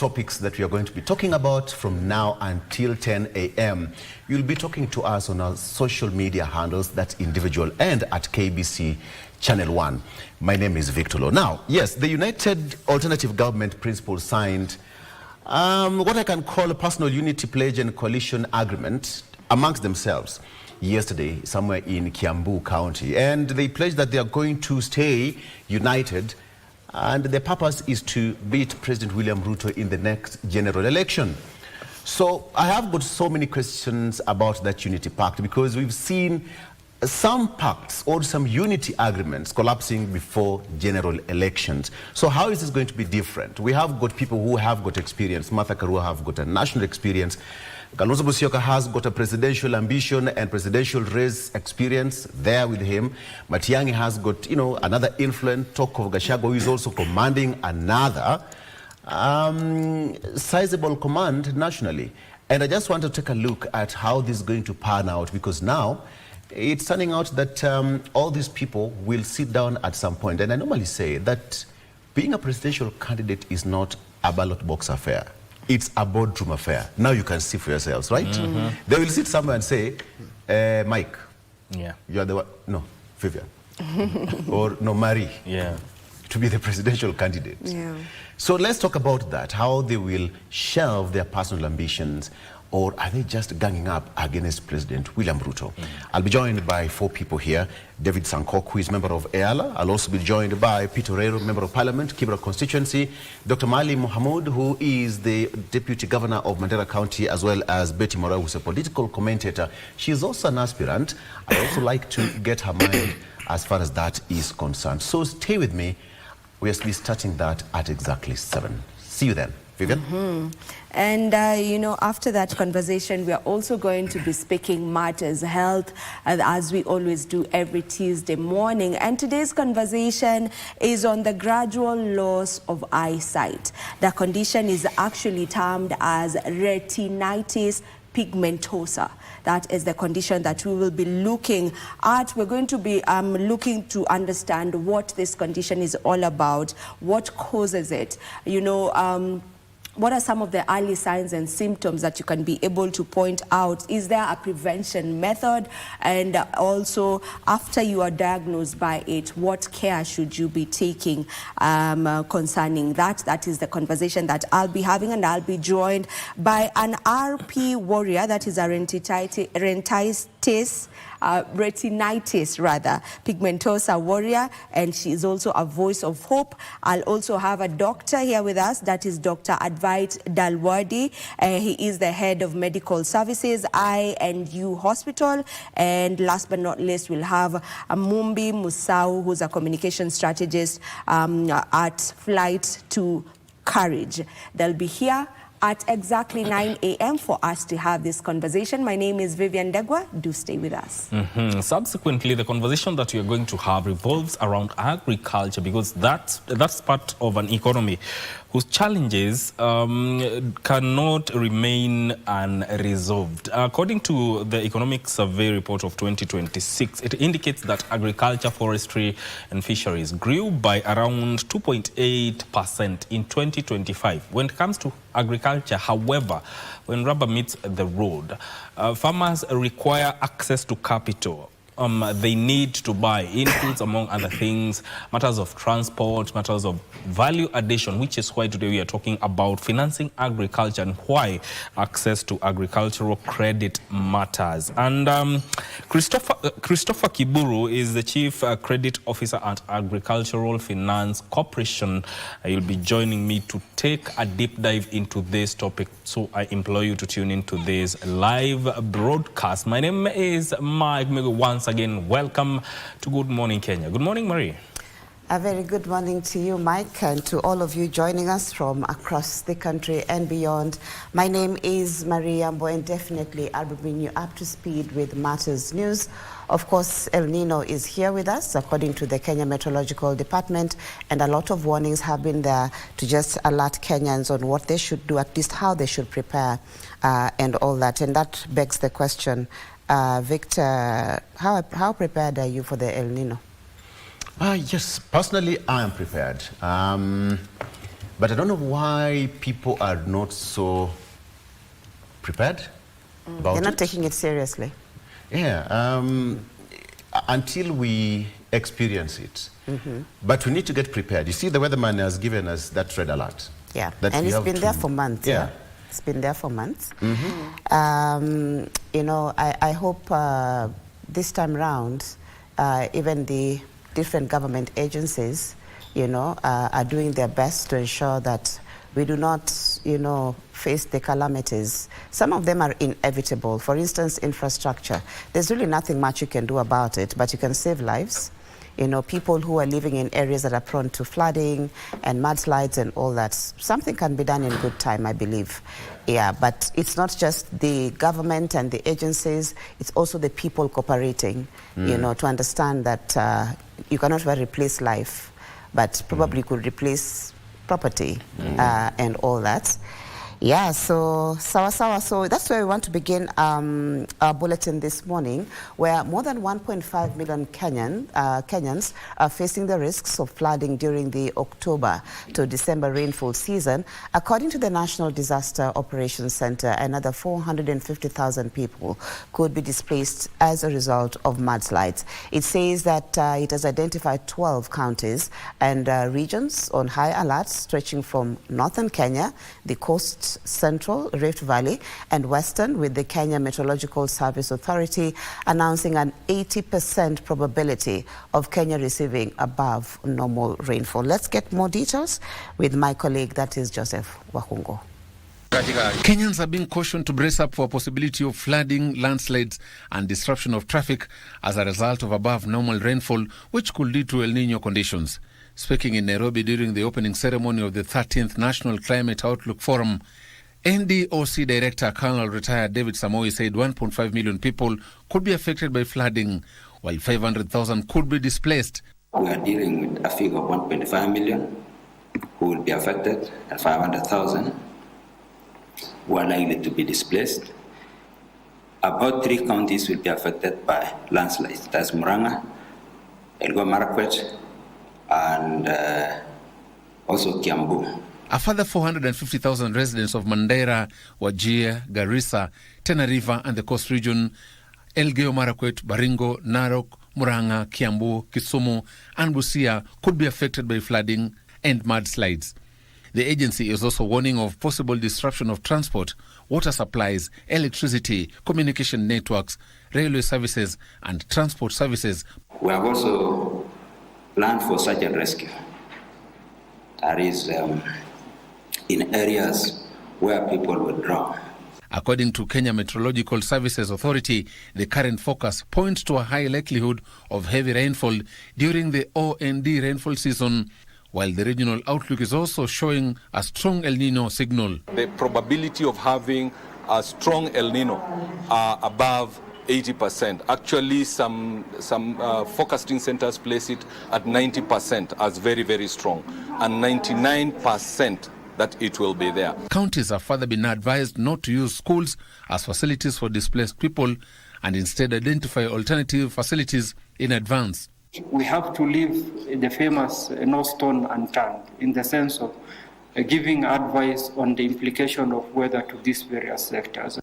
topics that we are going to be talking about from now until 10 a.m. You'll be talking to us on our social media handles, that's individual and at KBC Channel 1. My name is Victor Lo. Now, yes, the United Alternative Government Principles signed what I can call a personal unity pledge and coalition agreement amongst themselves yesterday somewhere in Kiambu County, and they pledged that they are going to stay united, and their purpose is to beat President William Ruto in the next general election. So I have got so many questions about that unity pact, because we've seen some pacts or some unity agreements collapsing before general elections. So how is this going to be different? We have got people who have got experience. Martha Karua have got a national experience. Kalonzo Musyoka has got a presidential ambition and presidential race experience there with him. Matiang'i has got, another influence. Talk of Gachagua, who is also commanding another sizable command nationally. And I just want to take a look at how this is going to pan out, because now it's turning out that all these people will sit down at some point. And I normally say that being a presidential candidate is not a ballot box affair. It's a boardroom affair. Now you can see for yourselves, right? Mm-hmm. They will sit somewhere and say, Mike, you're the one. No, Vivian. Or no, Marie. To be the presidential candidate. So let's talk about that, how they will shelve their personal ambitions, or are they just ganging up against President William Ruto? I'll be joined by 4 people here. David Sankok, who is member of EALA. I'll also be joined by Peter Rero, member of Parliament, Kibra constituency. Dr. Mali Mohamud, who is the Deputy Governor of Mandera County, as well as Betty Mora, who's a political commentator. She's also an aspirant. I'd also like to get her mind as far as that is concerned. So stay with me. We'll be starting that at exactly 7. See you then. Vivian? And, after that conversation, we are also going to be speaking matters health, as we always do every Tuesday morning. And today's conversation is on the gradual loss of eyesight. The condition is actually termed as retinitis pigmentosa. That is the condition that we will be looking at. We're going to be looking to understand what this condition is all about, what causes it, what are some of the early signs and symptoms that you can be able to point out? Is there a prevention method? And also, after you are diagnosed by it, what care should you be taking concerning that? That is the conversation that I'll be having, and I'll be joined by an RP warrior, that is a retinitis pigmentosa warrior, and she is also a voice of hope. I'll also have a doctor here with us, that is Dr. Advait Dalwadi. He is the head of medical services, I&U Hospital. And last but not least, we'll have Mumbi Musau, who's a communication strategist at Flight to Courage. They'll be here at exactly 9 a.m. for us to have this conversation. My name is Vivian Degwa. Do stay with us. Subsequently, the conversation that we are going to have revolves around agriculture, because that's part of an economy whose challenges cannot remain unresolved. According to the Economic Survey Report of 2026, it indicates that agriculture, forestry and fisheries grew by around 2.8% in 2025. When it comes to agriculture, however, when rubber meets the road, farmers require access to capital. They need to buy inputs, among other things, matters of transport, matters of value addition, which is why today we are talking about financing agriculture and why access to agricultural credit matters. And Christopher Kiburu is the Chief Credit Officer at Agricultural Finance Corporation. He'll be joining me to take a deep dive into this topic, so I implore you to tune into this live broadcast. My name is Mike. Once again, welcome to Good Morning Kenya. Good morning, Marie. A very good morning to you, Mike, and to all of you joining us from across the country and beyond. My name is Marie Ambo, and definitely I'll be bringing you up to speed with matters news. Of course, El Nino is here with us, according to the Kenya Meteorological Department, and a lot of warnings have been there to just alert Kenyans on what they should do, at least how they should prepare and all that. And that begs the question, Victor, how prepared are you for the El Nino? Yes, personally, I am prepared. But I don't know why people are not so prepared about They're not it. taking it seriously. Yeah, until we experience it. But we need to get prepared. You see, the weatherman has given us that red alert. Yeah, that and we it's have been to- there for months. Yeah. It's been there for months. You know, I hope this time round, even the different government agencies, you know, are doing their best to ensure that we do not, you know, face the calamities. Some of them are inevitable. For instance, infrastructure. There's really nothing much you can do about it, but you can save lives. You know, people who are living in areas that are prone to flooding and mudslides and all that. Something can be done in good time, I believe. Yeah, but it's not just the government and the agencies, it's also the people cooperating, you know, to understand that you cannot replace life, but probably could replace property and all that. Yeah, so sawa. So that's where we want to begin our bulletin this morning, where more than 1.5 million Kenyans are facing the risks of flooding during the October to December rainfall season. According to the National Disaster Operations Center, another 450,000 people could be displaced as a result of mudslides. It says that it has identified 12 counties and regions on high alert, stretching from northern Kenya, the coast, Central, Rift Valley and Western, with the Kenya Meteorological Service Authority announcing an 80% probability of Kenya receiving above normal rainfall. Let's get more details with my colleague, that is Joseph Wahungo. Kenyans are being cautioned to brace up for a possibility of flooding, landslides and disruption of traffic as a result of above normal rainfall, which could lead to El Nino conditions. Speaking in Nairobi during the opening ceremony of the 13th National Climate Outlook Forum, NDOC Director Colonel Retired David Samoei said 1.5 million people could be affected by flooding, while 500,000 could be displaced. We are dealing with a figure of 1.5 million who will be affected and 500,000 who are likely to be displaced. About 3 counties will be affected by landslides. That's Murang'a, Elgeyo Marakwet, and also Kiambu. A further 450,000 residents of Mandera, Wajir, Garissa, Tana River and the Coast Region, Elgeyo Marakwet, Baringo, Narok, Murang'a, Kiambu, Kisumu and Busia could be affected by flooding and mudslides. The agency is also warning of possible disruption of transport, water supplies, electricity, communication networks, railway services and transport services. We have also planned for search and rescue. That is in areas where people will drown. According to Kenya Meteorological Services Authority, the current focus points to a high likelihood of heavy rainfall during the OND rainfall season, while the regional outlook is also showing a strong El Nino signal. The probability of having a strong El Nino are above 80%. Actually, some forecasting centers place it at 90% as very, very strong, and 99% that it will be there. Counties have further been advised not to use schools as facilities for displaced people and instead identify alternative facilities in advance. We have to leave the famous no stone unturned, in the sense of giving advice on the implication of weather to these various sectors.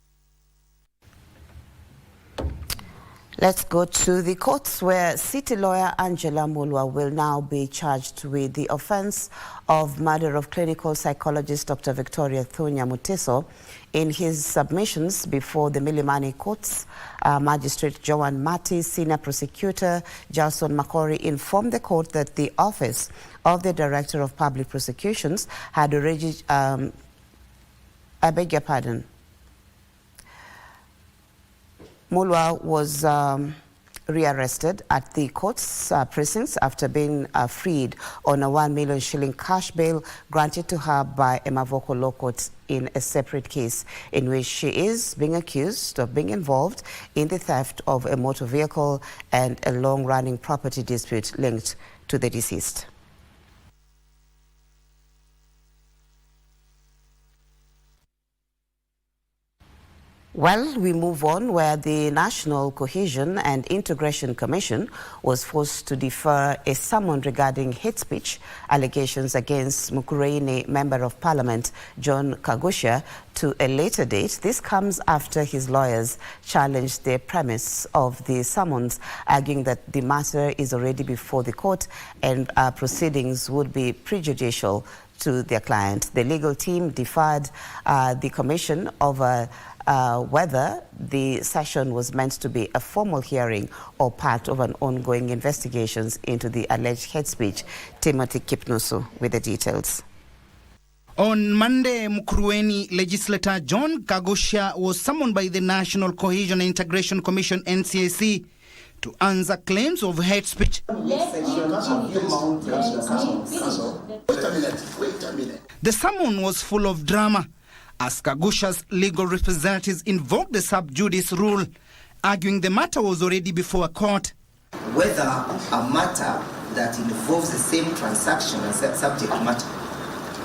Let's go to the courts, where city lawyer Angela Mulwa will now be charged with the offense of murder of clinical psychologist Dr. Victoria Thunya Muteso. In his submissions before the Milimani courts, Magistrate Joan Mati, Senior Prosecutor Jason Makori informed the court that the Office of the Director of Public Prosecutions had already, I beg your pardon, Mulwa was rearrested at the court's precincts after being freed on a 1 million shilling cash bail granted to her by Emavoko Law Court in a separate case in which she is being accused of being involved in the theft of a motor vehicle and a long-running property dispute linked to the deceased. Well, we move on where the National Cohesion and Integration Commission was forced to defer a summon regarding hate speech allegations against Mukurweini Member of Parliament John Kagusha to a later date. This comes after his lawyers challenged the premise of the summons, arguing that the matter is already before the court and proceedings would be prejudicial to their client. The legal team deferred the commission over whether the session was meant to be a formal hearing or part of an ongoing investigations into the alleged hate speech. Timothy Kipnusu with the details. On Monday, Mukurweini legislator John Kagusha was summoned by the National Cohesion and Integration Commission (NCAC) to answer claims of hate speech. The summon was full of drama, as Kagusha's legal representatives invoked the sub judice rule, arguing the matter was already before a court. Whether a matter that involves the same transaction and subject matter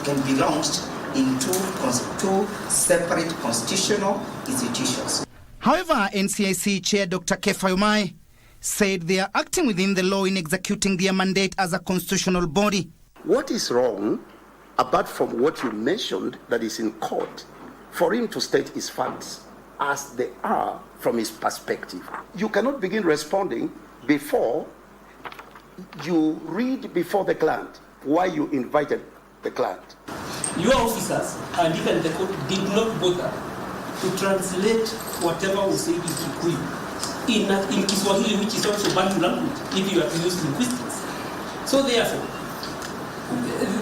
can be launched in two separate constitutional institutions. However, NCIC Chair Dr. Kefa Umai said they are acting within the law in executing their mandate as a constitutional body. What is wrong, apart from what you mentioned that is in court, for him to state his facts as they are from his perspective? You cannot begin responding before you read before the client why you invited the client. Your officers and even the court did not bother to translate whatever was said in Kikuyu in Kiswahili, which is also Bantu language, if you are to use linguistics. So therefore,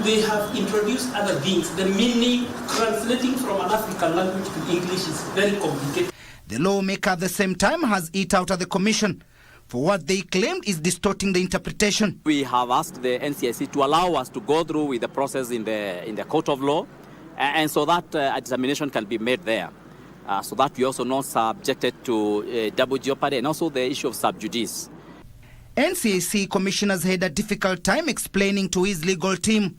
they have introduced other things. The meaning, translating from an African language to English is very complicated. The lawmaker at the same time has it out at the commission for what they claimed is distorting the interpretation. We have asked the NCIC to allow us to go through with the process in the court of law, and so that a determination can be made there. So that we also not subjected to double jeopardy, and also the issue of sub judice. NCAC commissioners had a difficult time explaining to his legal team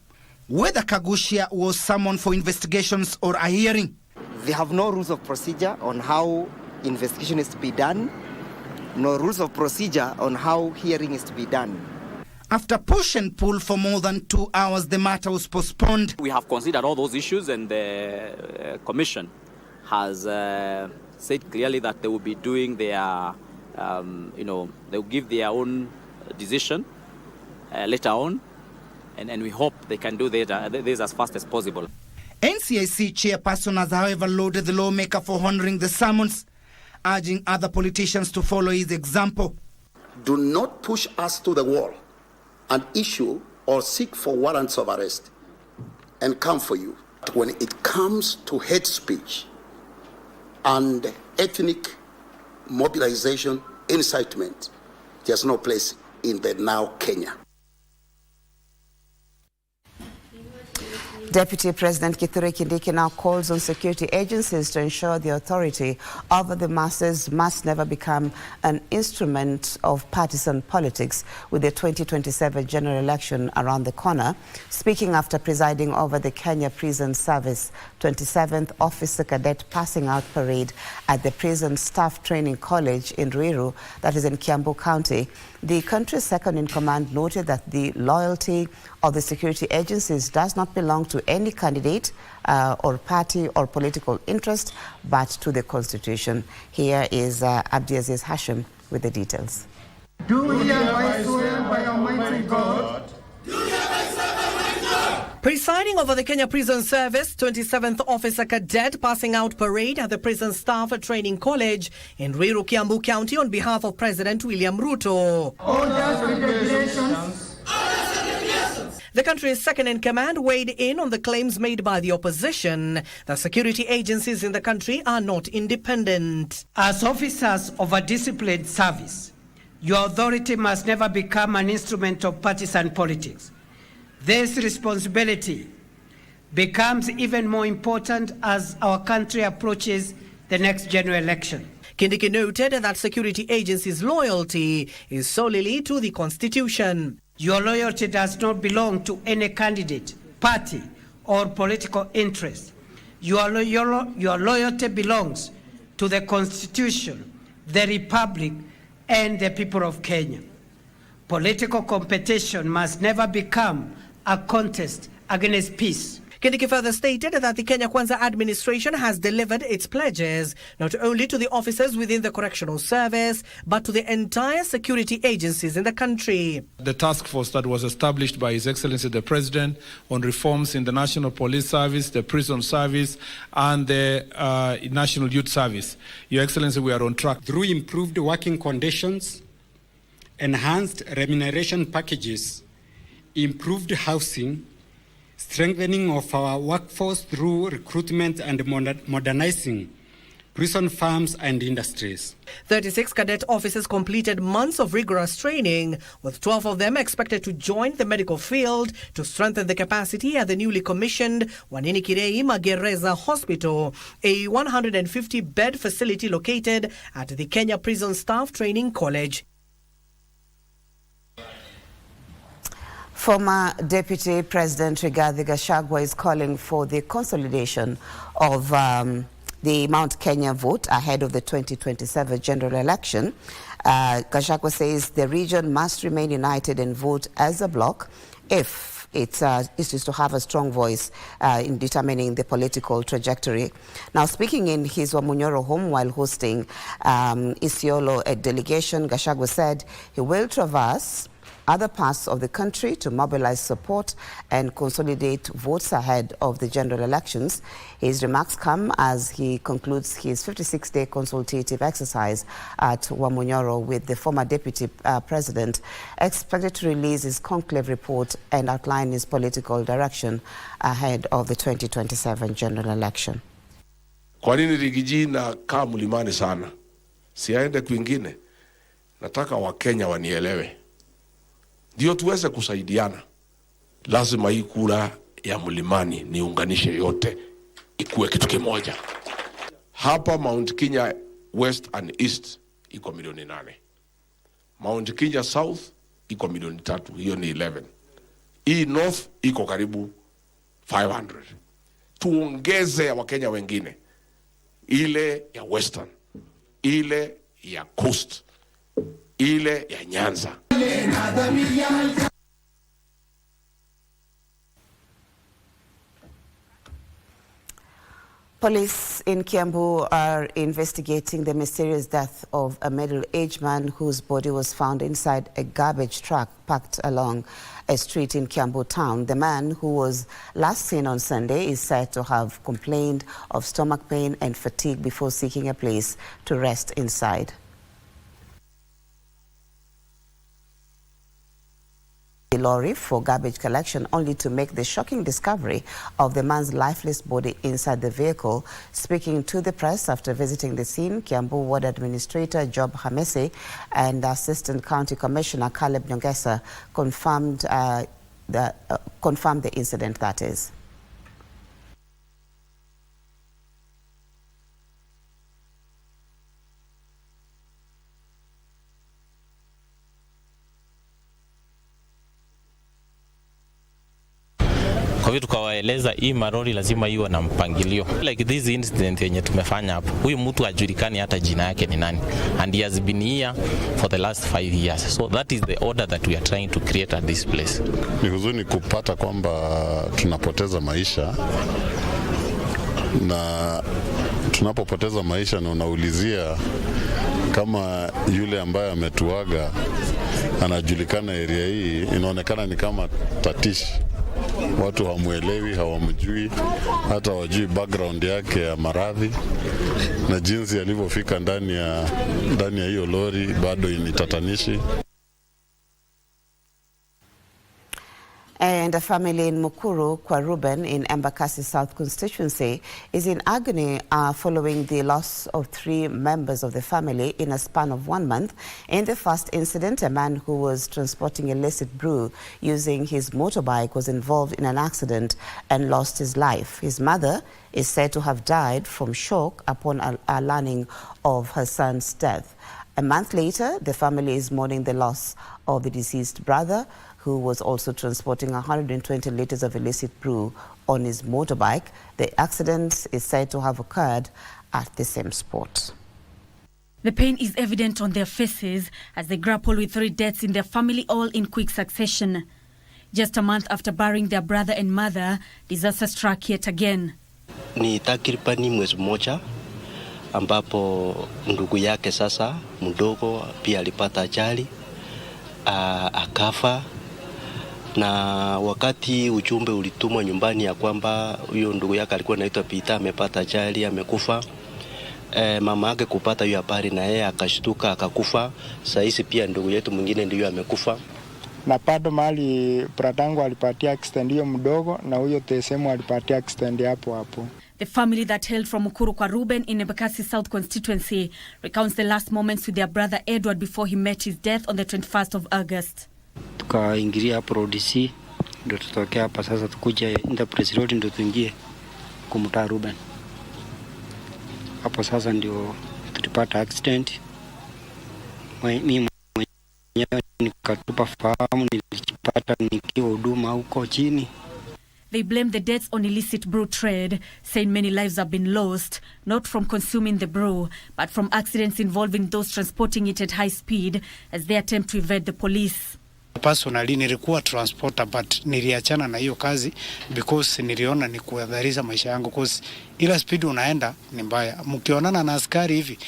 whether Kagusha was summoned for investigations or a hearing. They have no rules of procedure on how investigation is to be done, no rules of procedure on how hearing is to be done. After push and pull for more than 2 hours, the matter was postponed. We have considered all those issues, and the commission has said clearly that they will be doing their, they will give their own decision later on, and we hope they can do this as fast as possible. NCIC chairperson has, however, lauded the lawmaker for honouring the summons, urging other politicians to follow his example. Do not push us to the wall and issue or seek for warrants of arrest and come for you. When it comes to hate speech and ethnic mobilization, incitement, there's no place in the now Kenya. Deputy President Kithure Kindiki now calls on security agencies to ensure the authority over the masses must never become an instrument of partisan politics with the 2027 general election around the corner. Speaking after presiding over the Kenya Prison Service 27th Officer Cadet Passing Out Parade at the Prison Staff Training College in Ruiru, that is in Kiambu County, the country's second-in-command noted that the loyalty of the security agencies does not belong to any candidate or party or political interest, but to the Constitution. Here is Abdiaziz Hashim with the details. Do hereby swear by Almighty God. Presiding over the Kenya Prison Service 27th Officer Cadet Passing Out Parade at the Prison Staff Training College in Ruiru, Kiambu County on behalf of President William Ruto. The country's second-in-command weighed in on the claims made by the opposition that security agencies in the country are not independent. As officers of a disciplined service, your authority must never become an instrument of partisan politics. This responsibility becomes even more important as our country approaches the next general election. Kindiki noted that security agencies' loyalty is solely to the Constitution. Your loyalty does not belong to any candidate, party, or political interest. Your loyalty belongs to the Constitution, the Republic, and the people of Kenya. Political competition must never become a contest against peace. Kindiki further stated that the Kenya Kwanza administration has delivered its pledges not only to the officers within the correctional service, but to the entire security agencies in the country. The task force that was established by His Excellency the President on reforms in the National Police Service, the Prison Service, and the National Youth Service. Your Excellency, we are on track. Through improved working conditions, enhanced remuneration packages, improved housing, strengthening of our workforce through recruitment and modernizing prison farms and industries. 36 cadet officers completed months of rigorous training, with 12 of them expected to join the medical field to strengthen the capacity at the newly commissioned Wanini Kirei Magereza Hospital, a 150-bed facility located at the Kenya Prison Staff Training College. Former Deputy President Rigathi Gachagua is calling for the consolidation of the Mount Kenya vote ahead of the 2027 general election. Gachagua says the region must remain united and vote as a bloc if it is to have a strong voice in determining the political trajectory. Now, speaking in his Wamunyoro home while hosting Isiolo a delegation, Gachagua said he will traverse other parts of the country to mobilize support and consolidate votes ahead of the general elections. His remarks come as he concludes his 56-day consultative exercise at Wamunyoro with the former deputy president, expected to release his conclave report and outline his political direction ahead of the 2027 general election. Kwa nini Rigiji na kaa mlimani sana? Siaende kwingine. Nataka Wakenya wanielewe. Ndio tuweze kusaidiana. Lazima hii kura ya mlimani niunganishe yote ikuwe kitu kimoja. Hapa Mount Kenya West and East iko milioni 8. Mount Kenya South iko milioni 3, hiyo ni 11. Hii North iko karibu 500. Tuongeze ya Wakenya wengine. Ile ya Western, ile ya Coast, ile ya Nyanza. Police in Kiambu are investigating the mysterious death of a middle-aged man whose body was found inside a garbage truck parked along a street in Kiambu town. The man, who was last seen on Sunday, is said to have complained of stomach pain and fatigue before seeking a place to rest inside. The lorry for garbage collection, only to make the shocking discovery of the man's lifeless body inside the vehicle. Speaking to the press after visiting the scene, Kiambu Ward Administrator Job Hamese and Assistant County Commissioner Caleb Nyongesa confirmed the incident, that is. Kwa hivyo tukawaeleza hii maroli lazima iwe na mpangilio. Like this incident yenye tumefanya hapa, huyu mtu hajulikani hata jina yake ni nani, and he has been here for the last 5 years. So that is the order that we are trying to create at this place. Ni huzuni kupata kwamba tunapoteza maisha, na tunapopoteza maisha na unaulizia kama yule ambaye ametuaga anajulikana area hii, inaonekana ni kama tatishi. Watu hawamuelewi, hawamjui, hata wajui background yake ya maradhi, na jinsi alivyofika ndani ya hiyo lori bado ni tatanishi. And a family in Mukuru, Kwa Ruben, in Embakasi South constituency, is in agony following the loss of 3 members of the family in a span of 1 month. In the first incident, a man who was transporting illicit brew using his motorbike was involved in an accident and lost his life. His mother is said to have died from shock upon a learning of her son's death. A month later, the family is mourning the loss of the deceased brother, who was also transporting 120 liters of illicit brew on his motorbike. The accident is said to have occurred at the same spot. The pain is evident on their faces as they grapple with 3 deaths in their family, all in quick succession. Just a month after burying their brother and mother, disaster struck yet again. Ni takribani mwezi mmoja ambapo ndugu yake sasa mdogo pia alipata ajali akafa, na wakati ujumbe ulitumwa nyumbani ya kwamba huyo ndugu yake alikuwa anaitwa Peter amepata ajali amekufa, mama yake kupata hiyo habari na yeye akashtuka akakufa. Sasa pia ndugu yetu mwingine ndio amekufa. Na bado mali bradangu alipatia extend hiyo mdogo na huyo tesemu alipatia extend hapo hapo. The family that hailed from Mukuru kwa Ruben in Embakasi South constituency recounts the last moments with their brother Edward before he met his death on the 21st of August. Tukaingilia hapo DC ndio tutokea hapa sasa tukuje Enterprise Road ndio tuingie kumtaa Ruben. Hapo sasa ndio tulipata accident. Mimi mwenyewe nikatupa fahamu, nilipata nikiwa huduma huko chini. They blame the deaths on illicit brew trade, saying many lives have been lost, not from consuming the brew, but from accidents involving those transporting it at high speed as they attempt to evade the police. Personally nilikuwa transporter, but niliachana na hiyo kazi because niliona ni kuadharisha maisha yangu, because ila speed unaenda ni mbaya. Mkionana na askari hivi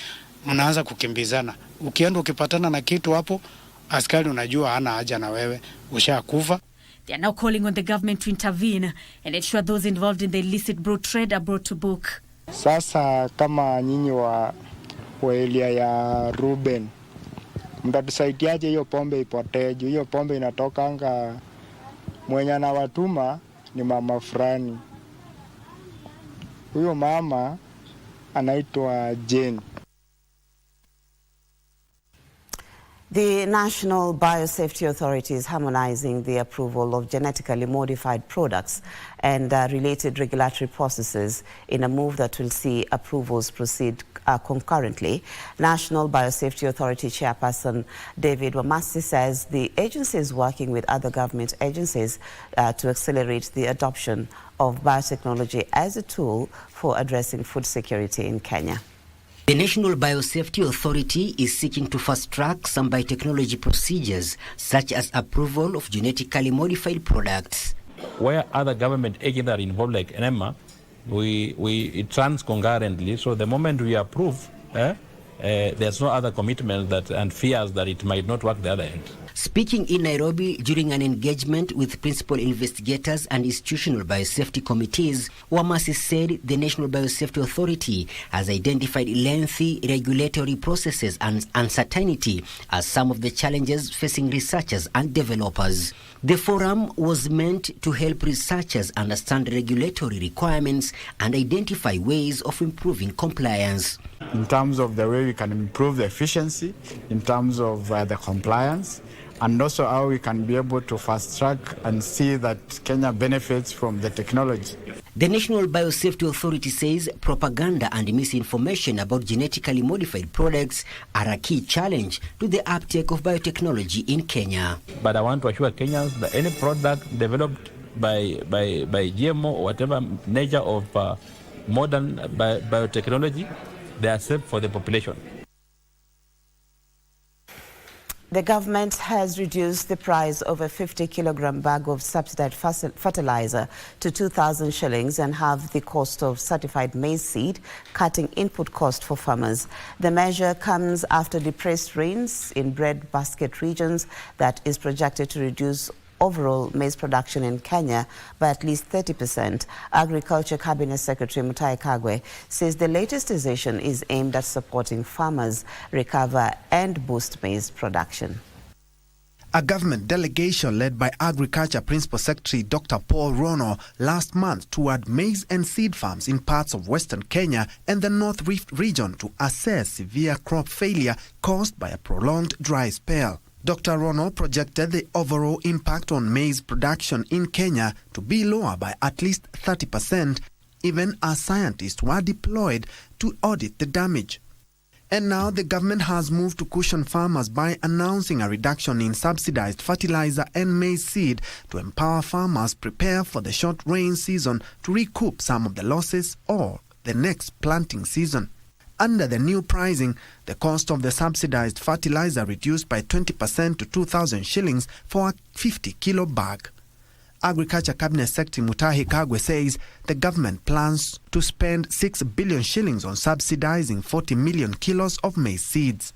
mnaanza kukimbizana, ukienda ukipatana na kitu hapo askari unajua hana haja na wewe, ushakufa. They are now calling on the government to intervene and ensure those involved in the illicit brew trade are brought to book. Sasa kama nyinyi wa area ya Ruben, mtatusaidiaje hiyo pombe ipotee? Hiyo pombe inatokanga, mwenye anawatuma ni mama fulani. Huyo mama anaitwa Jane. The National Biosafety Authority is harmonizing the approval of genetically modified products and related regulatory processes in a move that will see approvals proceed concurrently. National Biosafety Authority Chairperson David Wamasi says the agency is working with other government agencies to accelerate the adoption of biotechnology as a tool for addressing food security in Kenya. The National Biosafety Authority is seeking to fast-track some biotechnology procedures, such as approval of genetically modified products. Where other government agents are involved, like NEMA, it runs concurrently. So the moment we approve, there's no other commitment and fears that it might not work the other end. Speaking in Nairobi during an engagement with principal investigators and institutional biosafety committees, Wamasi said the National Biosafety Authority has identified lengthy regulatory processes and uncertainty as some of the challenges facing researchers and developers. The forum was meant to help researchers understand regulatory requirements and identify ways of improving compliance. In terms of the way we can improve the efficiency, in terms of the compliance, and also how we can be able to fast track and see that Kenya benefits from the technology. The National Biosafety Authority says propaganda and misinformation about genetically modified products are a key challenge to the uptake of biotechnology in Kenya. But I want to assure Kenyans that any product developed by GMO or whatever nature of modern biotechnology, they are safe for the population. The government has reduced the price of a 50-kilogram bag of subsidized fertilizer to 2,000 shillings and halved the cost of certified maize seed, cutting input cost for farmers. The measure comes after depressed rains in breadbasket regions that is projected to reduce overall maize production in Kenya by at least 30%. Agriculture Cabinet Secretary Mutahi Kagwe says the latest decision is aimed at supporting farmers recover and boost maize production. A government delegation led by Agriculture Principal Secretary Dr. Paul Rono last month toured maize and seed farms in parts of Western Kenya and the North Rift region to assess severe crop failure caused by a prolonged dry spell. Dr. Rono projected the overall impact on maize production in Kenya to be lower by at least 30%, even as scientists were deployed to audit the damage. And now the government has moved to cushion farmers by announcing a reduction in subsidized fertilizer and maize seed to empower farmers prepare for the short rain season to recoup some of the losses or the next planting season. Under the new pricing, the cost of the subsidized fertilizer reduced by 20% to 2,000 shillings for a 50-kilo bag. Agriculture Cabinet Secretary Mutahi Kagwe says the government plans to spend 6 billion shillings on subsidizing 40 million kilos of maize seeds.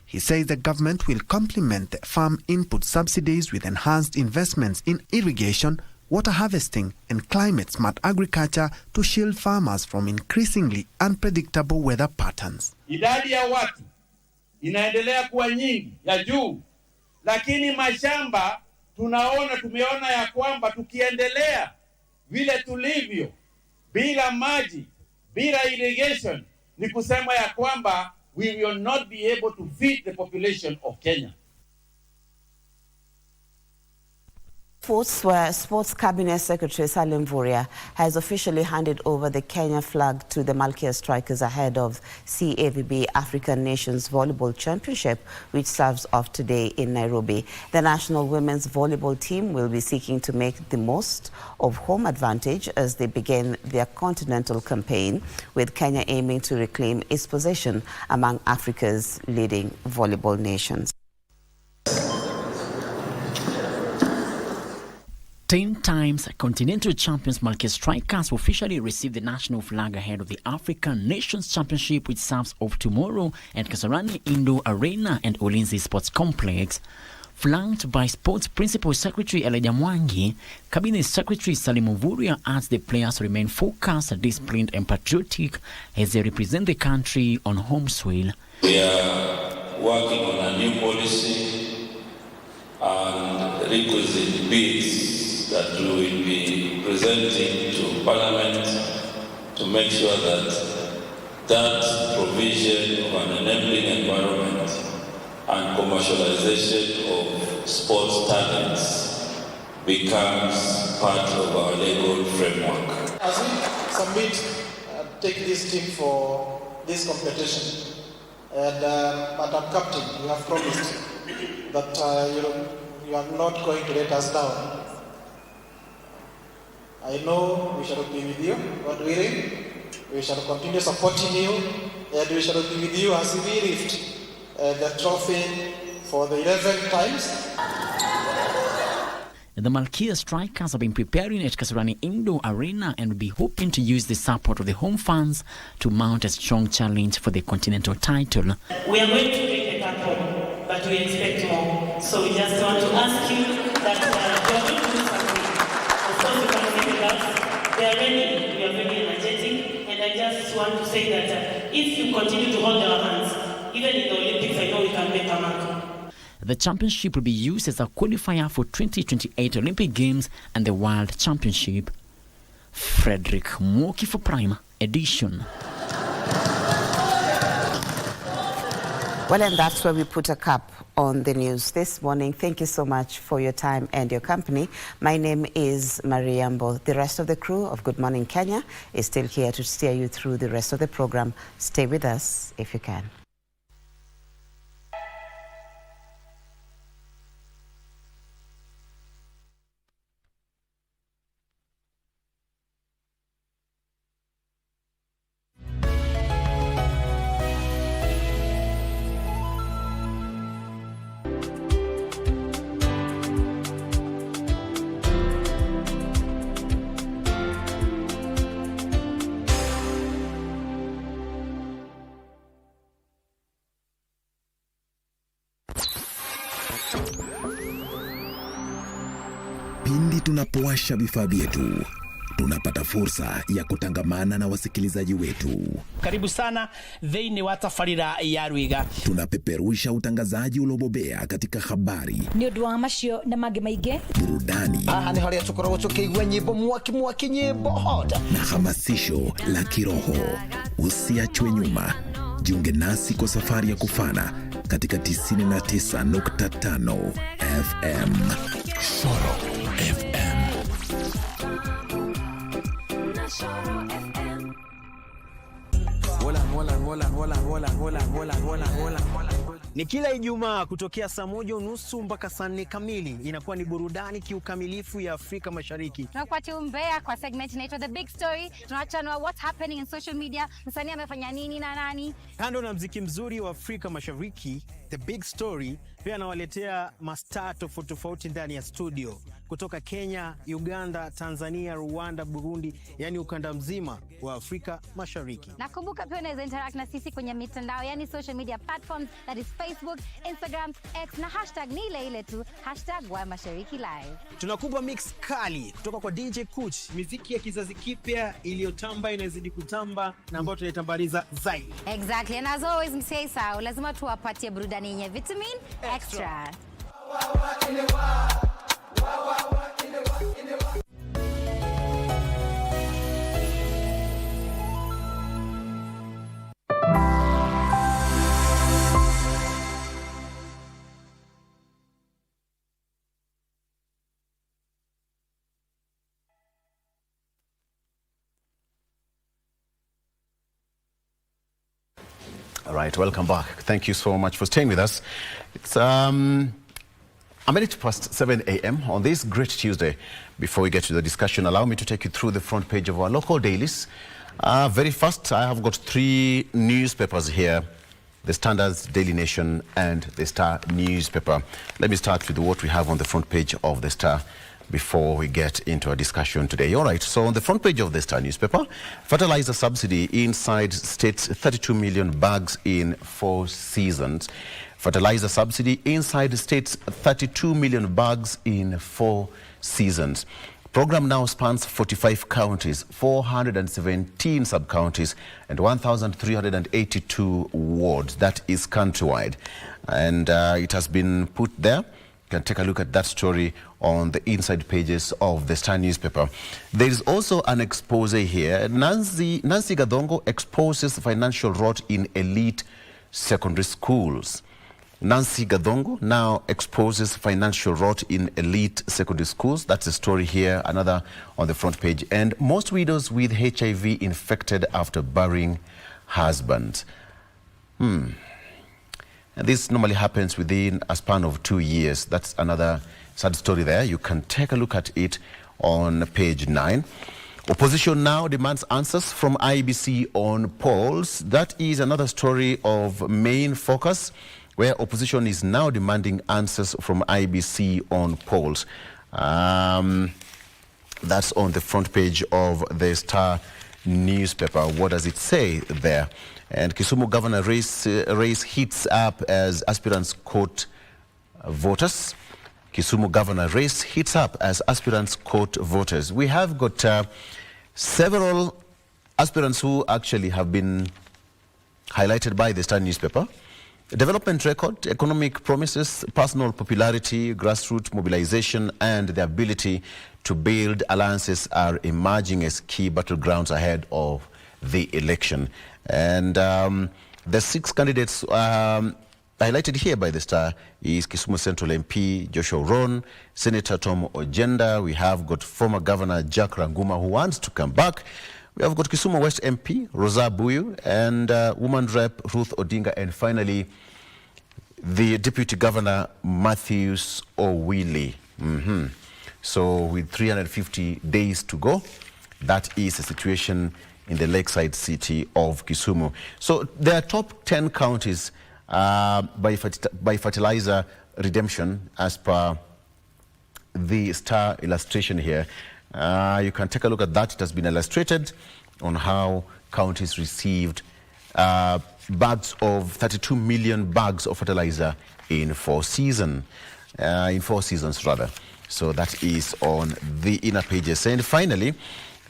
He says the government will complement the farm input subsidies with enhanced investments in irrigation, water harvesting and climate-smart agriculture to shield farmers from increasingly unpredictable weather patterns. Idadi ya watu inaendelea kuwa nyingi ya juu, lakini mashamba tumeona ya kwamba tukiendelea vile tulivyo bila maji, bila irrigation, ni kusema ya kwamba we will not be able to feed the population of Kenya. Sports Cabinet Secretary Salim Vuria has officially handed over the Kenya flag to the Malkia Strikers ahead of CAVB African Nations Volleyball Championship, which serves off today in Nairobi. The national women's volleyball team will be seeking to make the most of home advantage as they begin their continental campaign, with Kenya aiming to reclaim its position among Africa's leading volleyball nations. 10 times continental champions Malkia Strikers officially received the national flag ahead of the African Nations Championship, which serves off tomorrow at Kasarani Indoor Arena and Ulinzi Sports Complex. Flanked by Sports Principal Secretary Elijah Mwangi, Cabinet Secretary Salim Vuria asked the players to remain focused, disciplined and patriotic as they represent the country on home soil. We are working on a new policy and requisite bids that we will be presenting to Parliament to make sure that provision of an enabling environment and commercialization of sports talents becomes part of our legal framework. As we submit, take this team for this competition, and Madam Captain, you have promised that you are not going to let us down. I know we shall be with you, God willing. We shall continue supporting you, and we shall be with you as we lift the trophy for the 11th times. The Malkia Strikers have been preparing at Kasarani Indoor Arena and will be hoping to use the support of the home fans to mount a strong challenge for the continental title. We are going to bring the cup home, but we expect more. So we just want to ask you that you are going to do something. Of course, you can see the girls. They are ready. We are very energetic. And I just want to say that if you continue to hold our hands, even in the Olympics, I know we can make a mark. The championship will be used as a qualifier for 2028 Olympic Games and the World Championship. Frederick Mwoki for Prime Edition. Well, and that's where we put a cap on the news this morning. Thank you so much for your time and your company. My name is Maria Ambo. The rest of the crew of Good Morning Kenya is still here to steer you through the rest of the program. Stay with us if you can. Pindi tunapowasha vifaa vyetu, tunapata fursa ya kutangamana na wasikilizaji wetu. Karibu sana thĩinĩ wa tabarĩra ya Rwiga. Tunapeperusha utangazaji uliobobea katika habari, nĩ ũndũ wa macio na mangĩ maingĩ, burudani, aha nĩ harĩa tũkoragwo tũkĩigua nyĩmbo mwaki nyĩmbo hot, na hamasisho la kiroho. Usiachwe nyuma. Jiunge nasi kwa safari ya kufana katika 99.5 FM. Soro FM. Hola. Ni kila Ijumaa kutokea saa 1:30 mpaka saa 4 kamili. Inakuwa ni burudani kiukamilifu ya Afrika Mashariki. Tunakupatia umbea kwa segment inaitwa The Big Story. Tunachanua what's happening in social media. Msanii amefanya nini na nani. Kando na mziki mzuri wa Afrika Mashariki, The Big Story pia anawaletea mastaa tofauti ndani ya studio. Kutoka Kenya, Uganda, Tanzania, Rwanda, Burundi, yani ukanda mzima wa Afrika Mashariki. Nakumbuka pia unaweza interact na sisi kwenye mitandao, yani social media platforms, that is Facebook, Instagram, X na hashtag ni ile tu, #WaMasharikiLive. Tunakupa mix kali kutoka kwa DJ Kuch, muziki ya kizazi kipya iliyotamba inazidi kutamba na ambayo tunaitambaliza zaidi. Exactly, and as always msiaisahau, lazima tuwapatie burudani yenye vitamin extra. All right, welcome back. Thank you so much for staying with us. It's a minute past 7 a.m. on this great Tuesday. Before we get to the discussion, allow me to take you through the front page of our local dailies. Very fast, I have got 3 newspapers here: the Standard's, Daily Nation, and the Star newspaper. Let me start with what we have on the front page of the Star before we get into our discussion today. All right, so on the front page of the Star newspaper, fertilizer subsidy inside states 32 million bags in 4 seasons. Fertilizer subsidy inside states 32 million bags in 4 seasons. Program now spans 45 counties, 417 sub-counties, and 1,382 wards. That is countrywide. And it has been put there. You can take a look at that story on the inside pages of the Star newspaper. There is also an expose here. Nancy Gadongo exposes financial rot in elite secondary schools. Nancy Gadongo now exposes financial rot in elite secondary schools. That's a story here, another on the front page. And most widows with HIV infected after burying husband. And this normally happens within a span of 2 years. That's another sad story there. You can take a look at it on page 9. Opposition now demands answers from IBC on polls. That is another story of main focus, where opposition is now demanding answers from IBC on polls. That's on the front page of the Star newspaper. What does it say there? And Kisumu governor race heats up as aspirants court voters. Kisumu governor race heats up as aspirants court voters. We have got several aspirants who actually have been highlighted by the Star newspaper. Development record, economic promises, personal popularity, grassroots mobilization, and the ability to build alliances are emerging as key battlegrounds ahead of the election. And the 6 candidates highlighted here by the Star is Kisumu Central MP Joshua Ron, Senator Tom Ojenda. We have got former Governor Jack Ranguma, who wants to come back. We have got Kisumu West MP Rosa Buyu, and Woman Rep Ruth Odinga, and finally the Deputy Governor Matthews Owili. So with 350 days to go, that is the situation in the lakeside city of Kisumu. So there are top 10 counties by fertilizer redemption as per the Star illustration here. You can take a look at that. It has been illustrated on how counties received bags of 32 million bags of fertilizer in 4 seasons. So that is on the inner pages. And finally,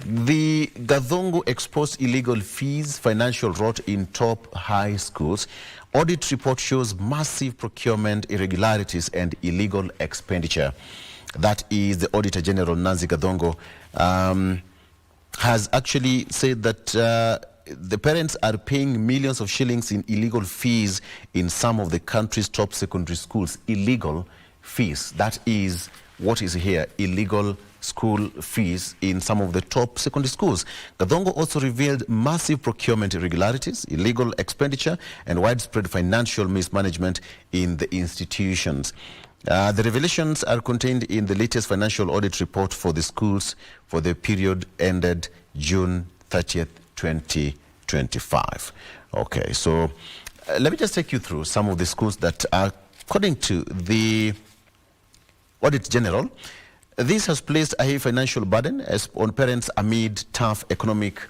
the Gadongo exposed illegal fees, financial rot in top high schools. Audit report shows massive procurement irregularities and illegal expenditure. That is the Auditor General, Nancy Gadongo, has actually said that the parents are paying millions of shillings in illegal fees in some of the country's top secondary schools. Illegal fees. That is what is here, illegal school fees in some of the top secondary schools. Gathongo also revealed massive procurement irregularities, illegal expenditure, and widespread financial mismanagement in the institutions. The revelations are contained in the latest financial audit report for the schools for the period ended June 30th, 2025. Okay, so let me just take you through some of the schools that are, according to the Audit General, this has placed a heavy financial burden on parents amid tough economic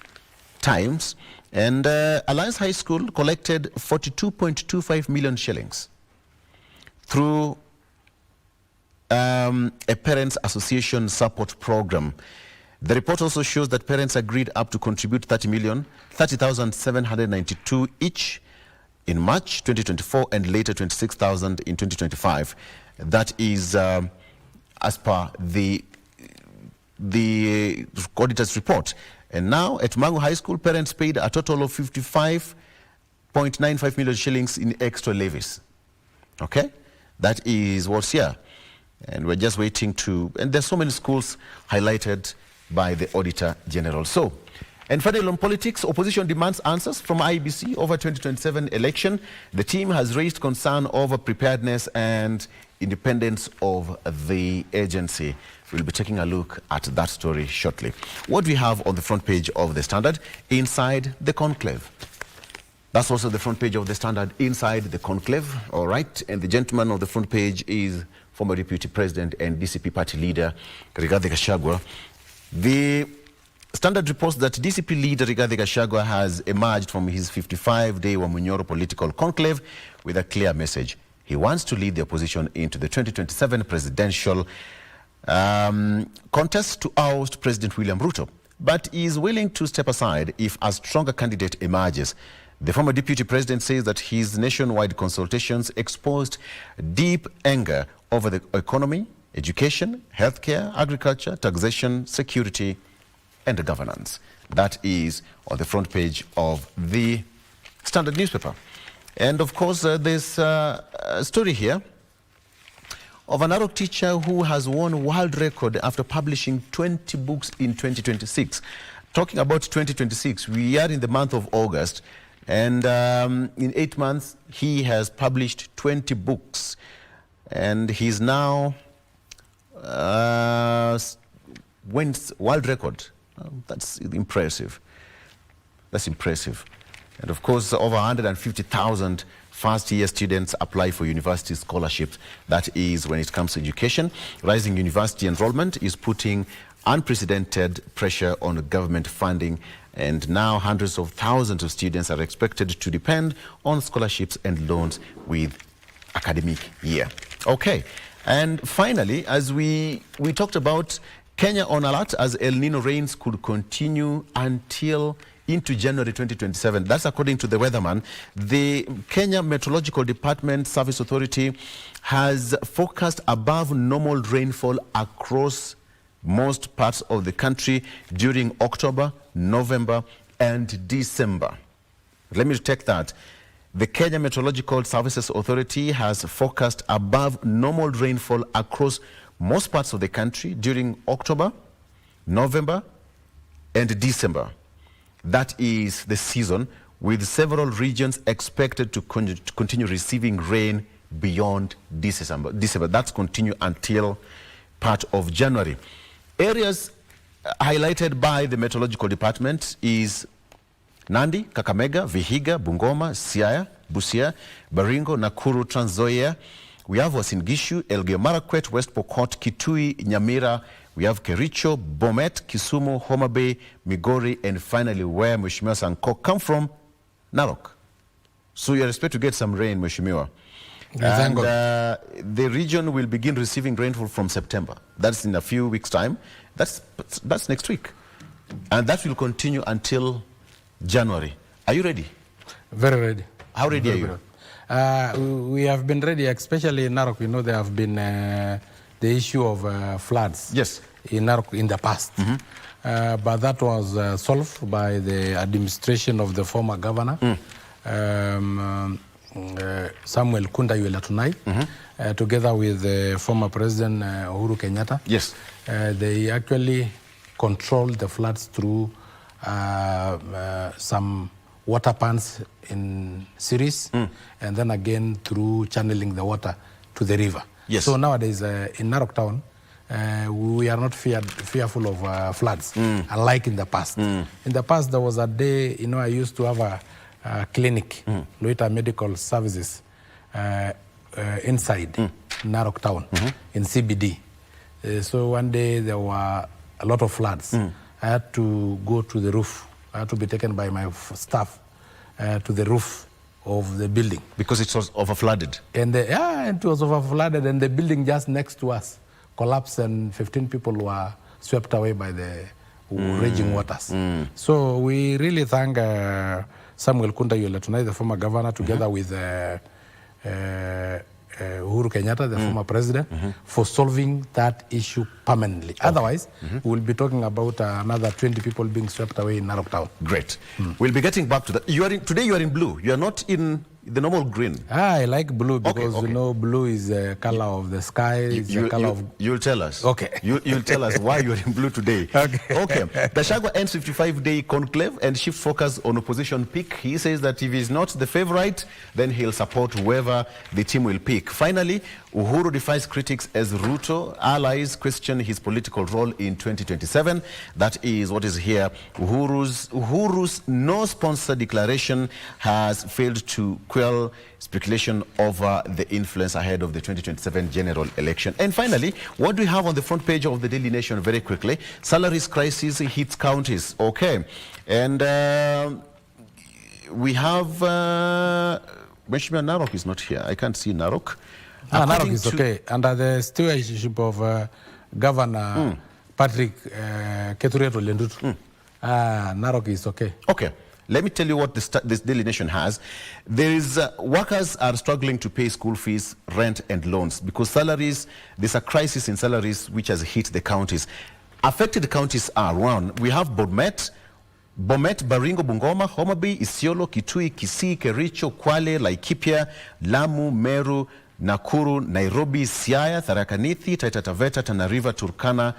times. And Alliance High School collected 42.25 million shillings through a Parents Association support program. The report also shows that parents agreed up to contribute 30,792 each in March 2024 and later 26,000 in 2025. That is as per the auditor's report. And now at Mangu High School, parents paid a total of 55.95 million shillings in extra levies. Okay? That is what's here. And we're just waiting to, and there's so many schools highlighted by the Auditor General. So, and finally on politics, opposition demands answers from IEBC over 2027 election. The team has raised concern over preparedness and independence of the agency. We'll be taking a look at that story shortly. What we have on the front page of the Standard, inside the conclave. That's also the front page of the Standard, inside the conclave. All right, and the gentleman on the front page is former Deputy President and DCP party leader Rigathi Gachagua. The Standard reports that DCP leader Rigathi Gachagua has emerged from his 55-day Wamunyoro political conclave with a clear message. He wants to lead the opposition into the 2027 presidential contest to oust President William Ruto, but he is willing to step aside if a stronger candidate emerges. The former deputy president says that his nationwide consultations exposed deep anger over the economy, education, healthcare, agriculture, taxation, security, and governance. That is on the front page of the Standard newspaper. And of course, there's a story here of an Narok teacher who has won world record after publishing 20 books in 2026. Talking about 2026, we are in the month of August, and in 8 months, he has published 20 books. And he's now went world record. That's impressive. That's impressive. And of course, over 150,000 first-year students apply for university scholarships. That is when it comes to education. Rising university enrollment is putting unprecedented pressure on government funding, and now hundreds of thousands of students are expected to depend on scholarships and loans with academic year. Okay, and finally, as we talked about, Kenya on alert as El Nino rains could continue until into January 2027. That's according to the weatherman. The Kenya Meteorological Department Service Authority has forecast above normal rainfall across most parts of the country during October, November, and December. Let me take that. The Kenya Meteorological Services Authority has forecast above normal rainfall across most parts of the country during October, November, and December. That is the season, with several regions expected to continue receiving rain beyond December. That's continue until part of January. Areas highlighted by the Meteorological Department is Nandi, Kakamega, Vihiga, Bungoma, Siaya, Busia, Baringo, Nakuru, Trans Nzoia. We have Uasin Gishu, Elgeyo Marakwet, West Pokot, Kitui, Nyamira. We have Kericho, Bomet, Kisumu, Homa Bay, Migori, and finally where Mheshimiwa Sankok come from, Narok. So you expect to get some rain, Mheshimiwa. And the region will begin receiving rainfall from September. That's in a few weeks' time. That's next week. And that will continue until January. Are you ready? Very ready. How ready are you? We have been ready, especially in Narok. You know, there have been the issue of floods. Yes. In Narok in the past. But that was solved by the administration of the former governor. Samuel Kunda Yulatunai, together with former President Uhuru Kenyatta. Yes. They actually controlled the floods through some water pans in series, and then again through channeling the water to the river. Yes. So nowadays in Narok Town, we are not fearful of floods, unlike in the past. In the past, there was a day, I used to have a clinic, Loita Medical Services, inside Narok Town, in CBD. So one day there were a lot of floods. I had to go to the roof. I had to be taken by my staff to the roof of the building. Because it was overflooded? And it was overflooded, and the building just next to us collapsed, and 15 people were swept away by the raging waters. So we really thank Samuel Kunda Yulatunai, the former governor, together with Uhuru Kenyatta, the former president, for solving that issue permanently. Otherwise, we'll be talking about another 20 people being swept away in Narok Town. Great. We'll be getting back to that. Today you are in blue. You are not in the normal green. I like blue because, blue is the color of the sky. You'll tell us. Okay. You'll tell us why you're in blue today. Okay. Gachagua ends 55-day conclave and shifts focus on opposition pick. He says that if he's not the favorite, then he'll support whoever the team will pick. Finally, Uhuru defies critics as Ruto allies question his political role in 2027. That is what is here. Uhuru's no-sponsor declaration has failed to quell speculation over the influence ahead of the 2027 general election. And finally, what do we have on the front page of the Daily Nation very quickly? Salaries crisis hits counties. Okay. And we have... Meshima Narok is not here. I can't see Narok. Narok is okay. Under the stewardship of Governor Patrick Ketureto Lendutu, Narok is okay. Okay. Let me tell you what this Daily Nation has. Workers are struggling to pay school fees, rent, and loans because there's a crisis in salaries which has hit the counties. Affected counties are one. We have Bomet, Baringo, Bungoma, Homa Bay, Isiolo, Kitui, Kisii, Kericho, Kwale, Laikipia, Lamu, Meru, Nakuru, Nairobi, Siaya, Tharaka Nithi, Taita Taveta, Tana River, Turkana,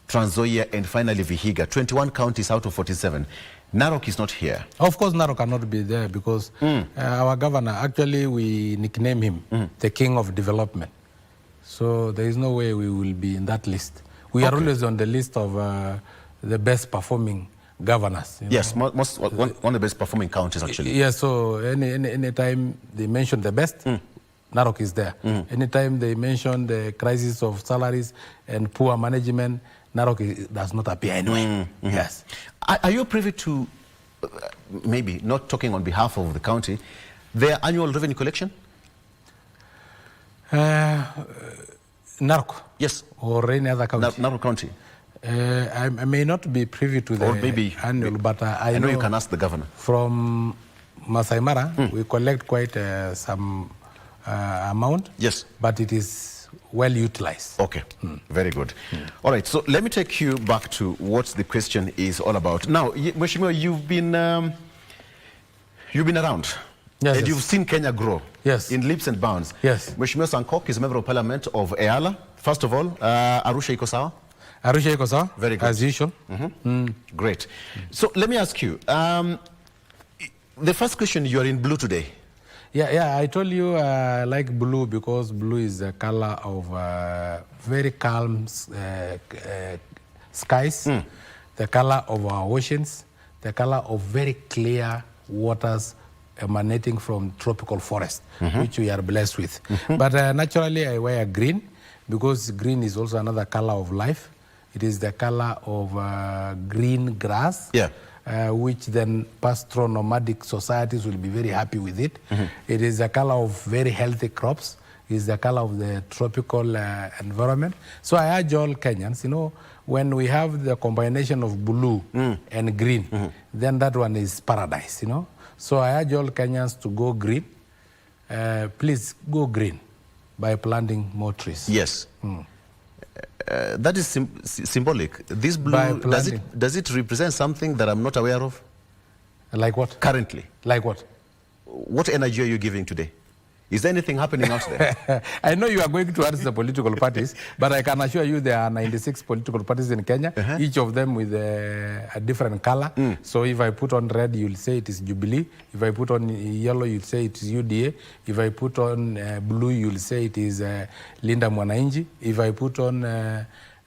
Trans Nzoia, and finally Vihiga. 21 counties out of 47. Narok is not here. Of course, Narok cannot be there because our governor, actually, we nickname him the King of Development. So there is no way we will be in that list. We are always on the list of the best performing governors. Yes, one of the best performing counties, actually. Yes, so any time they mention the best, Narok is there. Anytime they mention the crisis of salaries and poor management, Narok does not appear anywhere. Yes. Are you privy to, maybe not talking on behalf of the county, their annual revenue collection? Narok? Yes. Or any other county? Narok County. I may not be privy to the annual, but I know you can ask the governor. From Masai Mara, we collect quite some amount. Yes. But it is well utilized. Okay, very good. All right, so let me take you back to what the question is all about. Now, Mheshimiwa, you've been around. Yes, and you've seen Kenya grow. Yes. In leaps and bounds. Yes. Mheshimiwa Sankok is a member of parliament of EALA. First of all, Arusha iko sawa? Arusha iko sawa. Very good. As usual. Great. So let me ask you, the first question, you are in blue today. Yeah, I told you I like blue because blue is the color of very calm skies, the color of our oceans, the color of very clear waters emanating from tropical forest, which we are blessed with. But naturally I wear green because green is also another color of life. It is the color of green grass. Yeah. Which then pastoral nomadic societies will be very happy with it. It is the color of very healthy crops. It is the color of the tropical environment. So I urge all Kenyans, when we have the combination of blue and green, then that one is paradise, So I urge all Kenyans to go green. Please go green by planting more trees. Yes. That is symbolic. This blue, does it represent something that I'm not aware of? Like what? Currently. Like what? what energy are you giving today? Is there anything happening out there? I know you are going to answer the political parties, but I can assure you there are 96 political parties in Kenya, each of them with a different color. So if I put on red, you'll say it is Jubilee. If I put on yellow, you'll say it is UDA. If I put on blue, you'll say it is Linda Mwananchi. If I put on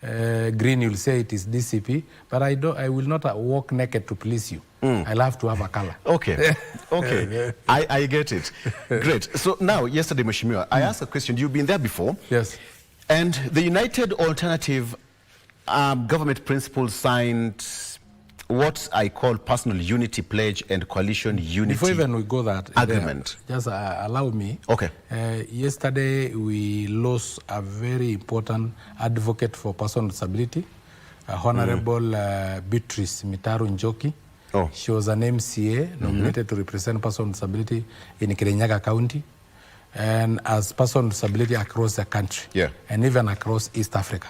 green, you'll say it is DCP. But I will not walk naked to please you. I'll have to have a color. Okay, okay. I get it. Great. So now, yesterday, Mheshimiwa, I asked a question. You've been there before. Yes. And the United Alternative Government Principles signed what I call personal unity pledge and coalition unity Before even we go that agreement. Just allow me. Okay. Yesterday, we lost a very important advocate for person with disability, Honorable Beatrice Mitaru Njoki. Oh. She was an MCA nominated to represent person with disability in Kirinyaga County and as person with disability across the country and even across East Africa.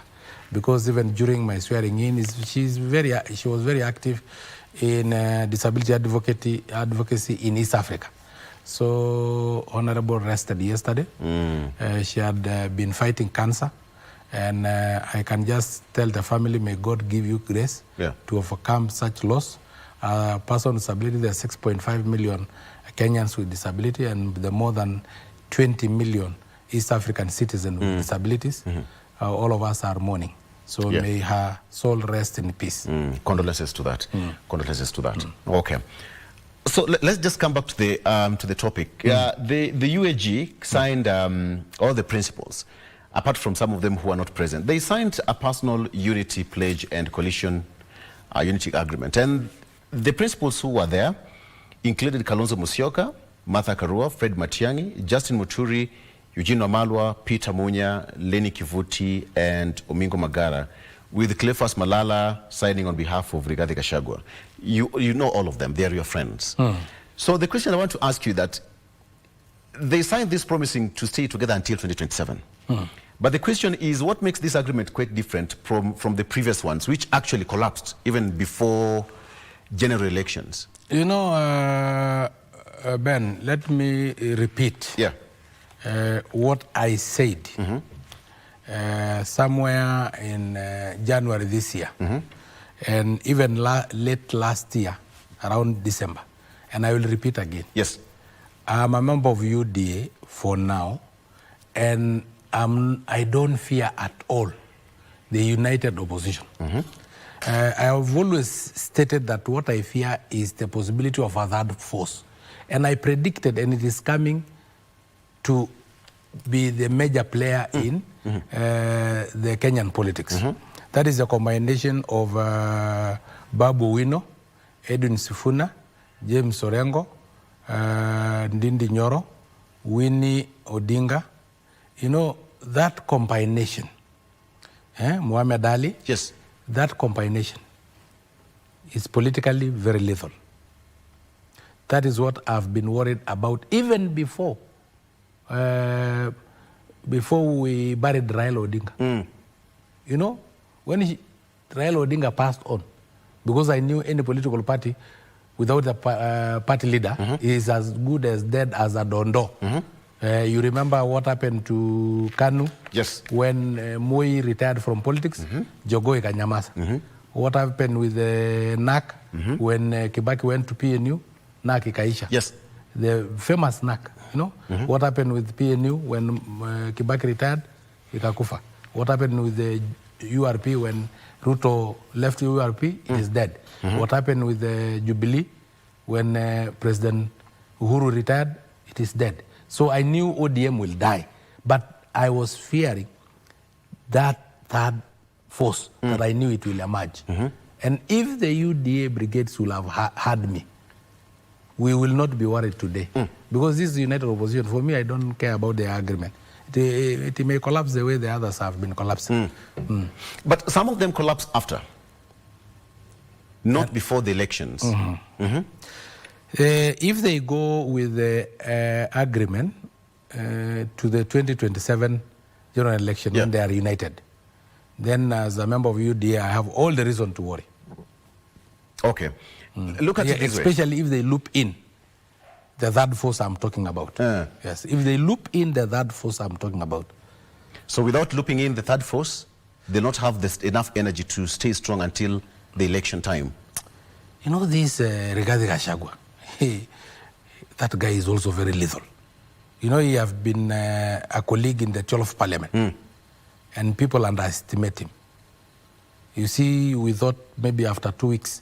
Because even during my swearing in, she was very active in disability advocacy in East Africa. So Honorable rested yesterday. She had been fighting cancer. And I can just tell the family, may God give you grace to overcome such loss. Person with disability, there are 6.5 million Kenyans with disability and the more than 20 million East African citizens with disabilities. All of us are mourning. So may her soul rest in peace. Condolences to that. Condolences to that. Okay. So let's just come back to the topic. The UAG signed all the principles, apart from some of them who are not present. They signed a personal unity pledge and coalition unity agreement. And the principals who were there included Kalonzo Musyoka, Martha Karua, Fred Matiang'i, Justin Muturi, Eugene Wamalwa, Peter Munya, Lenny Kivuti, and Omingo Magara, with Cleophas Malala signing on behalf of Rigathi Gachagua. You know all of them. They are your friends. So the question I want to ask you that they signed this promising to stay together until 2027. But the question is, what makes this agreement quite different from the previous ones, which actually collapsed even before general elections? You know, Ben, let me repeat what I said somewhere in January this year and even late last year, around December. And I will repeat again. Yes. I'm a member of UDA for now, and I don't fear at all the united opposition. I have always stated that what I fear is the possibility of a third force. And I predicted, and it is coming to be the major player in the Kenyan politics. That is a combination of Babu Owino, Edwin Sifuna, James Orengo, Ndindi Nyoro, Winnie Odinga. You know, that combination, Muhammad Ali, that combination is politically very lethal. That is what I've been worried about even before we buried Raila Odinga. You know, when Raila Odinga passed on, because I knew any political party without a party leader is as good as dead as a dondo. You remember what happened to Kanu? Yes. When Moi retired from politics, Jogoo ikanyamaza. What happened with NAC when Kibaki went to PNU? NAC ikaisha. Yes. The famous NAC, you know? What happened with PNU when Kibaki retired? Ikakufa. What happened with the URP when Ruto left URP? It is dead. What happened with the Jubilee when President Uhuru retired? It is dead. So I knew ODM will die. But I was fearing that third force that I knew it will emerge. And if the UDA brigades will have had me, we will not be worried today. Because this is united opposition. For me, I don't care about the agreement. It may collapse the way the others have been collapsing. But some of them collapse after, not before the elections. If they go with the agreement to the 2027 general election when they are united, then as a member of UDA, I have all the reason to worry. Okay. Look at it this way. Especially if they loop in the third force I'm talking about. Yes, if they loop in the third force I'm talking about. So without looping in the third force, they'll not have enough energy to stay strong until the election time. You know, this Rigathi Gachagua, that guy is also very lethal. You know, he has been a colleague in the 12th Parliament, and people underestimate him. You see, we thought maybe after 2 weeks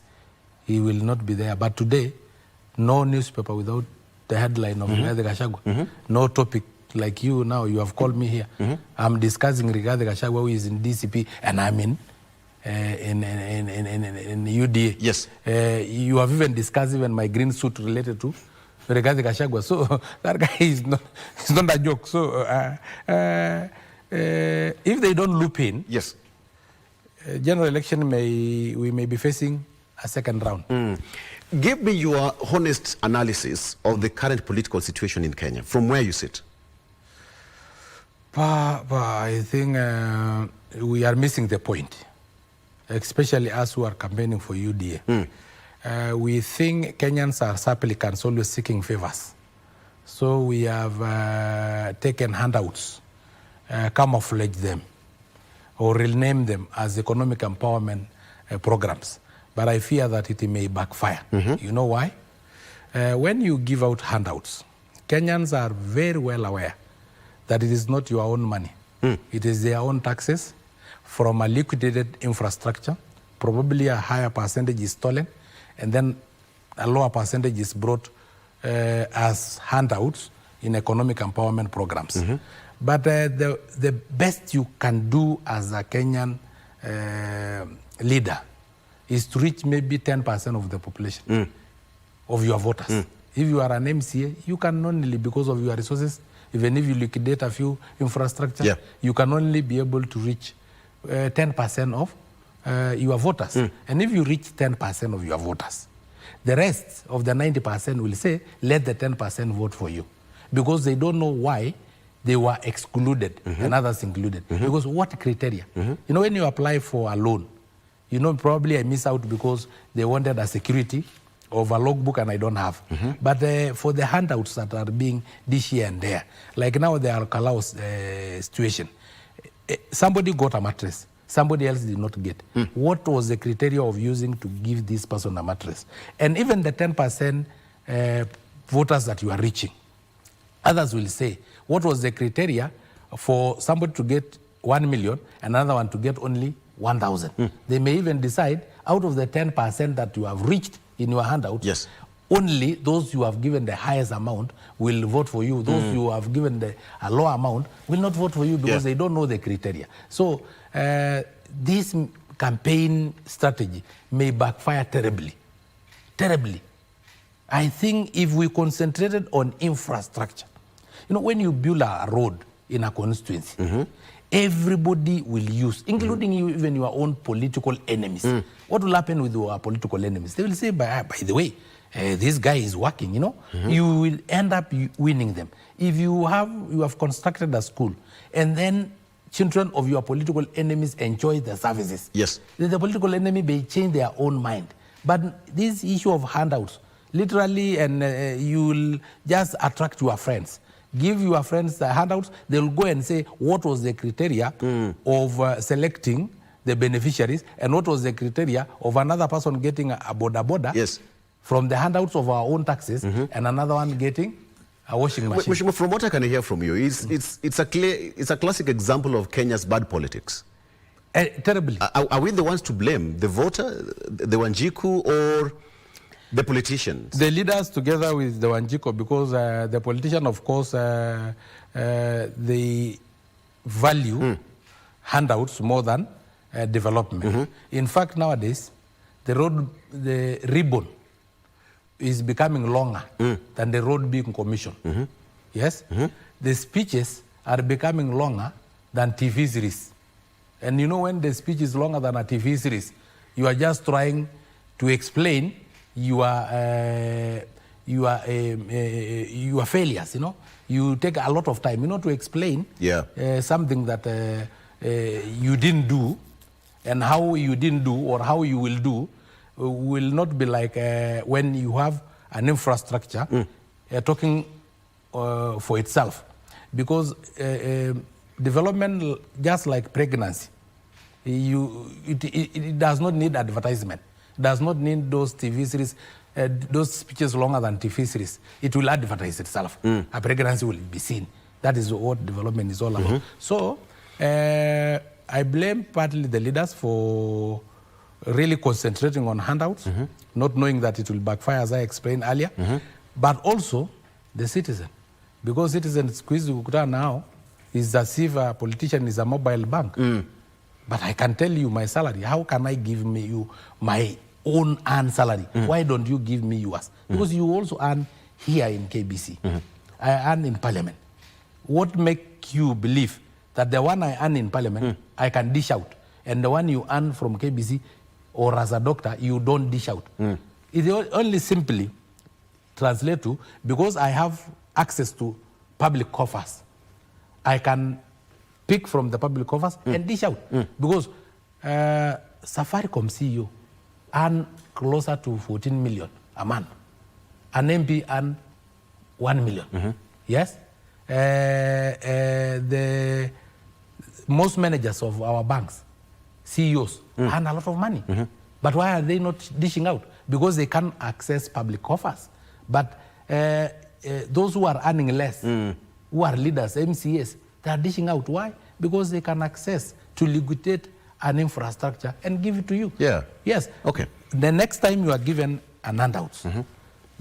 he will not be there, but today, no newspaper without the headline of Rigathi Gachagua, no topic like you now, you have called me here. I'm discussing Rigathi Gachagua, who is in DCP, and I'm in UDA. Yes. You have even discussed even my green suit related to Rigathi Gachagua. So that guy is not a joke. So if they don't loop in, yes, general election we may be facing a second round. Give me your honest analysis of the current political situation in Kenya, from where you sit. I think we are missing the point, especially us who are campaigning for UDA. We think Kenyans are supplicants, always seeking favors. So we have taken handouts, camouflage them, or rename them as economic empowerment programs. But I fear that it may backfire. You know why? When you give out handouts, Kenyans are very well aware that it is not your own money. It is their own taxes from a liquidated infrastructure. Probably a higher percentage is stolen, and then a lower percentage is brought as handouts in economic empowerment programs. But the best you can do as a Kenyan leader is to reach maybe 10% of the population, of your voters. If you are an MCA, you can only, because of your resources, even if you liquidate a few infrastructure, you can only be able to reach 10% of your voters. And if you reach 10% of your voters, the rest of the 90% will say, let the 10% vote for you. Because they don't know why they were excluded and others included. Because what criteria? You know, when you apply for a loan, you know, probably I miss out because they wanted a security of a logbook and I don't have. But for the handouts that are being this here and there, like now the Alcalaos situation, somebody got a mattress, somebody else did not get. What was the criteria of using to give this person a mattress? And even the 10% voters that you are reaching, others will say, what was the criteria for somebody to get 1 million and another one to get only 1,000? They may even decide, out of the 10% that you have reached in your handout, only those you have given the highest amount will vote for you. Those you have given a low amount will not vote for you because they don't know the criteria. So this campaign strategy may backfire terribly. Terribly. I think if we concentrated on infrastructure, you know, when you build a road in a constituency, everybody will use, including you, even your own political enemies. What will happen with your political enemies? They will say, by the way, this guy is working, you know. You will end up winning them. If you have constructed a school, and then children of your political enemies enjoy the services. The political enemy may change their own mind. But this issue of handouts, literally, and you will just attract your friends. Give your friends the handouts, they'll go and say, what was the criteria of selecting the beneficiaries, and what was the criteria of another person getting a boda from the handouts of our own taxes, and another one getting a washing machine. Mheshimiwa, from what I can hear from you, it's a classic example of Kenya's bad politics. Terribly. Are we the ones to blame? The voter, the Wanjiku, or the politicians? The leaders together with the Wanjiko, because the politician, of course, they value handouts more than development. In fact, nowadays, the ribbon is becoming longer than the road being commissioned. Yes? The speeches are becoming longer than TV series. And you know, when the speech is longer than a TV series, you are just trying to explain your failures, you know. You take a lot of time, you know, to explain something that you didn't do, and how you didn't do or how you will do will not be like when you have an infrastructure talking for itself, because development, just like pregnancy, it does not need advertisement, does not need those TV series, those speeches longer than TV series. It will advertise itself. A pregnancy will be seen. That is what development is all about. So I blame partly the leaders for really concentrating on handouts, not knowing that it will backfire, as I explained earlier, but also the citizen. Because citizens squeeze now is as if a politician is a mobile bank. But I can tell you my salary. How can I give you my own earned salary? Why don't you give me yours? Because you also earn here in KBC. I earn in Parliament. What make you believe that the one I earn in Parliament, I can dish out, and the one you earn from KBC or as a doctor, you don't dish out? It only simply translate to, because I have access to public coffers, I can pick from the public coffers and dish out. Because Safaricom CEO earn closer to 14 million a month. An MP earn 1 million. Yes? The most managers of our banks, CEOs, earn a lot of money. But why are they not dishing out? Because they can't access public coffers. But those who are earning less, who are leaders, MCAs, they are dishing out. Why? Because they can access to liquidate an infrastructure and give it to you. Yeah. Yes. Okay. The next time you are given an handout,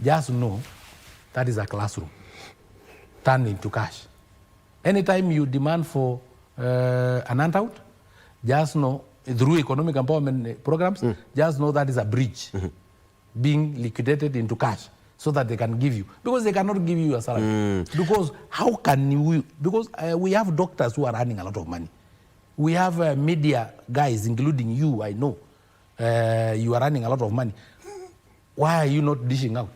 just know that is a classroom turned into cash. Anytime you demand for an handout, just know, through economic empowerment programs, just know that is a bridge being liquidated into cash, so that they can give you, because they cannot give you a salary. Because how can you, because we have doctors who are earning a lot of money. We have media guys, including you, I know, you are earning a lot of money. Why are you not dishing out?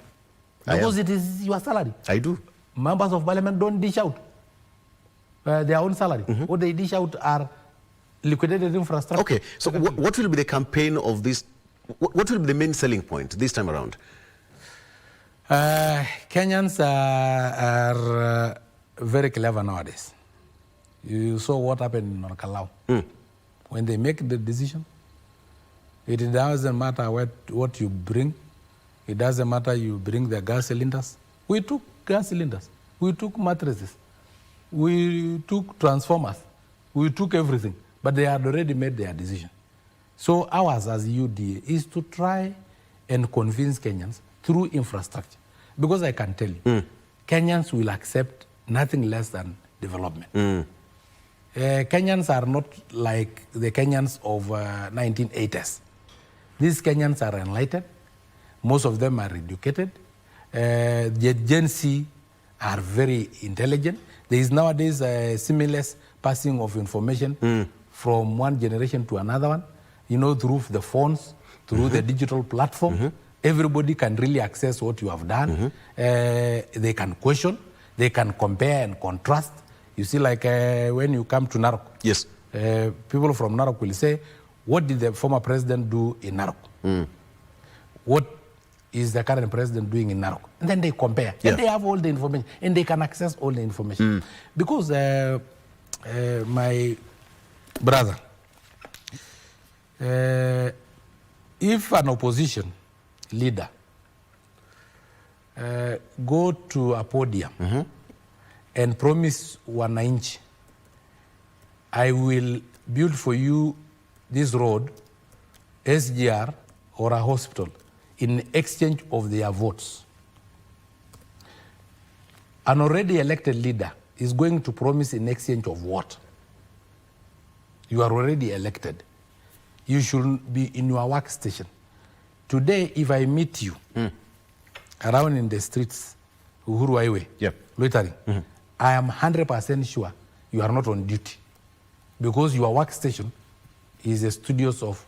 Because it is your salary. I do. Members of Parliament don't dish out their own salary. What they dish out are liquidated infrastructure. Okay, so what will be the campaign of this? What will be the main selling point this time around? Kenyans are very clever nowadays. You saw what happened in Norcalau. When they make the decision, it doesn't matter what you bring. It doesn't matter you bring the gas cylinders. We took gas cylinders. We took mattresses. We took transformers. We took everything. But they had already made their decision. So ours as UDA is to try and convince Kenyans through infrastructure. Because I can tell you, Kenyans will accept nothing less than development. Kenyans are not like the Kenyans of 1980s. These Kenyans are enlightened. Most of them are educated. The Gen Z are very intelligent. There is nowadays a seamless passing of information from one generation to another one. You know, through the phones, through the digital platform. Everybody can really access what you have done. They can question, they can compare and contrast. You see, like when you come to Narok, yes, people from Narok will say, what did the former president do in Narok? What is the current president doing in Narok? And then they compare. Yeah. And they have all the information. And they can access all the information. Because my brother, if an opposition leader go to a podium and promise wananchi, I will build for you this road, SGR, or a hospital in exchange of their votes. An already elected leader is going to promise in exchange of what? You are already elected. You should be in your workstation. Today, if I meet you around in the streets, Uhuru Highway, loitering, I am 100% sure you are not on duty, because your workstation is the studios of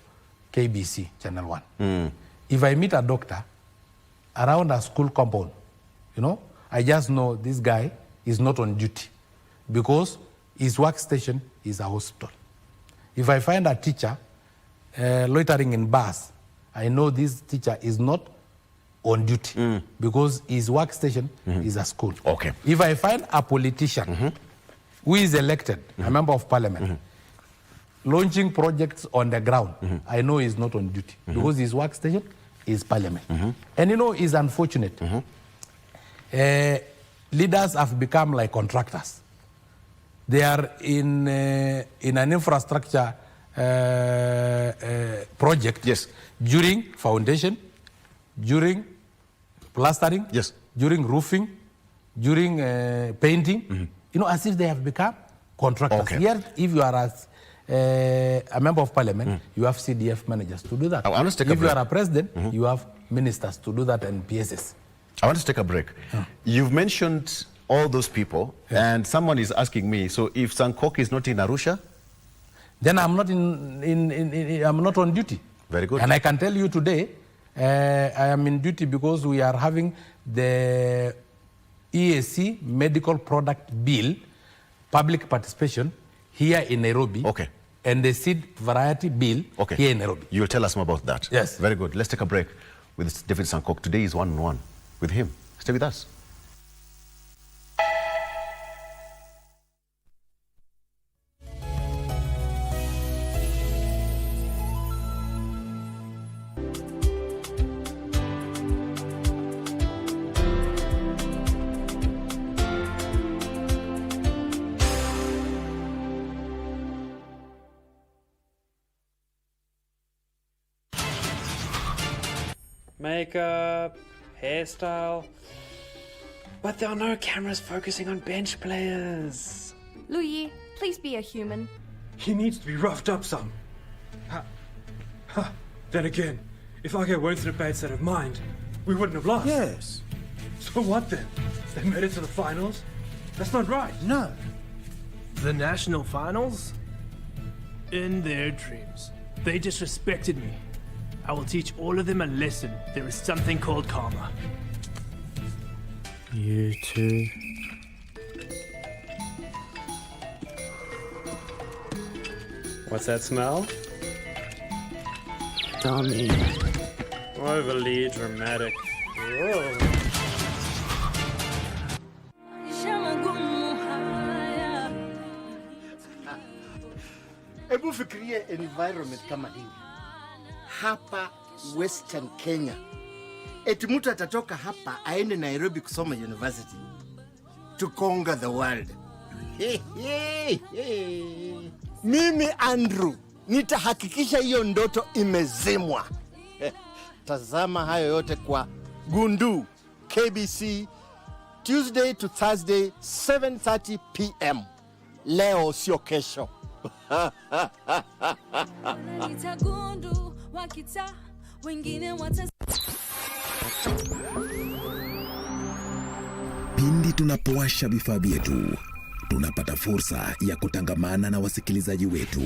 KBC, Channel 1. If I meet a doctor around a school compound, you know, I just know this guy is not on duty, because his workstation is a hospital. If I find a teacher loitering in bars, I know this teacher is not on duty because his workstation is a school. Okay. If I find a politician who is elected, a member of parliament, launching projects on the ground, I know he's not on duty because his workstation is parliament. And you know, it's unfortunate. Leaders have become like contractors. They are in an infrastructure project during foundation, during plastering, during roofing, during painting, you know, as if they have become contractors. Okay. Yet, if you are a member of parliament, you have CDF managers to do that. If you are a president, you have ministers to do that and PSS. I want to take a break. You've mentioned all those people, and someone is asking me, so if Sankok is not in Arusha? Then I'm not I'm not on duty. Very good. And I can tell you today, I am in duty because we are having the EAC medical product bill, public participation, here in Nairobi. Okay. And the seed variety bill here in Nairobi. You'll tell us more about that. Yes. Very good. Let's take a break with David Sankok. Today is one-on-one with him. Stay with us. Makeup, hairstyle, but there are no cameras focusing on bench players. Luyi, please be a human. He needs to be roughed up some. Then again, if Ake weren't in a bad state of mind, we wouldn't have lost. Yes. So what then? They made it to the finals? That's not right. No. The national finals? In their dreams. They disrespected me. I will teach all of them a lesson. There is something called karma. You too. What's that smell? Tommy. Overly dramatic. Whoa. Hebu fikirie environment kama hii hapa Western Kenya, eti mtu atatoka hapa aende Nairobi kusoma university to conquer the world. Mimi Andrew nitahakikisha hiyo ndoto imezimwa. Tazama hayo yote kwa Gundu KBC Tuesday to Thursday 7:30 p.m. Leo sio kesho. Pindi tunapowasha vifaa vyetu, tunapata fursa ya kutangamana na wasikilizaji wetu.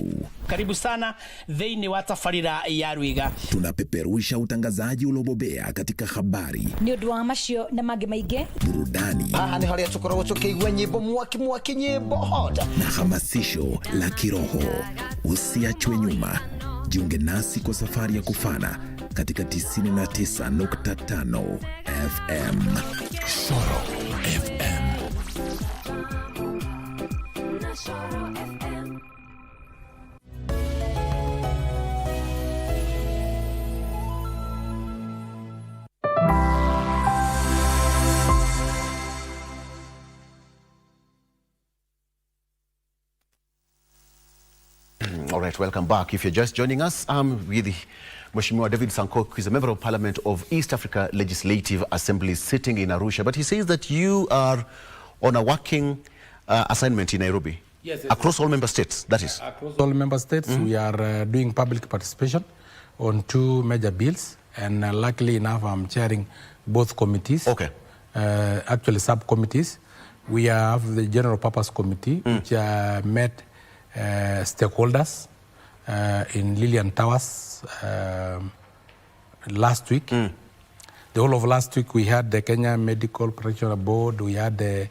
Karibu sana thĩinĩ wa tabarĩra ya Rwiga. Tunapeperusha utangazaji uliobobea katika habari, Nĩ ũndũ wa macio na mangĩ maingĩ. burudani, Aha nĩ harĩa tũkoragwo tũkĩigua nyĩmbo mwaki nyĩmbo hota. na hamasisho la kiroho. Usiachwe nyuma. Jiunge nasi kwa safari ya kufana katika 99.5 FM. Shoro FM. All right, welcome back. If you're just joining us, I'm with Mheshimiwa David Sankok, who is a member of parliament of East Africa Legislative Assembly sitting in Arusha. But he says that you are on a working assignment in Nairobi. Yes, across all member states, that is. Across all member states, we are doing public participation on 2 major bills. And luckily enough, I'm chairing both committees. Okay. Actually, subcommittees. We have the General Purpose Committee, which met stakeholders in Lillian Towers last week. The whole of last week, we had the Kenya Medical Practitioner Board, we had the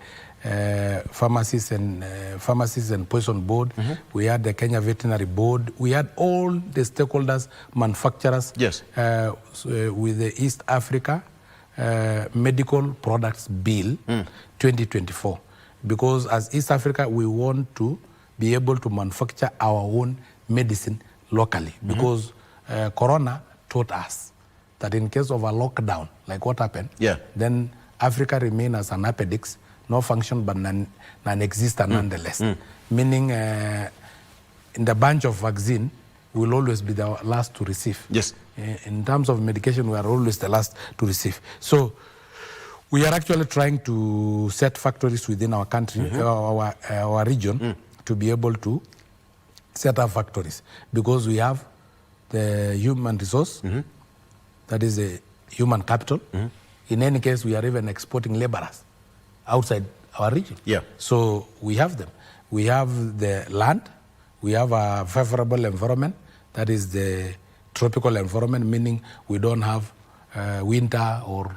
pharmacists and poison board, we had the Kenya Veterinary Board, we had all the stakeholders, manufacturers, with the East Africa Medical Products Bill 2024. Because as East Africa, we want to be able to manufacture our own medicine locally. Because Corona taught us that in case of a lockdown, like what happened, then Africa remain as an appendix, no function but non-existent nonetheless. Meaning in the bunch of vaccine, we will always be the last to receive. Yes. In terms of medication, we are always the last to receive. So we are actually trying to set factories within our country, our region, to be able to set up factories. Because we have the human resource, that is a human capital. In any case, we are even exporting laborers outside our region. So we have them. We have the land. We have a favorable environment. That is the tropical environment, meaning we don't have winter or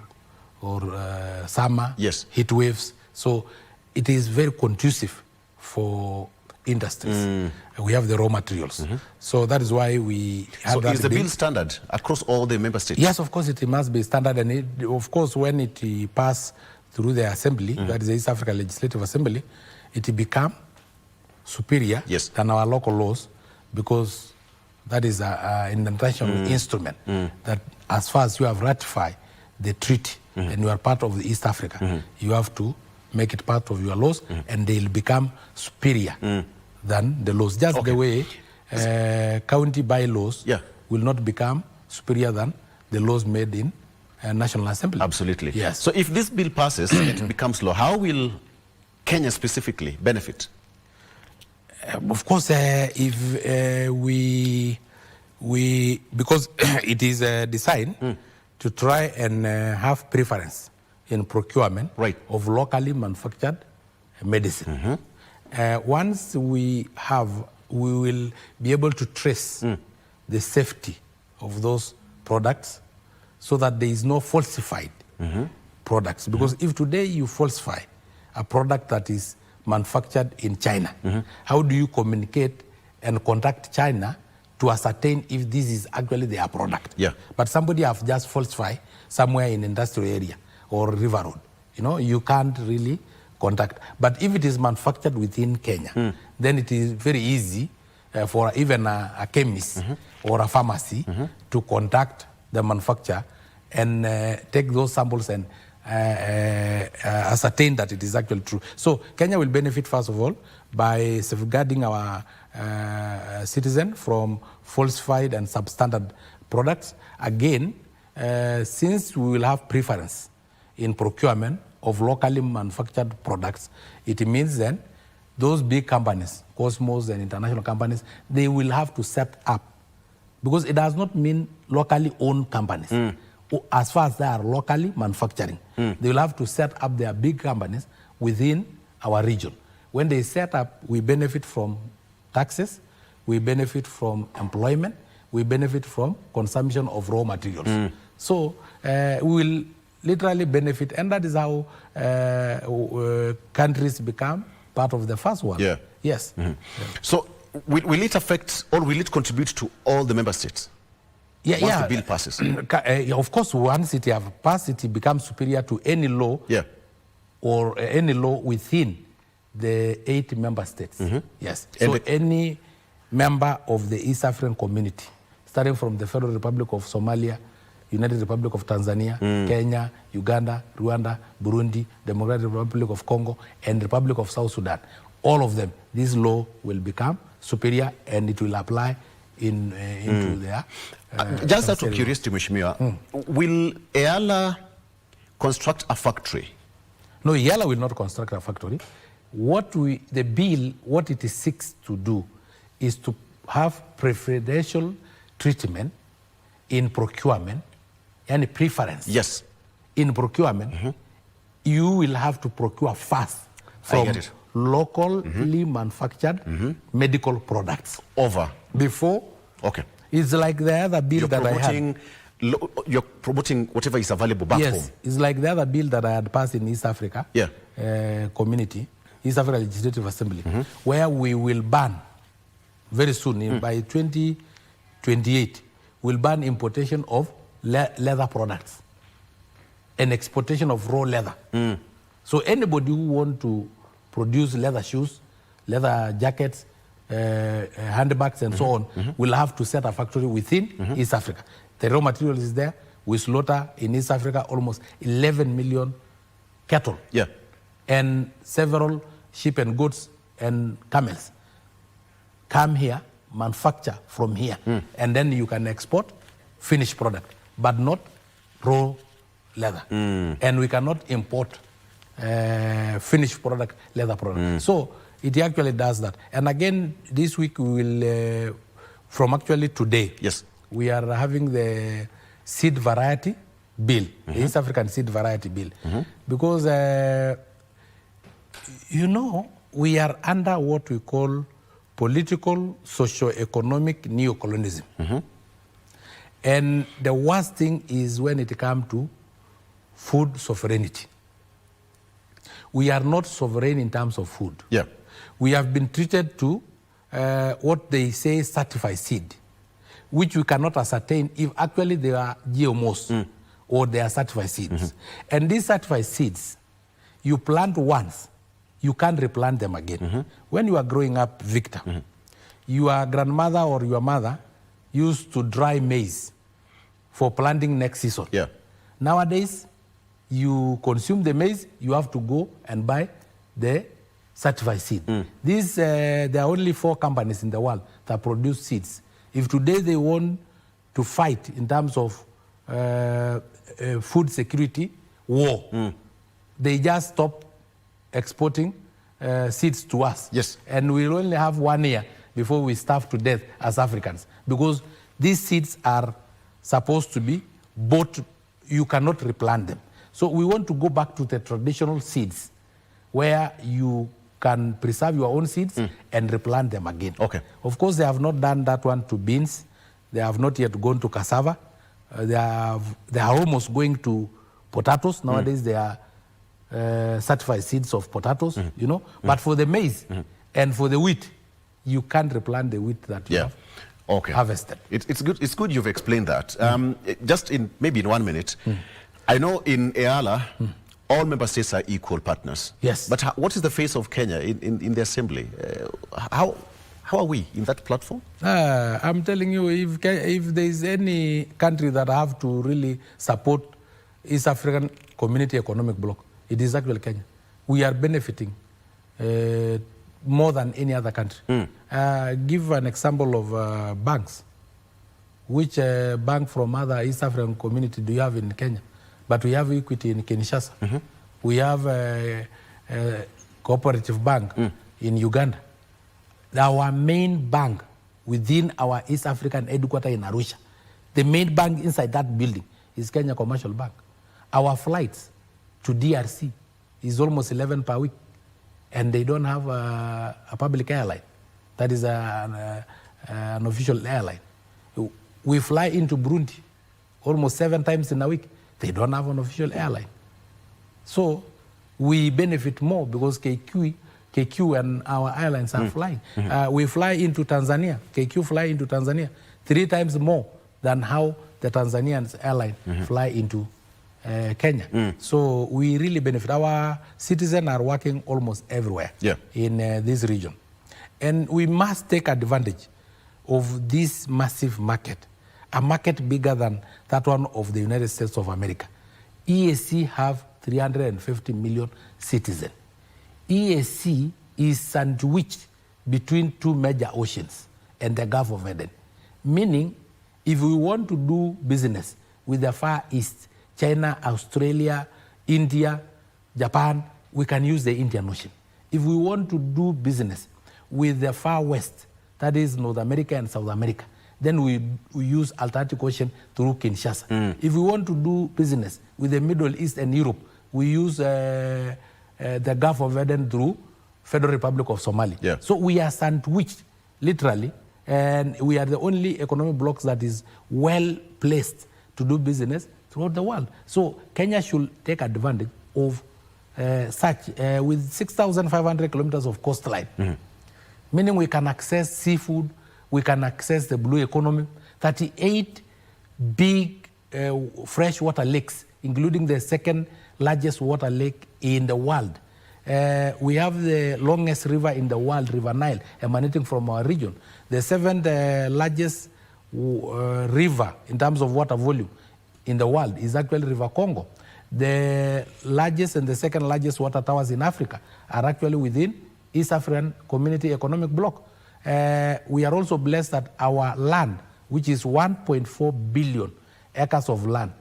summer, heat waves. So it is very conducive for industries. We have the raw materials. So that is why we have that. So is the bill standard across all the member states? Yes, of course it must be standard. And it, of course, when it pass through the assembly, that is the East Africa Legislative Assembly, it become superior than our local laws, because that is an international instrument that as far as you have ratified the treaty and you are part of the East Africa, you have to make it part of your laws and they'll become superior than the laws. Just the way county bylaws will not become superior than the laws made in National Assembly. Absolutely. Yes. So if this bill passes and it becomes law, how will Kenya specifically benefit? Of course, if we because it is designed to try and have preference in procurement of locally manufactured medicine. Once we will be able to trace the safety of those products so that there is no falsified products. Because if today you falsify a product that is manufactured in China, how do you communicate and contact China to ascertain if this is actually their product? But somebody have just falsified somewhere in industrial area or river road. You know, you can't really contact. But if it is manufactured within Kenya, then it is very easy for even a chemist or a pharmacy to contact the manufacturer and take those samples and ascertain that it is actually true. So Kenya will benefit, first of all, by safeguarding our citizen from falsified and substandard products. Again, since we will have preference in procurement of locally manufactured products, it means then those big companies, Cosmos and international companies, they will have to set up, because it does not mean locally owned companies. As far as they are locally manufacturing, they will have to set up their big companies within our region. When they set up, we benefit from taxes, we benefit from employment, we benefit from consumption of raw materials. So we will literally benefit, and that is how countries become part of the first one. Yes. So will it affect, or will it contribute to all the member states? Once the bill passes? Of course, once it has passed, it becomes superior to any law or any law within the 8 member states. Yes. So any member of the East African community, starting from the Federal Republic of Somalia, United Republic of Tanzania, Kenya, Uganda, Rwanda, Burundi, Democratic Republic of Congo, and Republic of South Sudan, all of them, this law will become superior and it will apply into their... just out of curiosity, Mheshimiwa, will EALA construct a factory? No, EALA will not construct a factory. The bill, what it seeks to do is to have preferential treatment in procurement and preference. Yes. In procurement, you will have to procure first from locally manufactured medical products. Before. It's like the other bill that I had. You're promoting whatever is available back home. It's like the other bill that I had passed in East Africa community, East Africa Legislative Assembly, where we will ban very soon, by 2028, we'll ban importation of leather products. and exportation of raw leather. So anybody who want to produce leather shoes, leather jackets, handbags and so on will have to set a factory within East Africa. The raw material is there. We slaughter in East Africa almost 11 million cattle. Yeah. And several sheep and goats and camels come here, manufacture from here, and then you can export finished product, but not raw leather. And we cannot import finished product, leather product. So it actually does that. And again, this week we will, from actually today, we are having the seed variety bill, the East African seed variety bill. Because, you know, we are under what we call political, socio-economic neocolonialism. And the worst thing is when it comes to food sovereignty. We are not sovereign in terms of food. Yeah. We have been treated to what they say certified seed, which we cannot ascertain if actually they are GMOs or they are certified seeds. And these certified seeds, you plant once, you can't replant them again. When you are growing up, Victor, your grandmother or your mother used to dry maize for planting next season. Yeah. Nowadays, you consume the maize, you have to go and buy the certified seed. There are only 4 companies in the world that produce seeds. If today they want to fight in terms of food security war, they just stop exporting seeds to us. Yes. And we'll only have 1 year before we starve to death as Africans, because these seeds are supposed to be bought, you cannot replant them. So we want to go back to the traditional seeds where you can preserve your own seeds and replant them again. Okay. Of course, they have not done that one to beans. They have not yet gone to cassava. They are almost going to potatoes. Nowadays, they are certified seeds of potatoes, you know. But for the maize and for the wheat, you can't replant the wheat that you have harvested. It's good you've explained that. Just maybe in 1 minute, I know in EALA, all member states are equal partners. Yes. But what is the face of Kenya in the assembly? How are we in that platform? I'm telling you, if there is any country that have to really support East African Community Economic Bloc, it is actually Kenya. We are benefiting more than any other country. Give an example of banks. Which bank from other East African community do you have in Kenya? But we have Equity in Kinshasa. We have a cooperative bank in Uganda. Our main bank within our East African headquarters in Arusha, the main bank inside that building is Kenya Commercial Bank. Our flights to DRC is almost 11 per week, and they don't have a public airline. That is an official airline. We fly into Burundi almost 7 times in a week. They don't have an official airline. So we benefit more because KQ and our airlines are flying. We fly into Tanzania. KQ fly into Tanzania 3 times more than how the Tanzanian airline fly into Kenya. So we really benefit. Our citizens are working almost everywhere in this region. And we must take advantage of this massive market, a market bigger than that one of the United States of America. EAC have 350 million citizens. EAC is sandwiched between 2 major oceans and the Gulf of Eden. Meaning, if we want to do business with the Far East, China, Australia, India, Japan, we can use the Indian Ocean. If we want to do business with the Far West, that is North America and South America, then we use Atlantic Ocean through Kinshasa. If we want to do business with the Middle East and Europe, we use the Gulf of Eden through Federal Republic of Somalia. So we are sandwiched, literally, and we are the only economic blocks that is well placed to do business throughout the world. So Kenya should take advantage of such, with 6,500 kilometers of coastline, meaning we can access seafood, we can access the blue economy, 38 big freshwater lakes including the second largest water lake in the world. We have the longest river in the world, River Nile, emanating from our region. The seventh largest river in terms of water volume in the world is actually River Congo. The largest and the second largest water towers in Africa are actually within East African Community Economic Bloc. We are also blessed that our land, which is 1.4 billion acres of land,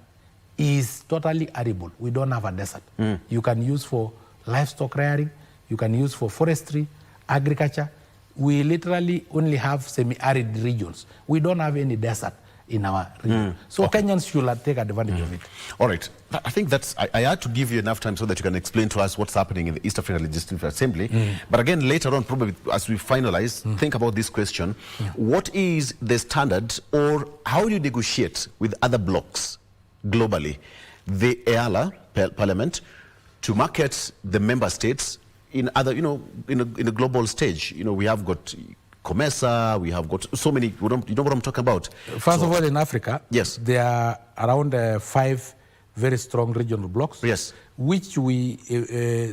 is totally arable. We don't have a desert. You can use for livestock rearing, you can use for forestry, agriculture. We literally only have semi-arid regions. We don't have any desert in our region. So Kenyans should take advantage of it. All right. I think that's, I had to give you enough time so that you can explain to us what's happening in the East African Legislative Assembly. But again, later on, probably as we finalize, think about this question. What is the standard, or how do you negotiate with other blocs globally, the EALA Parliament, to market the member states in other, in a global stage? We have got COMESA, we have got so many, you know what I'm talking about? First of all, in Africa, yes, there are around 5 very strong regional blocs, yes, which we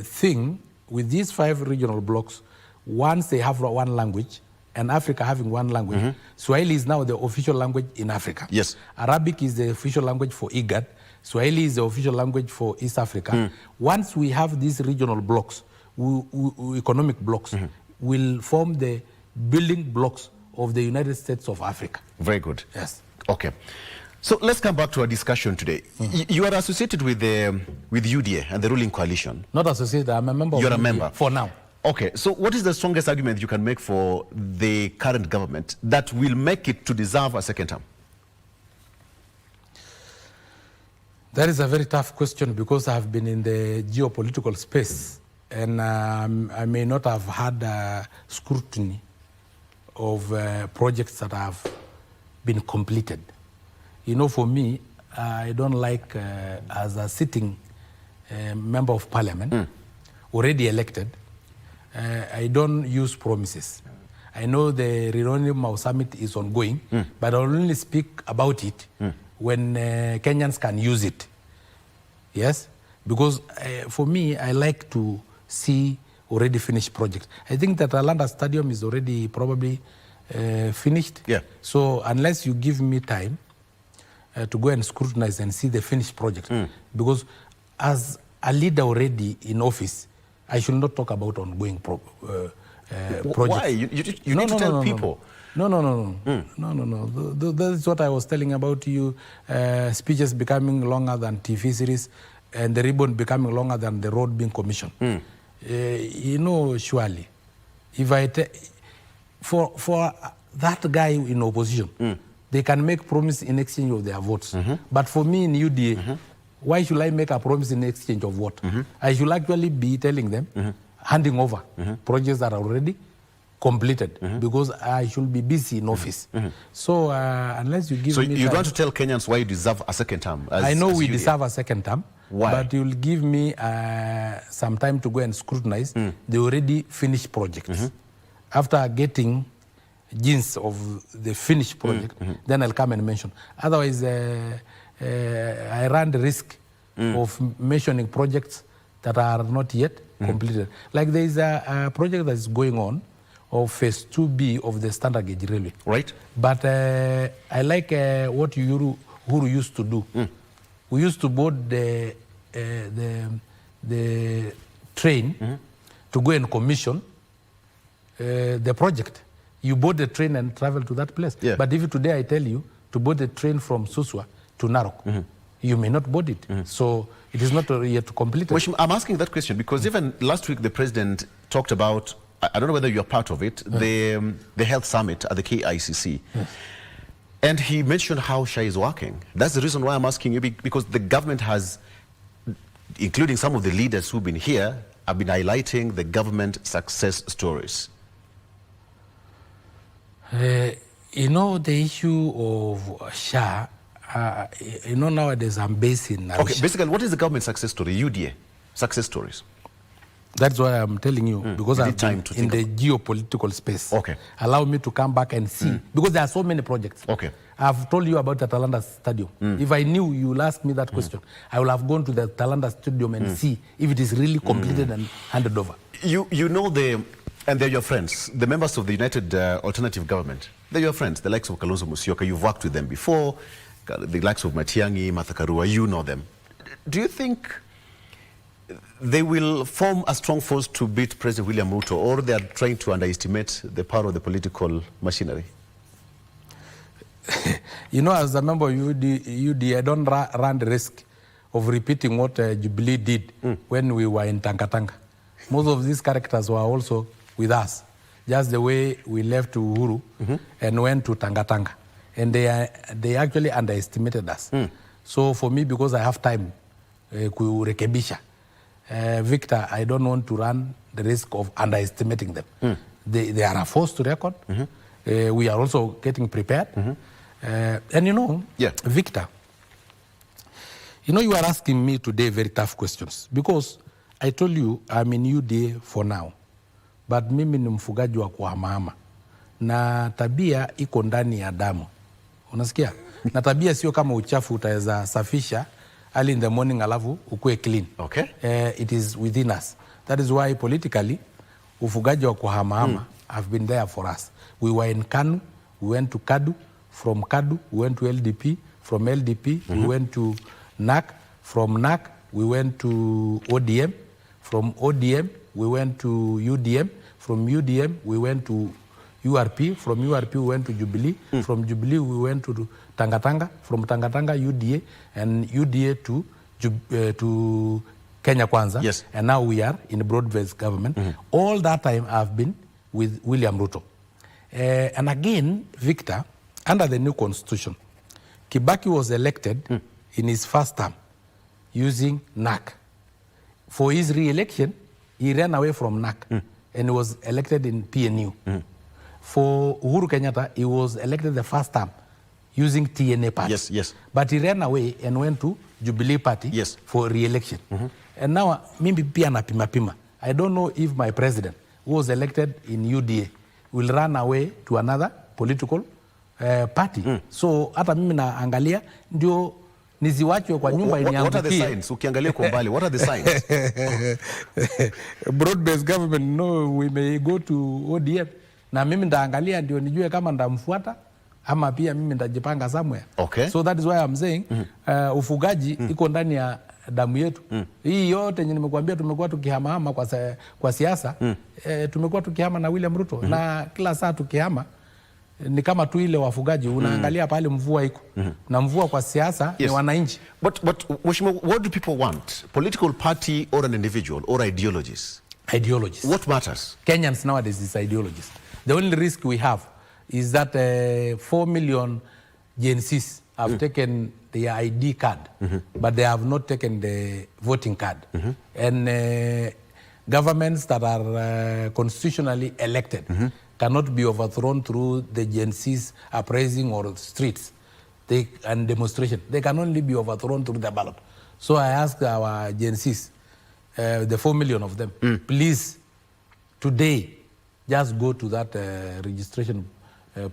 think with these 5 regional blocs, once they have one language, and Africa having one language, Swahili is now the official language in Africa. Yes. Arabic is the official language for IGAD. Swahili is the official language for East Africa. Once we have these regional blocks, economic blocks, will form the building blocks of the United States of Africa. Very good. Yes. Okay. So let's come back to our discussion today. You are associated with UDA and the ruling coalition. Not associated, I'm a member of UDA. You're a member. For now. Okay, so what is the strongest argument you can make for the current government that will make it to deserve a second term? That is a very tough question because I have been in the geopolitical space and I may not have had scrutiny of projects that have been completed. For me, I don't like, as a sitting member of parliament, already elected, I don't use promises. I know the Rironi Mau Summit is ongoing, but I'll only speak about it when Kenyans can use it. Yes? Because for me, I like to see already finished projects. I think that Alanda Stadium is already probably finished. Yeah. So unless you give me time to go and scrutinize and see the finished project, because as a leader already in office, I should not talk about ongoing projects. Why? You need to tell people. No. That's what I was telling about you. Speeches becoming longer than TV series and the ribbon becoming longer than the road being commissioned. Surely, if for that guy in opposition, they can make promise in exchange of their votes. But for me in UDA, why should I make a promise in exchange of what? I should actually be telling them, handing over projects that are already completed, because I should be busy in office. So unless you give me you time, want to tell Kenyans why you deserve a second term? I know we deserve a second term. Why? But you'll give me some time to go and scrutinize the already finished projects. After getting gist of the finished project, then I'll come and mention. Otherwise, I run the risk of mentioning projects that are not yet completed. Like there is a project that is going on of phase 2B of the standard gauge railway. Right. But I like what Uhuru used to do. We used to board the train to go and commission the project. You board the train and travel to that place. Yeah. But if today I tell you to board the train from Suswa to Narok, you may not board it. So it is not yet completed. I'm asking that question because even last week the president talked about, I don't know whether you're part of it, the health summit at the KICC. And he mentioned how SHA is working. That's the reason why I'm asking you, because the government has, including some of the leaders who've been here, have been highlighting the government success stories. The issue of SHA, nowadays I'm based in... Okay, basically, what is the government success story, UDA success stories? That's why I'm telling you, because You I'm need time to in think the geopolitical space. Okay. Allow me to come back and see, because there are so many projects. Okay. I've told you about the Talanda Stadium. If I knew you will ask me that question, I will have gone to the Talanda Stadium and see if it is really completed and handed over. You know and they're your friends, the members of the United Alternative Government. They're your friends, the likes of Kalonzo Musyoka. You've worked with them before, the likes of Matiang'i, Martha Karua, you know them. Do you think they will form a strong force to beat President William Ruto, or they are trying to underestimate the power of the political machinery? You know, as a member of UD, I don't run the risk of repeating what Jubilee did when we were in Tangatanga. Most of these characters were also with us, just the way we left Uhuru and went to Tangatanga. And they actually underestimated us. So for me, because I have time, kurekebisha, Victor, I don't want to run the risk of underestimating them. They are a force to record. We are also getting prepared. And you know, Victor, you know, you are asking me today very tough questions, because I told you I'm in UDA for now, but mimi ni mfugaji wa kuhamahama na tabia iko ndani ya damu, unasikia? Na tabia sio kama uchafu utaweza safisha early in the morning alafu ukue clean. Okay. It is within us. That is why politically ufugaji wa kuhamahama have been there for us. We were in Kanu, we went to Kadu, from Kadu we went to LDP, from LDP we went to NAC, from NAC we went to ODM, from ODM we went to UDM, from UDM we went to URP, from URP we went to Jubilee, from Jubilee we went to Tangatanga, from Tangatanga UDA, and UDA to Kenya Kwanza. Yes. And now we are in a broad-based government. All that time I've been with William Ruto. And again, Victor, under the new constitution, Kibaki was elected in his first term using NAC. For his re-election, he ran away from NAC and was elected in PNU. For Uhuru Kenyatta, he was elected the first term using TNA party. Yes, yes. But he ran away and went to Jubilee party for re-election. And now, mimi pia napima. I don't know if my president, who was elected in UDA, will run away to another political party. So hata mimi naangalia ndio niziwachwe kwa nyumba iniangukie. What are the signs? Ukiangalia kwa mbali, what are the signs? Broad-based government, no, we may go to ODM. Na mimi ndaangalia ndio nijue kama ndamfuata ama pia mimi ndajipanga somewhere. Okay. So that is why I'm saying ufugaji iko ndani ya damu yetu. Hii yote yenye nimekuambia tumekuwa tukihamahama kwa siasa, tumekuwa tukihama na William Ruto na kila saa tukihama ni kama tu ile wafugaji unaangalia pale mvua iko na mvua kwa siasa ni wananchi. But Mheshimiwa, what do people want? Political party or an individual or ideologies? Ideologies. What matters? Kenyans nowadays is ideologies. The only risk we have is that 4 million Gen Zs have taken the ID card, but they have not taken the voting card. And governments that are constitutionally elected cannot be overthrown through the Gen Zs uprising or streets and demonstration. They can only be overthrown through the ballot. So I ask our Gen Zs, the 4 million of them, please, today, just go to that registration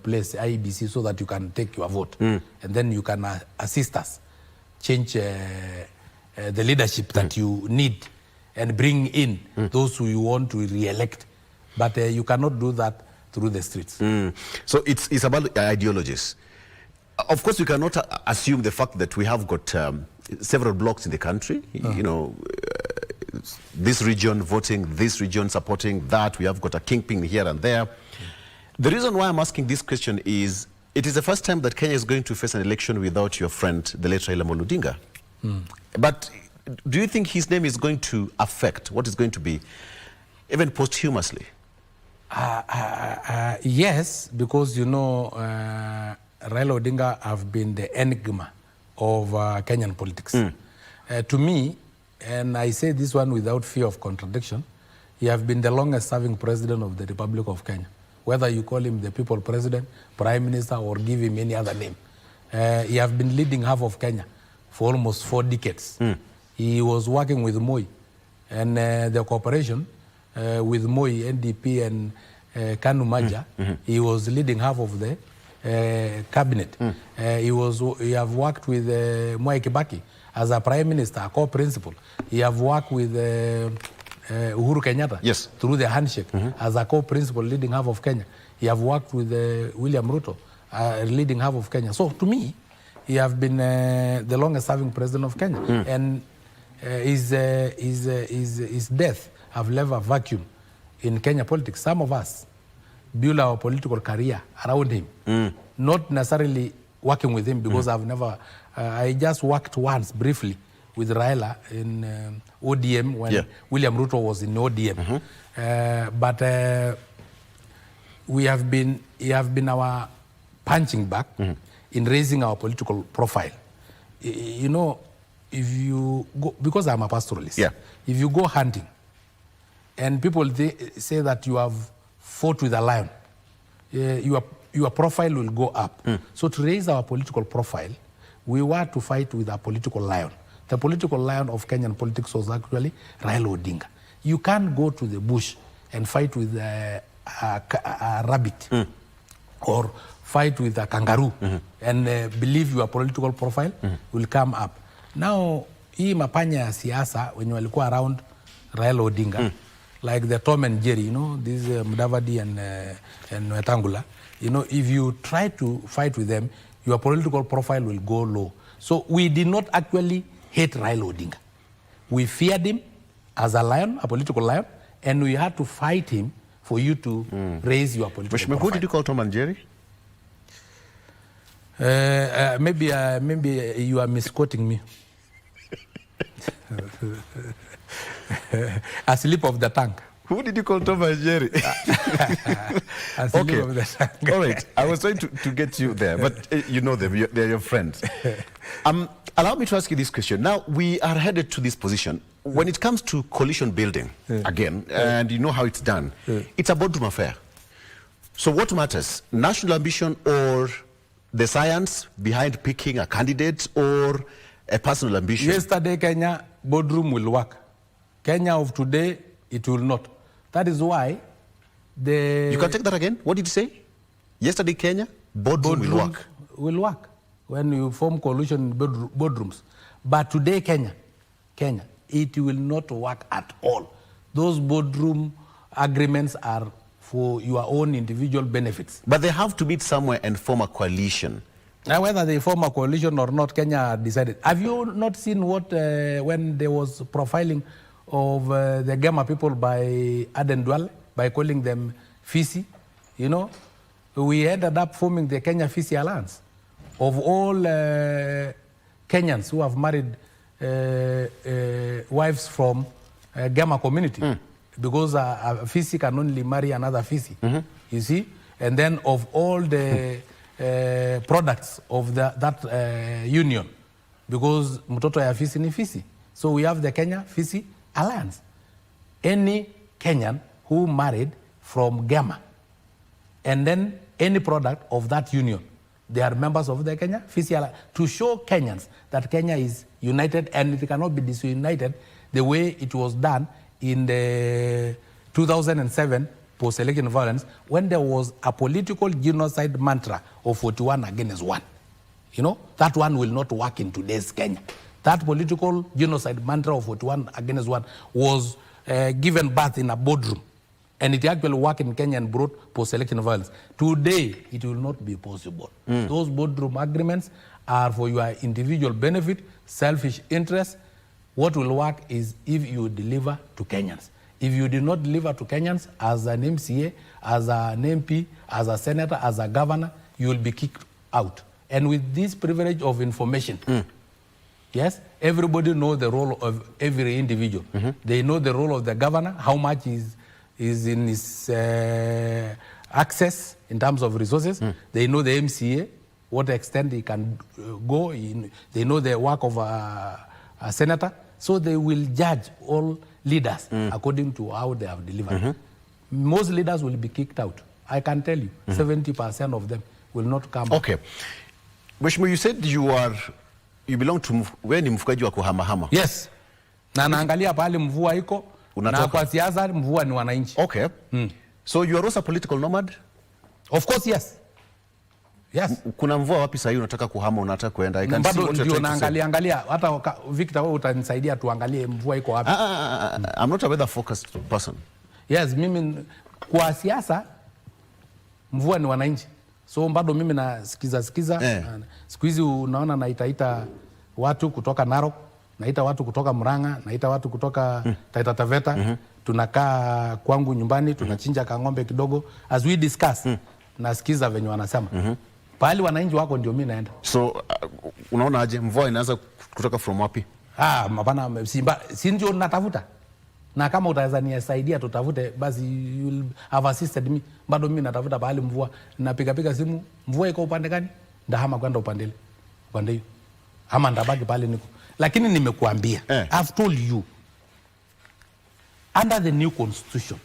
place, IEBC, so that you can take your vote. And then you can assist us, change the leadership that you need and bring in those who you want to re-elect. But you cannot do that through the streets. So it's about ideologies. Of course, you cannot assume the fact that we have got several blocks in the country, you know, this region voting, this region supporting that. We have got a kingpin here and there. The reason why I'm asking this question is, it is the first time that Kenya is going to face an election without your friend, the late Raila Amolo Odinga. But do you think his name is going to affect what is going to be, even posthumously? Yes, because, you know, Raila Odinga have been the enigma of Kenyan politics. To me, and I say this one without fear of contradiction, he has been the longest serving president of the Republic of Kenya. Whether you call him the people president, prime minister, or give him any other name. He has been leading half of Kenya for almost 4 decades. He was working with Moi And the cooperation with Moi, NDP, and Kanu Maja, he was leading half of the cabinet. He have worked with Mwai Kibaki as a prime minister, a co-principal. He have worked with Uhuru Kenyatta through the handshake as a co-principal leading half of Kenya. He have worked with William Ruto, leading half of Kenya. So to me, he have been the longest serving president of Kenya. And his death have left a vacuum in Kenya politics. Some of us build our political career around him, not necessarily working with him, because I've never, I just worked once briefly with Raila in ODM when William Ruto was in ODM. But he have been our punching bag in raising our political profile. You know, if you go, because I'm a pastoralist, if you go hunting and people say that you have fought with a lion, your profile will go up. So to raise our political profile, we were to fight with a political lion. The political lion of Kenyan politics was actually Raila Odinga. You can't go to the bush and fight with a rabbit or fight with a kangaroo and believe your political profile will come up. Now, hii mapanya ya siasa when walikuwa around Raila Odinga, like the Tom and Jerry, you know, this Mudavadi and Wetangula, you know, if you try to fight with them, your political profile will go low. So we did not actually hate Raila Odinga. We feared him as a lion, a political lion, and we had to fight him for you to raise your political profile. Who did you call Tom and Jerry? Maybe you are misquoting me. A slip of the tongue. Who did you call Tom and Jerry? A slip of the tongue. All right. I was trying to get you there, but you know them. They're your friends. Allow me to ask you this question. Now, we are headed to this position. When it comes to coalition building, again, and you know how it's done, it's a boardroom affair. So what matters? National ambition or the science behind picking a candidate or a personal ambition? Yesterday, Kenya boardroom will work. Kenya of today, it will not. That is why the... You can take that again? What did you say? Yesterday, Kenya, boardroom will work. Will work when you form coalition boardrooms. But today, Kenya, it will not work at all. Those boardroom agreements are for your own individual benefits. But they have to meet somewhere and form a coalition. Now, whether they form a coalition or not, Kenya decided. Have you not seen what, when there was profiling of the Gama people by Aden Duale, by calling them Fisi? You know, we ended up forming the Kenya Fisi Alliance. Of all Kenyans who have married wives from Gama community, because a Fisi can only marry another Fisi, you see? And then of all the products of that union, because mtoto ya Fisi ni Fisi. So we have the Kenya Fisi Alliance. Any Kenyan who married from Gama, and then any product of that union, they are members of the Kenya Fisi Alliance, to show Kenyans that Kenya is united and it cannot be disunited the way it was done in the 2007 post-election violence, when there was a political genocide mantra of 41 against 1. You know, that one will not work in today's Kenya. That political genocide mantra of 41 against 1 was given birth in a boardroom. And it actually worked in Kenya and brought post-election violence. Today, it will not be possible. Those boardroom agreements are for your individual benefit, selfish interest. What will work is if you deliver to Kenyans. If you do not deliver to Kenyans as an MCA, as an MP, as a senator, as a governor, you will be kicked out. And with this privilege of information, yes, everybody knows the role of every individual. They know the role of the governor, how much is in his access in terms of resources. They know the MCA, what extent he can go in. They know the work of a senator. So they will judge all leaders according to how they have delivered. Most leaders will be kicked out. I can tell you, 70% of them will not come. Okay. Mheshimiwa, you said you belong to, wewe ni mfugaji wa kuhamahama. Yes. Na naangalia pale mvua iko. Unatoka. Na kwa siasa mvua ni wananchi. Okay. So you are also a political nomad? Of course, yes. Yes. Kuna mvua wapi sasa unataka kuhama, unataka kuenda? Bado ndio naangalia hata Victor, wewe utanisaidia tuangalie mvua iko wapi. I'm not a weather focused person. Yes, mimi kwa siasa mvua ni wananchi. So bado mimi nasikiza. Siku hizi unaona naita watu kutoka Narok, naita watu kutoka Murang'a, naita watu kutoka Taita Taveta. Tunakaa kwangu nyumbani, tunachinja kang'ombe kidogo. As we discuss, nasikiza venye wanasema. Pahali wananchi wako ndio mimi naenda. So unaona aje mvua inaanza kutoka from wapi? Mapana si ndio natafuta. Na kama utaweza nisaidia tutafute, basi you will have assisted me. Bado mimi natafuta pahali mvua, napiga simu, mvua iko upande gani? Ndahama kwenda upande hiyo. Ama ndabaki pale niko. Lakini nimekuambia, I've told you, under the new constitution,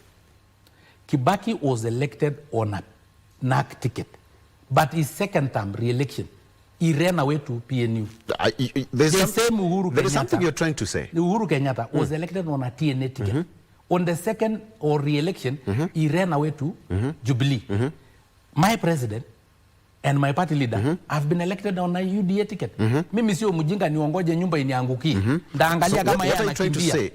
Kibaki was elected on a NAC ticket, but his second term re-election, he ran away to PNU. There is something you're trying to say. Uhuru Kenyatta was elected on a TNA ticket. On the second or re-election, he ran away to Jubilee. My president and my party leader have been elected on a UDA ticket. Mimi sio mjinga niongoje nyumba iniangukie. Ndaangalia kama yeye anakimbia.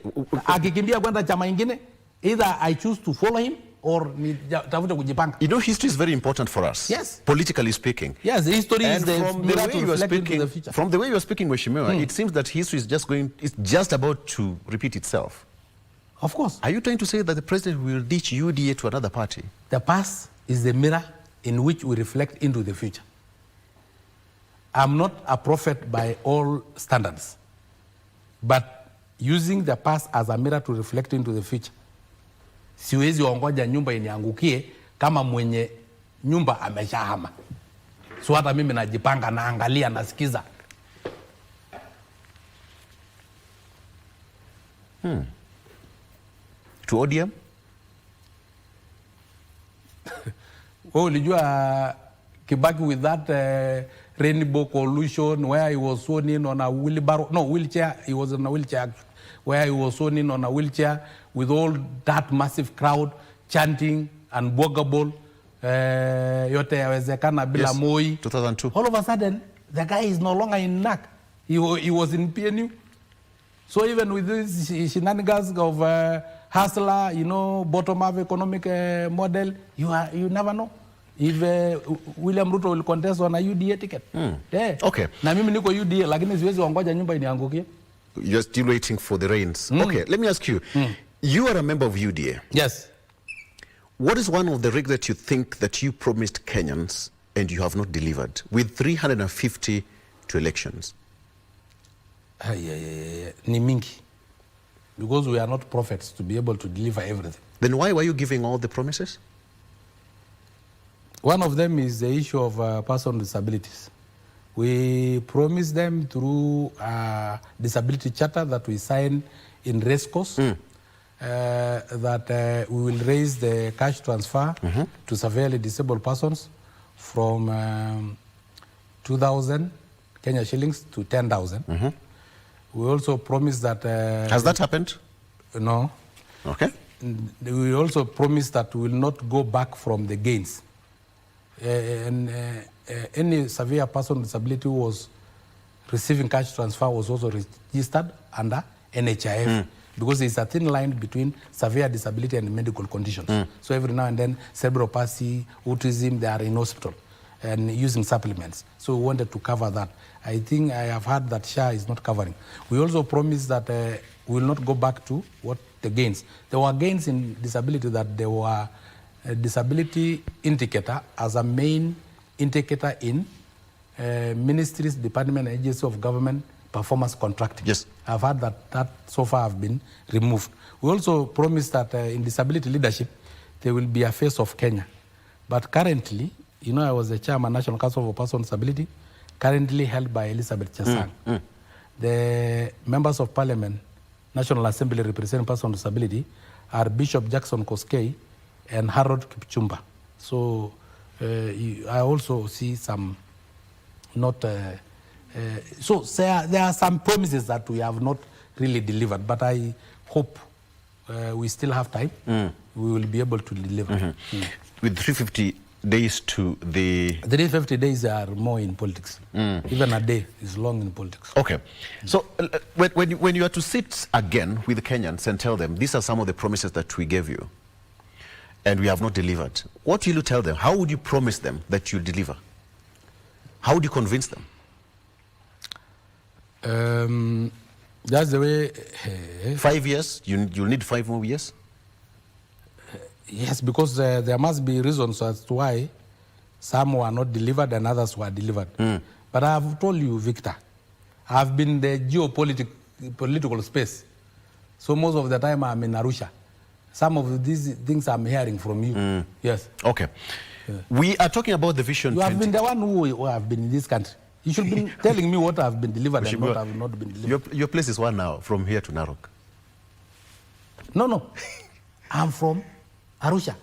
Akikimbia kwenda chama ingine, either I choose to follow him or nitafute kujipanga. You know, history is very important for us. Yes. Politically speaking. Yes, history is the mirror to reflect into the future. From the way you are speaking, Mheshimiwa, it seems that history is just about to repeat itself. Of course. Are you trying to say that the president will ditch UDA to another party? The past is the mirror in which we reflect into the future. I'm not a prophet by all standards, but using the past as a mirror to reflect into the future. Siwezi ongoja nyumba iniangukie kama mwenye nyumba ameshahama. So hata mimi najipanga, naangalia, nasikiza. To ODM? Ulijua Kibaki with that rainbow coalition where he was sworn in on a wheelchair. He was in a wheelchair, where he was sworn in on a wheelchair with all that massive crowd chanting and unbogable. Yote yawezekana bila Moi. 2002. All of a sudden, the guy is no longer in NAC. He was in PNU. So even with this shenanigans of hustler, bottom-up economic model, you never know if William Ruto will contest on a UDA ticket. Okay. Na mimi niko UDA, lakini siwezi ongoja nyumba iniangukie. You're still waiting for the rains. Okay, let me ask you. You are a member of UDA. Yes. What is one of the rigs that you think that you promised Kenyans and you have not delivered with 350 to elections? Ni mingi. Because we are not prophets to be able to deliver everything. Then why were you giving all the promises? One of them is the issue of person with disabilities. We promised them through a disability charter that we signed in race course that we will raise the cash transfer to severely disabled persons from 2,000 Kenya shillings to 10,000. We also promised that... Has that happened? No. Okay. We also promised that we will not go back from the gains. Any severe person with disability who was receiving cash transfer was also registered under NHIF because there's a thin line between severe disability and medical conditions. So every now and then, cerebral palsy, autism, they are in hospital and using supplements. So we wanted to cover that. I think I have heard that SHA is not covering. We also promised that we will not go back to what the gains. There were gains in disability that there were a disability indicator as a main indicator in ministries, department, and agencies of government performance contracting. Yes. I've heard that so far have been removed. We also promised that in disability leadership, there will be a face of Kenya. But currently, I was the chairman National Council for Persons with Disability, currently held by Elizabeth Chesang. The members of Parliament, National Assembly representing persons with disability are Bishop Jackson Koskei and Harold Kipchumba. So I also see some so there are some promises that we have not really delivered. But I hope we still have time. We will be able to deliver. With 350 days to the... 350 days are more in politics. Even a day is long in politics. Okay. So when you are to sit again with the Kenyans and tell them, these are some of the promises that we gave you, and we have not delivered, what will you tell them? How would you promise them that you'll deliver? How would you convince them? That's the way... 5 years? You'll need 5 more years? Yes, because there must be reasons as to why some were not delivered and others were delivered. But I have told you, Victor, I've been in the geopolitical space. So most of the time I'm in Arusha. Some of these things I'm hearing from you. Yes. Okay. Yeah. We are talking about the Vision 20. You have been the one who have been in this country. You should be telling me what I've been delivered and what have not been delivered. Your place is 1 hour from here to Narok. No. I'm from Arusha.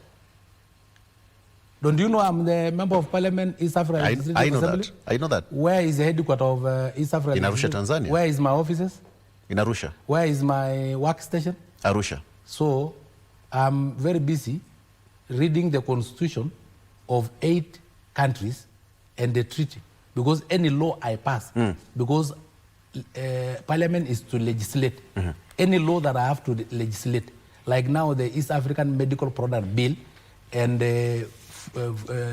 Don't you know I'm the member of parliament, East Africa? I know that. I know that. Where is the headquarters of East Africa? In Arusha, Tanzania. Where is my offices? In Arusha. Where is my workstation? Arusha. So I'm very busy reading the constitution of 8 countries and the treaty. Because any law I pass, because parliament is to legislate. Any law that I have to legislate, like now the East African Medical Product Bill and the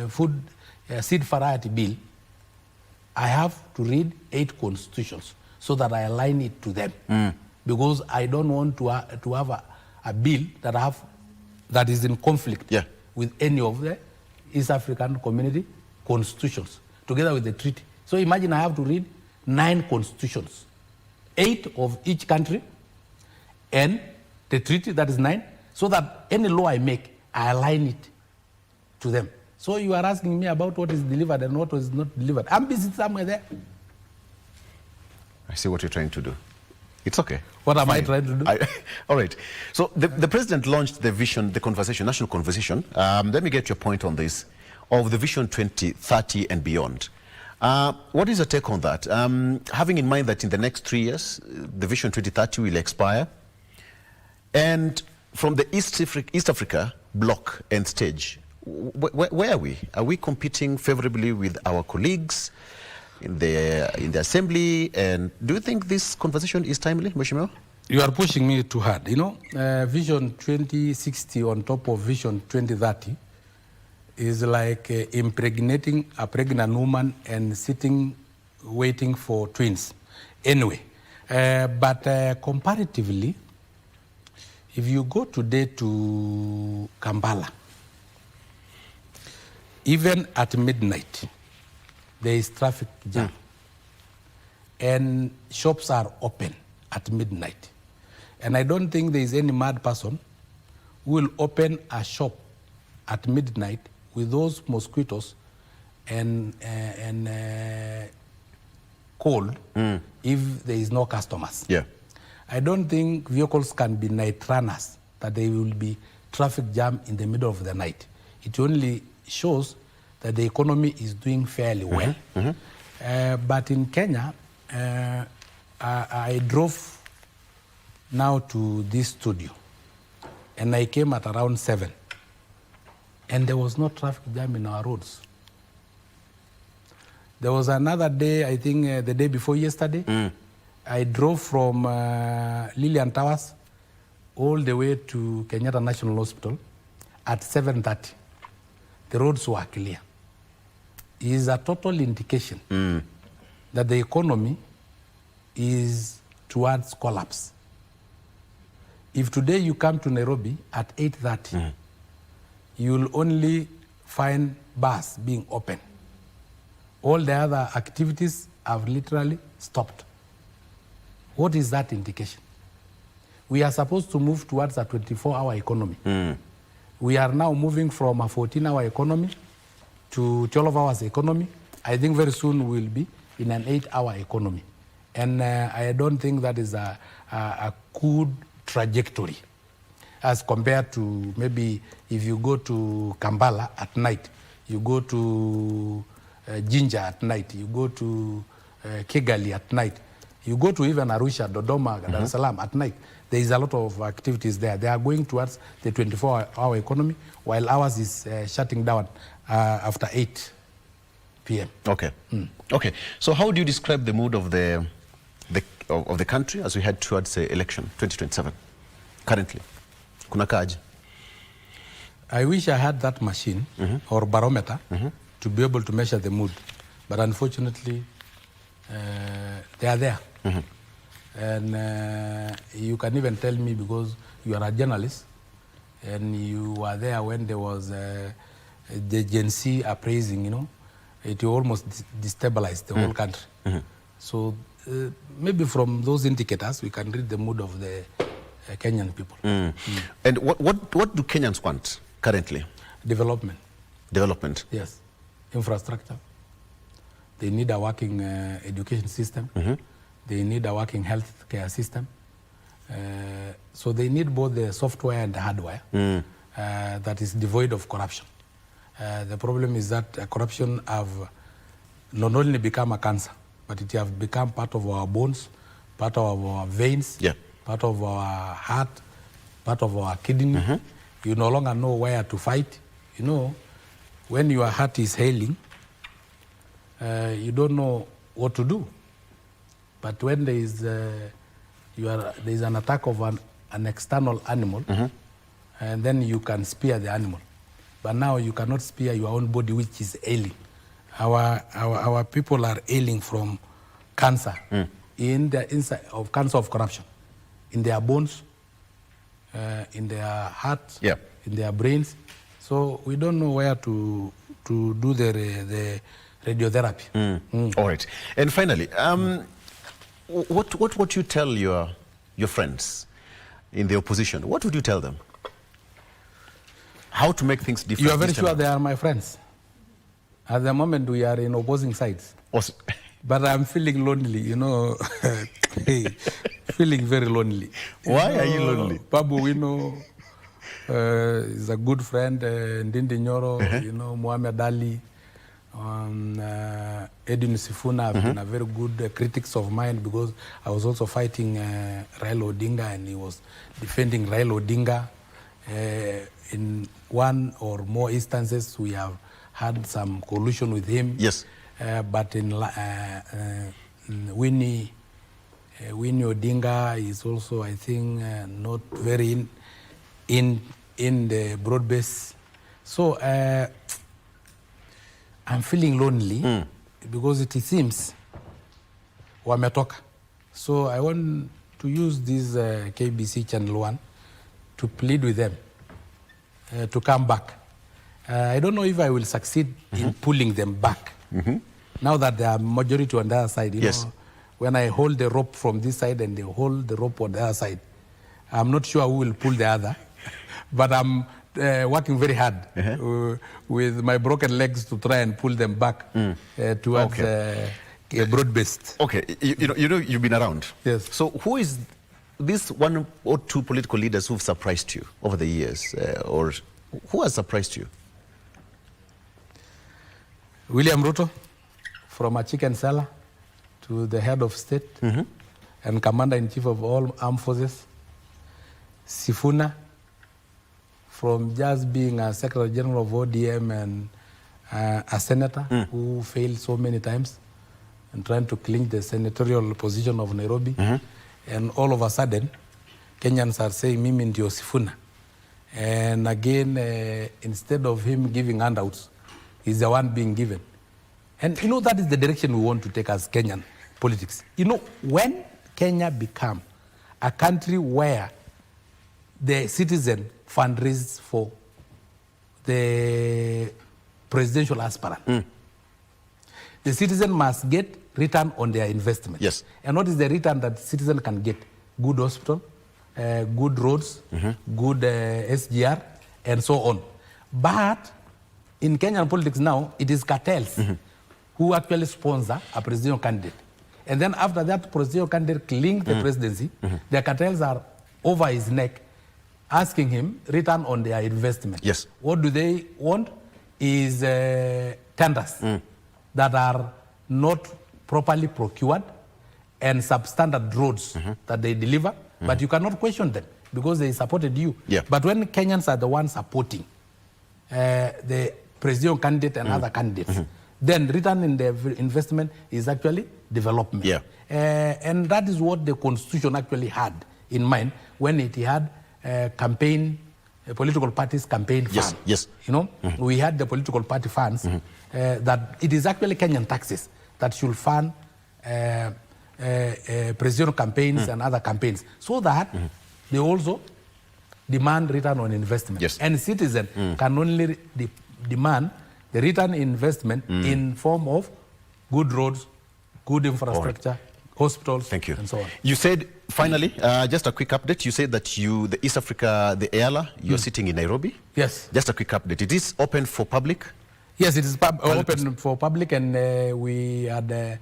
Food Seed Variety Bill, I have to read 8 constitutions so that I align it to them. Because I don't want to have a bill that is in conflict with any of the East African Community constitutions, together with the treaty. So imagine I have to read 9 constitutions, 8 of each country, and the treaty, that is 9, so that any law I make, I align it to them. So you are asking me about what is delivered and what is not delivered. I'm busy somewhere there. I see what you're trying to do. It's okay. What am I trying to do? All right. So the president launched the vision, the conversation, national conversation. Let me get your point on this, of the Vision 2030 and beyond. What is your take on that? Having in mind that in the next 3 years, the Vision 2030 will expire, and from the East Africa bloc and stage, where are we? Are we competing favorably with our colleagues in the assembly? And do you think this conversation is timely, Mheshimiwa? You are pushing me too hard. You know, Vision 2060 on top of Vision 2030 is like impregnating a pregnant woman and sitting waiting for twins. Anyway, but comparatively, if you go today to Kampala, even at midnight, there is traffic jam. And shops are open at midnight. And I don't think there is any mad person who will open a shop at midnight with those mosquitoes and cold if there is no customers. Yeah. I don't think vehicles can be night runners, that there will be traffic jam in the middle of the night. It only shows that the economy is doing fairly well. But in Kenya, I drove now to this studio, and I came at around 7, and there was no traffic jam in our roads. There was another day, I think the day before yesterday, I drove from Lillian Towers all the way to Kenyatta National Hospital at 7:30. The roads were clear. It is a total indication that the economy is towards collapse. If today you come to Nairobi at 8:30, you will only find bars being open. All the other activities have literally stopped. What is that indication? We are supposed to move towards a 24-hour economy. We are now moving from a 14-hour economy to 12 hours economy. I think very soon we'll be in an 8-hour economy. And I don't think that is a good trajectory as compared to maybe if you go to Kampala at night, you go to Jinja at night, you go to Kigali at night. You go to even Arusha, Dodoma, Dar es Salaam at night, there is a lot of activities there. They are going towards the 24-hour economy, while ours is shutting down after 8 p.m. Okay. Okay. So how do you describe the mood of the country as we head towards the election 2027 currently? Kuna kaji? I wish I had that machine or barometer to be able to measure the mood, but unfortunately, they are there. And you can even tell me, because you are a journalist and you were there when there was the Gen Z appraising, you know, it almost destabilized the whole country. So maybe from those indicators, we can read the mood of the Kenyan people. And what do Kenyans want currently? Development. Development? Yes. Infrastructure. They need a working education system. They need a working health care system. So they need both the software and the hardware that is devoid of corruption. The problem is that corruption have not only become a cancer, but it have become part of our bones, part of our veins, part of our heart, part of our kidney. You no longer know where to fight. You know, when your heart is ailing, you don't know what to do. But when there is an attack of an external animal, and then you can spare the animal. But now you cannot spare your own body, which is ailing. Our people are ailing from cancer, in the inside of cancer of corruption, in their bones, in their heart, in their brains. So we don't know where to do the radiotherapy. All right. And finally, what would you tell your friends in the opposition? What would you tell them? How to make things different? You are very sure they are my friends. At the moment, we are in opposing sides. But I'm feeling lonely, you know. Feeling very lonely. Why are you lonely? Babu Wino is a good friend. Ndindi Nyoro, you know, Muhammad Ali, Edwin Sifuna have been a very good critics of mine, because I was also fighting Raila Odinga, and he was defending Raila Odinga. In one or more instances, we have had some collusion with him. Yes. But in Winnie Odinga is also, I think, not very in the broad base. So I'm feeling lonely because it seems wametoka. So I want to use this KBC Channel 1 to plead with them to come back. I don't know if I will succeed in pulling them back. Now that they are majority on the other side, you know, when I hold the rope from this side and they hold the rope on the other side, I'm not sure who will pull the other, but I'm working very hard with my broken legs to try and pull them back towards broad-based. Okay, you know, you've been around. Yes. So who is this one or two political leaders who've surprised you over the years, or who has surprised you? William Ruto, from a chicken seller to the head of state and commander-in-chief of all armed forces. Sifuna, from just being a secretary general of ODM and a senator who failed so many times and trying to clinch the senatorial position of Nairobi. And all of a sudden, Kenyans are saying, Mimi ndio Sifuna. And again, instead of him giving handouts, he's the one being given. And you know, that is the direction we want to take as Kenyan politics. You know, when Kenya become a country where the citizen fundraises for the presidential aspirant, the citizen must get return on their investment. Yes. And what is the return that citizen can get? Good hospital, good roads, good SGR, and so on. But in Kenyan politics now, it is cartels who actually sponsor a presidential candidate. And then after that presidential candidate clings the presidency, the cartels are over his neck, asking him return on their investment. Yes. What do they want is tenders that are not properly procured and substandard roads that they deliver, but you cannot question them because they supported you. Yeah. But when Kenyans are the ones supporting the presidential candidate and other candidates, then return in the investment is actually development. Yeah. And that is what the Constitution actually had in mind when it had campaign, political parties campaign fund. Yes. You know, we had the political party funds that it is actually Kenyan taxes that should fund presidential campaigns and other campaigns, so that they also demand return on investment. Yes. And citizen can only demand the return investment in form of good roads, good infrastructure, hospitals, and so on. You said, finally, just a quick update. You said that the East Africa, the EALA, you're sitting in Nairobi. Yes. Just a quick update. It is open for public? Yes, it is open for public, and we had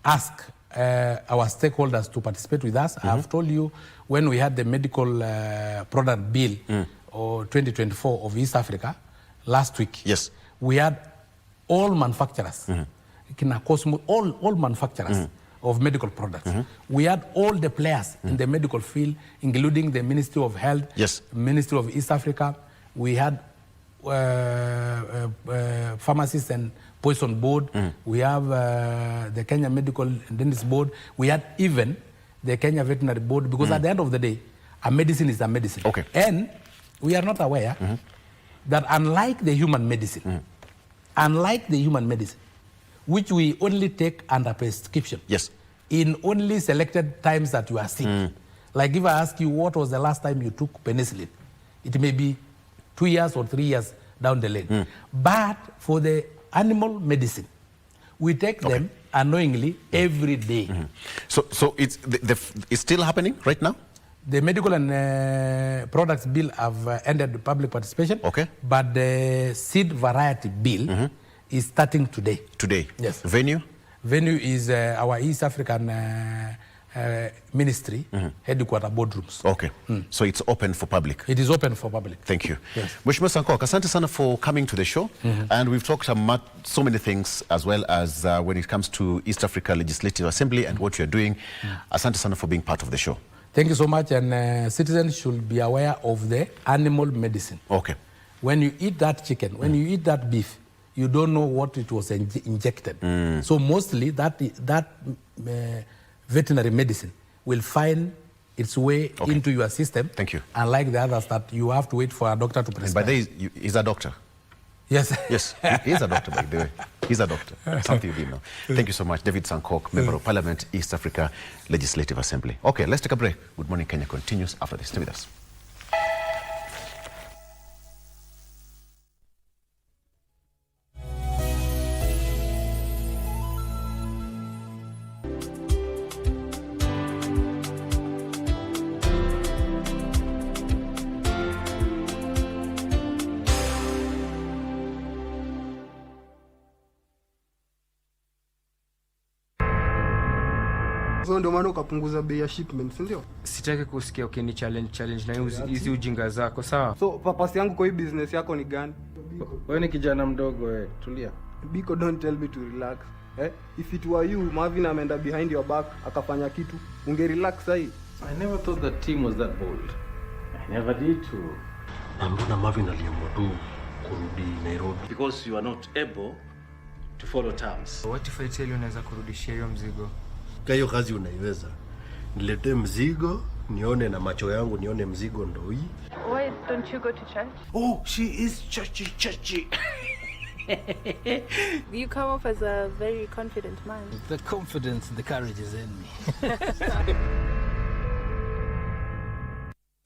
asked our stakeholders to participate with us. I've told you when we had the medical product bill or 2024 of East Africa last week. Yes. We had all manufacturers, all manufacturers of medical products. We had all the players in the medical field, including the Ministry of Health, Ministry of East Africa. We had pharmacists and poison board. We have the Kenya Medical and Dentist Board. We had even the Kenya Veterinary Board, because at the end of the day, a medicine is a medicine. Okay. And we are not aware that unlike the human medicine, which we only take under prescription, in only selected times that you are sick. Like if I ask you what was the last time you took penicillin, it may be 2 years or 3 years down the lane. But for the animal medicine, we take them unknowingly every day. So it's still happening right now? The medical and products bill have ended public participation. But the seed variety bill is starting today. Yes. Venue? Venue is our East African ministry headquarter boardrooms. So it's open for public? It is open for public. Thank you. Yes. Mheshimiwa Sankok, asante sana for coming to the show. And we've talked about so many things, as well as when it comes to East Africa Legislative Assembly and what you're doing. Asante sana for being part of the show. Thank you so much. And citizens should be aware of the animal medicine. When you eat that chicken, when you eat that beef, you don't know what it was injected. So mostly that veterinary medicine will find its way into your system. Thank you. Unlike the others that you have to wait for a doctor to prescribe. And by the way, he's a doctor? Yes. Yes, he's a doctor, by the way. He's a doctor. Something you didn't know. Thank you so much. David Sankok, Member of Parliament, East Africa Legislative Assembly. Okay, let's take a break. Good Morning Kenya continues after this. Stay with us. So ndio maana ukapunguza bei ya shipment, si ndio? Sitaki kusikia ukini challenge na hizi ujinga zako, sawa? So purpose yangu kwa hii business yako ni gani? Wewe ni kijana mdogo wewe, tulia. Biko, don't tell me to relax. If it were you, Marvin ameenda behind your back akafanya kitu, unge relax sahi. I never thought that team was that bold. I never did too. Na mbona Marvin aliamua tu kurudi Nairobi? Because you are not able to follow terms. What if I tell you unaweza kurudishia hiyo mzigo? Kayo kazi unaiweza. Niletee mzigo, nione na macho yangu, nione mzigo ndo hii. Why don't you go to church? Oh, she is churchy. You come off as a very confident man. The confidence and the courage is in me.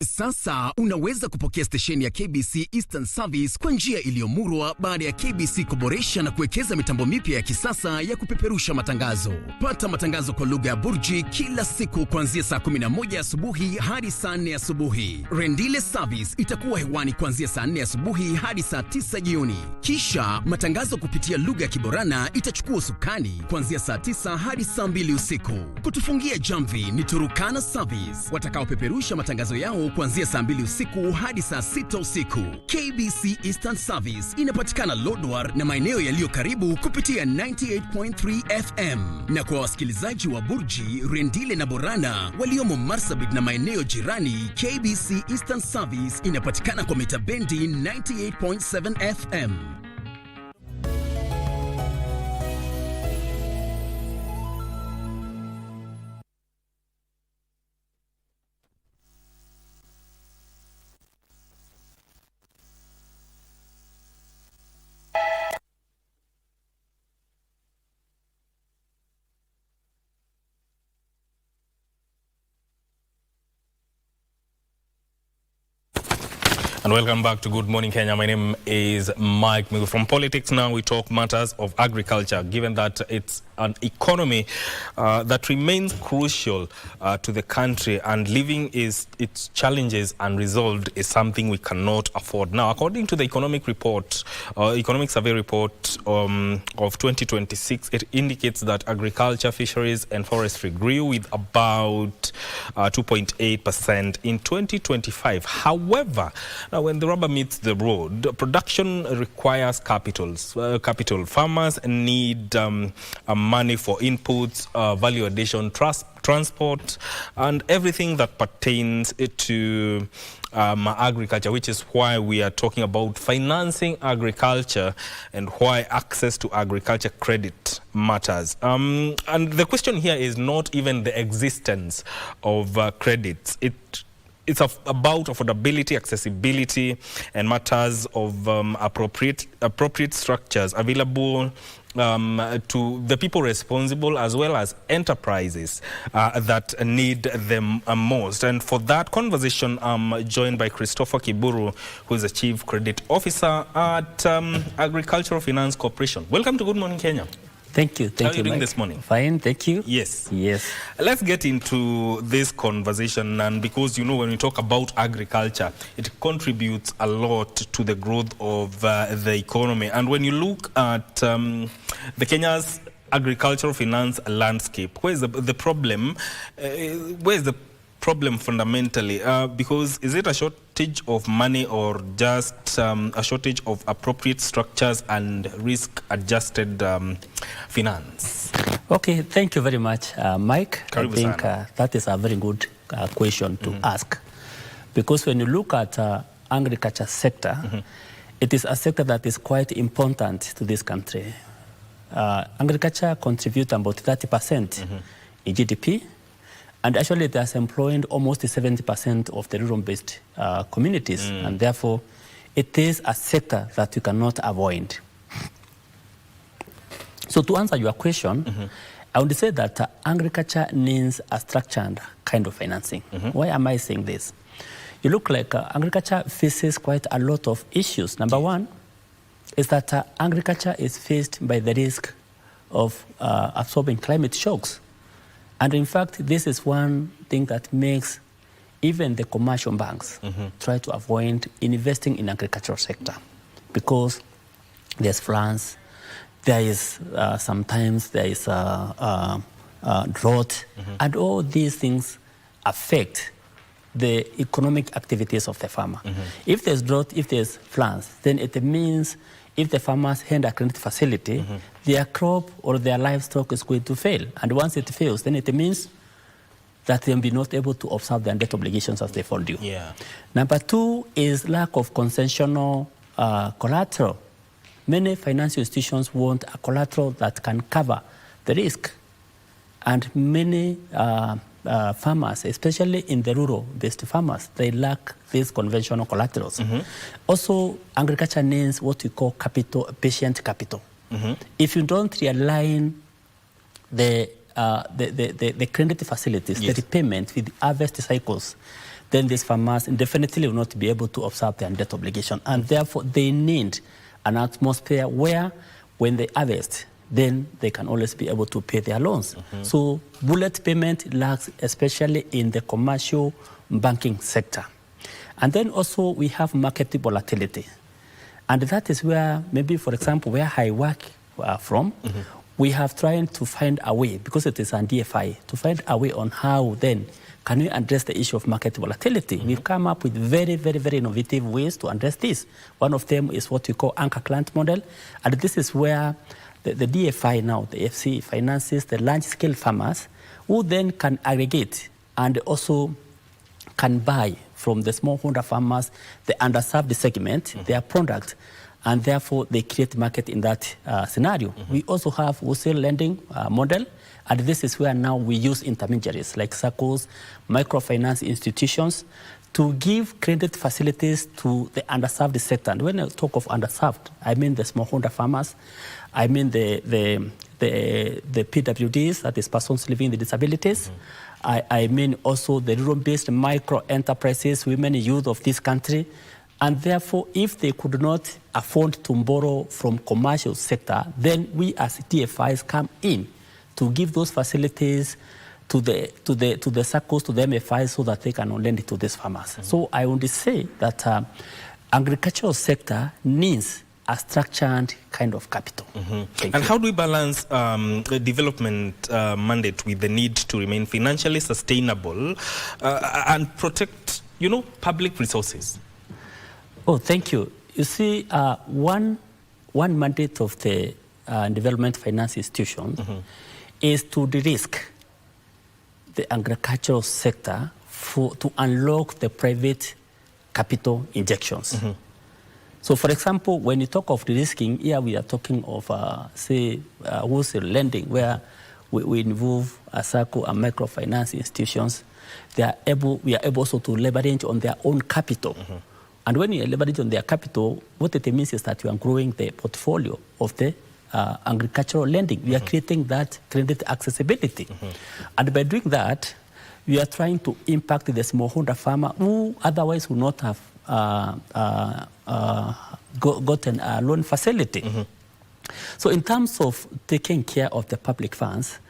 Sasa unaweza kupokea stesheni ya KBC Eastern Service kwa njia iliyomurwa baada ya KBC kuboresha na kuwekeza mitambo mipya ya kisasa ya kupeperusha matangazo. Pata matangazo kwa lugha ya Burji kila siku kuanzia saa 11 asubuhi hadi saa 4 asubuhi. Rendile Service itakuwa hewani kuanzia saa 4 asubuhi hadi saa 9 jioni. Kisha matangazo kupitia lugha ya Kiborana itachukua usukani kuanzia saa 9 hadi saa 2 usiku. Kutufungia jamvi ni Turukana Service watakaopeperusha matangazo yao kwa kuanzia saa 2 usiku hadi saa 6 usiku. KBC Eastern Service inapatikana Lodwar na maeneo yaliyo karibu kupitia 98.3 FM, na kwa wasikilizaji wa Burji, Rendile na Borana waliomo Marsabit na maeneo jirani, KBC Eastern Service inapatikana kwa mita bendi 98.7 FM. And welcome back to Good Morning Kenya. My name is Mike Migu. From politics now, we talk matters of agriculture, given that it's an economy that remains crucial to the country, and leaving its challenges unresolved is something we cannot afford. Now, according to the economic survey report of 2026, it indicates that agriculture, fisheries and forestry grew with about 2.8% in 2025. However, now when the rubber meets the road, production requires capital. Farmers need money for inputs, value addition, transport, and everything that pertains to agriculture, which is why we are talking about financing agriculture and why access to agriculture credit matters. And the question here is not even the existence of credits. It's about affordability, accessibility, and matters of appropriate structures available to the people responsible, as well as enterprises that need them most. And for that conversation, I'm joined by Christopher Kiburu, who is the Chief Credit Officer at Agricultural Finance Corporation. Welcome to Good Morning Kenya. Thank you. How are you doing this morning? Fine, thank you. Yes. Yes. Let's get into this conversation, and because, when we talk about agriculture, it contributes a lot to the growth of the economy. And when you look at the Kenya's agricultural finance landscape, where is the problem? Where is the problem fundamentally? Because is it a shortage of money or just a shortage of appropriate structures and risk-adjusted finance? Okay, thank you very much, Mike. Karibu I think that is a very good question to ask. Because when you look at agriculture sector, it is a sector that is quite important to this country. Agriculture contributes about 30% in GDP. And actually, it has employed almost 70% of the rural-based communities. And therefore, it is a sector that you cannot avoid. So to answer your question, I would say that agriculture needs a structured kind of financing. Why am I saying this? You look like agriculture faces quite a lot of issues. Number one is that agriculture is faced by the risk of absorbing climate shocks. And in fact, this is one thing that makes even the commercial banks try to avoid investing in agricultural sector, because there's floods, there is sometimes there is drought, and all these things affect the economic activities of the farmer. If there's drought, if there's floods, then it means if the farmers hand a credit facility, their crop or their livestock is going to fail. And once it fails, then it means that they'll be not able to observe their debt obligations as they fall due. Yeah. Number two is lack of concessional collateral. Many financial institutions want a collateral that can cover the risk. And many farmers, especially in the rural-based farmers, they lack these conventional collaterals. Also, agriculture needs what we call capital, patient capital. If you don't realign the credit facilities, the repayment with the harvest cycles, then these farmers definitely will not be able to observe their debt obligation. And therefore, they need an atmosphere where, when they harvest, then they can always be able to pay their loans. So bullet payment lacks, especially in the commercial banking sector. And then also we have market volatility. And that is where, maybe, for example, where I work from, we have tried to find a way, because it is on DFI, to find a way on how then can we address the issue of market volatility. We've come up with very, very, very innovative ways to address this. One of them is what we call anchor client model, and this is where the DFI now, the FC, finances the large-scale farmers who then can aggregate and also can buy from the smallholder farmers, the underserved segment, their product, and therefore they create market in that scenario. We also have wholesale lending model, and this is where now we use intermediaries like SACCOs, microfinance institutions, to give credit facilities to the underserved sector. And when I talk of underserved, I mean the smallholder farmers, I mean the PWDs, that is persons living with disabilities. I mean also the rural-based micro enterprises, women and youth of this country. And therefore, if they could not afford to borrow from commercial sector, then we as DFIs come in to give those facilities to the SACCOs, to the MFIs, so that they can lend it to these farmers. So I want to say that agricultural sector needs a structured kind of capital. And how do we balance the development mandate with the need to remain financially sustainable and protect, public resources? Oh, thank you. You see, one mandate of the development finance institution is to de-risk the agricultural sector to unlock the private capital injections. So, for example, when you talk of de-risking, here we are talking of, say, wholesale lending, where we involve SACCO and microfinance institutions. We are able also to leverage on their own capital. And when you leverage on their capital, what it means is that you are growing the portfolio of the agricultural lending. We are creating that credit accessibility. And by doing that, we are trying to impact the smallholder farmer who otherwise would not have gotten a loan facility. So in terms of taking care of the public funds,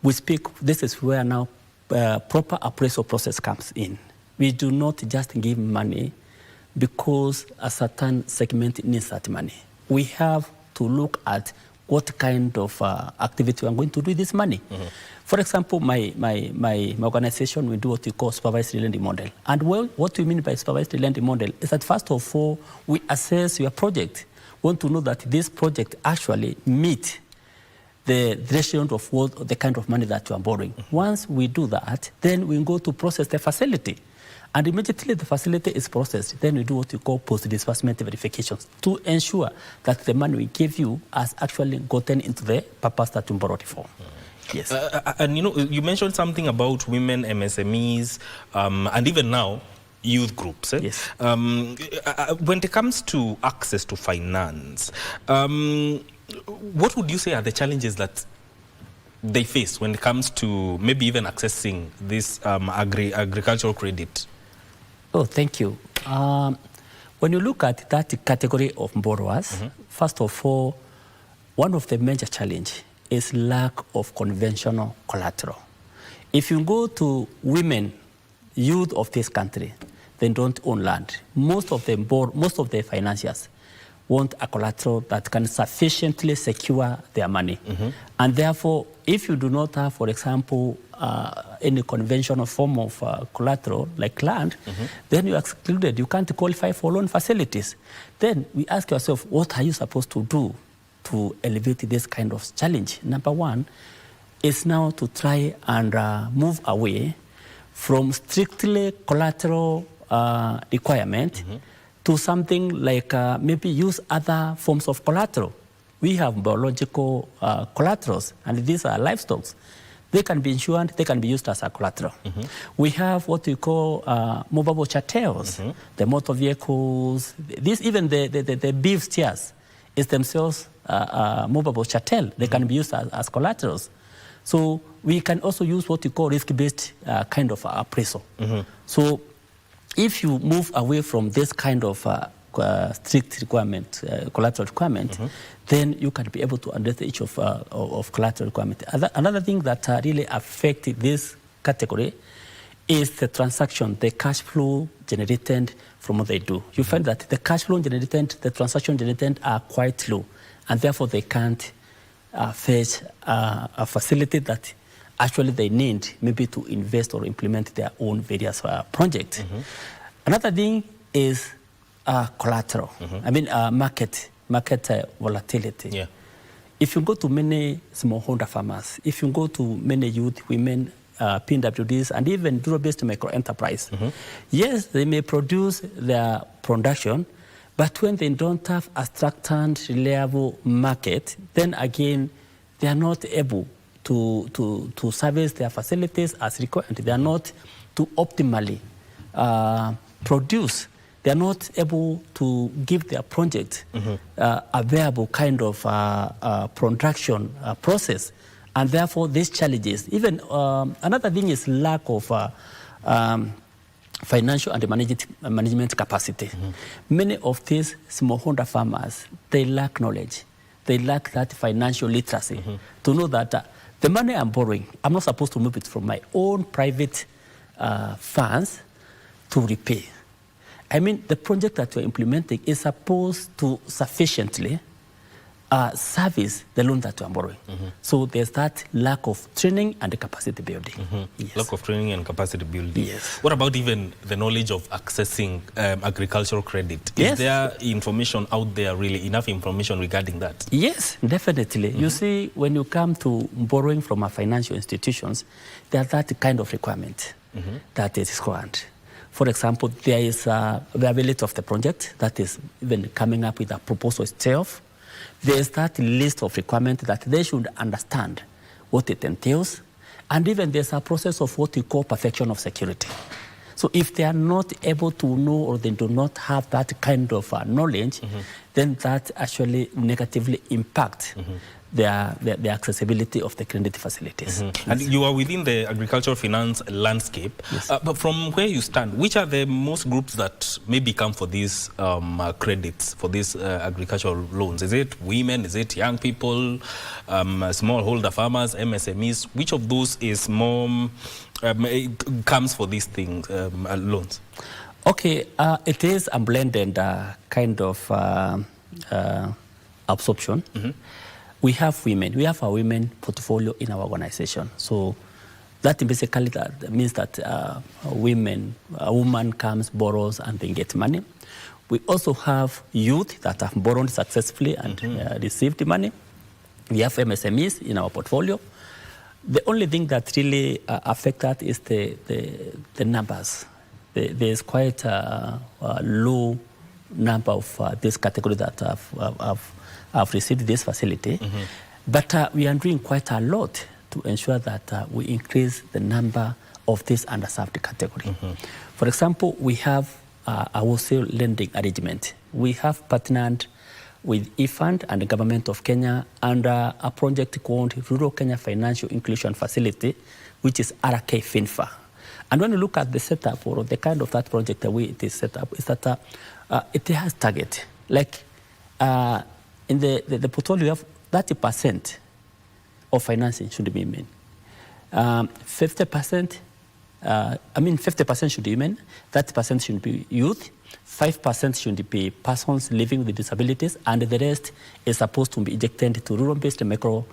this is where now proper appraisal process comes in. We do not just give money because a certain segment needs that money. We have to look at what kind of activity we are going to do with this money. For example, my organization, we do what we call supervised lending model. And what we mean by supervised lending model is that first of all, we assess your project. We want to know that this project actually meets the threshold of the kind of money that you are borrowing. Once we do that, then we go to process the facility. And immediately the facility is processed, then we do what we call post-disbursement verifications to ensure that the money we give you has actually gotten into the purpose that you borrowed it for. Yes. And you mentioned something about women, MSMEs, and even now, youth groups. Yes. When it comes to access to finance, what would you say are the challenges that they face when it comes to maybe even accessing this agricultural credit? Oh, thank you. When you look at that category of borrowers, first of all, one of the major challenges is lack of conventional collateral. If you go to women, youth of this country, they don't own land. Most of the financiers want a collateral that can sufficiently secure their money. And therefore, if you do not have, for example, any conventional form of collateral like land, then you are excluded. You can't qualify for loan facilities. Then we ask ourselves, what are you supposed to do to elevate this kind of challenge? Number one is now to try and move away from strictly collateral requirement to something like maybe use other forms of collateral. We have biological collaterals, and these are livestock. They can be insured, they can be used as a collateral. We have what we call movable chattels, the motor vehicles, even the beef steers is themselves movable chattel. They can be used as collaterals. So we can also use what we call risk-based kind of appraisal. So if you move away from this kind of strict requirement, collateral requirement, then you can be able to address the issue of collateral requirement. Another thing that really affects this category is the transaction, the cash flow generated from what they do. You find that the cash flow generated, the transaction generated are quite low, and therefore they can't fetch a facility that actually they need maybe to invest or implement their own various projects. Another thing is collateral. I mean market volatility. Yeah. If you go to many smallholder farmers, if you go to many youth, women, PWDs, and even rural-based micro-enterprise, yes, they may produce their production, but when they don't have a structured, reliable market, then again, they are not able to service their facilities as required. They are not to optimally produce. They are not able to give their project a viable kind of production process. And therefore, these challenges, even another thing is lack of financial and management capacity. Many of these smallholder farmers, they lack knowledge. They lack that financial literacy to know that the money I'm borrowing, I'm not supposed to move it from my own private funds to repay. I mean, the project that we're implementing is supposed to sufficiently service the loan that we're borrowing. So there's that lack of training and capacity building. Yes. Lack of training and capacity building. Yes. What about even the knowledge of accessing agricultural credit? Is there information out there, really enough information regarding that? Yes, definitely. You see, when you come to borrowing from our financial institutions, there's that kind of requirement that is required. For example, there is a viability of the project that is even coming up with a proposal itself. There is that list of requirements that they should understand what it entails. And even there's a process of what we call perfection of security. So if they are not able to know or they do not have that kind of knowledge, then that actually negatively impacts the accessibility of the credit facilities. And you are within the agricultural finance landscape. But from where you stand, which are the most groups that maybe come for these credits, for these agricultural loans? Is it women? Is it young people, smallholder farmers, MSMEs? Which of those is more comes for these things, loans? Okay, it is a blended kind of absorption. We have women. We have a women portfolio in our organization. So that basically that means that a woman comes, borrows, and then get money. We also have youth that have borrowed successfully and received money. We have MSMEs in our portfolio. The only thing that really affects that is the numbers. There's quite a low number of this category that have received this facility. But we are doing quite a lot to ensure that we increase the number of this underserved category. For example, we have a wholesale lending arrangement. We have partnered with eFund and the Government of Kenya under a project called Rural Kenya Financial Inclusion Facility, which is RK FinFA. And when you look at the setup or the kind of that project, the way it is set up, is that it has target. Like in the portfolio, you have 30% of financing should be men. 50%, 50% should be women, 30% should be youth, 5% should be persons living with disabilities, and the rest is supposed to be injected to rural-based micro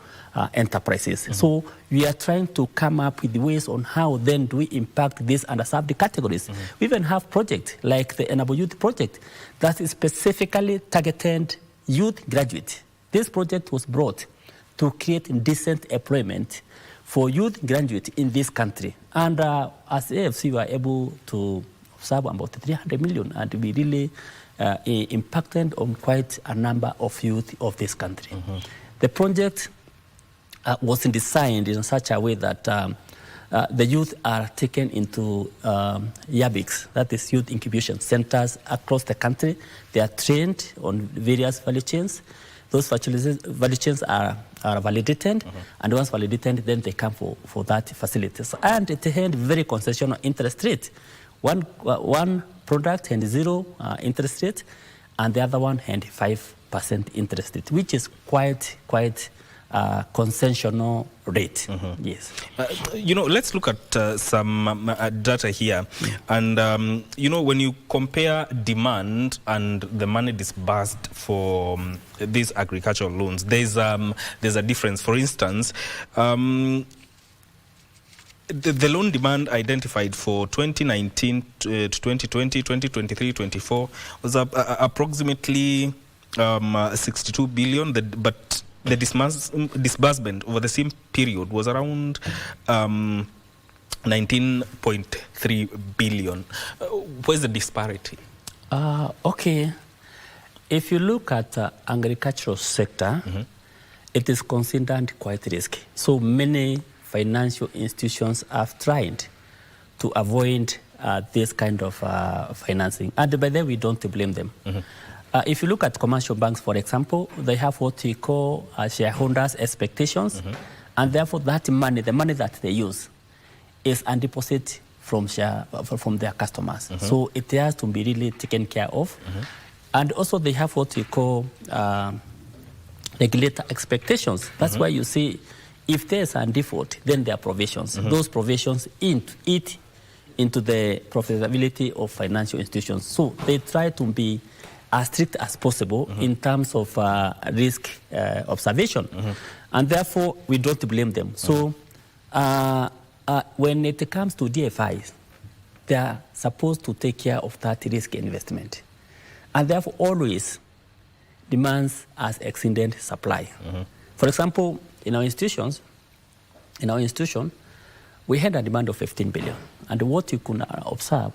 enterprises. So we are trying to come up with ways on how then do we impact these underserved categories. We even have projects like the Enable Youth project that is specifically targeted youth graduates. This project was brought to create decent employment for youth graduates in this country. And as AFC, we were able to serve about 300 million, and we really impacted on quite a number of youth of this country. The project was designed in such a way that the youth are taken into YABICs, that is youth incubation centers across the country. They are trained on various value chains. Those value chains are validated, and once validated, then they come for that facilities. And it had very concessional interest rate. One product had 0 interest rate, and the other one had 5% interest rate, which is quite concessional rate. Yes. Let's look at some data here. And, when you compare demand and the money disbursed for these agricultural loans, there's a difference. For instance, the loan demand identified for 2019 to 2020, 2023, 24 was approximately 62 billion, but the disbursement over the same period was around 19.3 billion. Where's the disparity? Okay. If you look at the agricultural sector, it is considered quite risky. So many financial institutions have tried to avoid this kind of financing. And by that, we don't blame them. If you look at commercial banks, for example, they have what we call shareholders' expectations. And therefore, that money, the money that they use, is a deposit from their customers. So it has to be really taken care of. And also, they have what we call regulator expectations. That's why you see, if there's a default, then there are provisions. Those provisions eat into the profitability of financial institutions. So they try to be as strict as possible in terms of risk observation. And therefore, we don't blame them. So when it comes to DFIs, they are supposed to take care of that risk investment. And therefore, always demands as exceeded supply. For example, in our institution, we had a demand of 15 billion. And what you could observe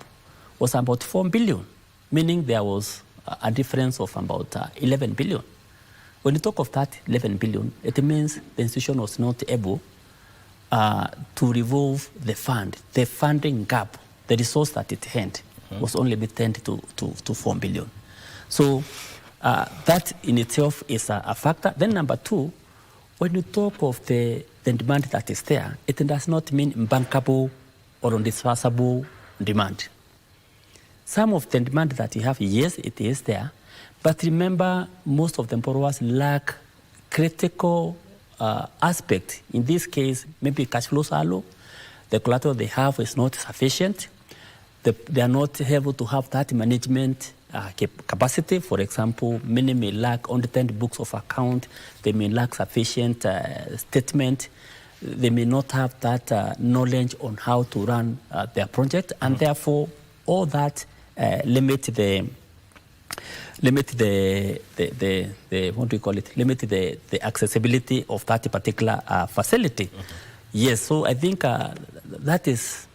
was about 4 billion, meaning there was a difference of about 11 billion. When you talk of that 11 billion, it means the institution was not able to revolve the funding gap, the resource that it had was only limited to 4 billion. So that in itself is a factor. Then number two, when you talk of the demand that is there, it does not mean bankable or undisbursable demand. Some of the demand that you have, yes, it is there, but remember, most of the borrowers lack critical aspect. In this case, maybe cash flows are low, the collateral they have is not sufficient, they are not able to have that management capacity. For example, many may lack on-the-10 books of account, they may lack sufficient statement, they may not have that knowledge on how to run their project, and therefore all that limit the what do you call it? Limit the accessibility of that particular facility. Yes, so I think that is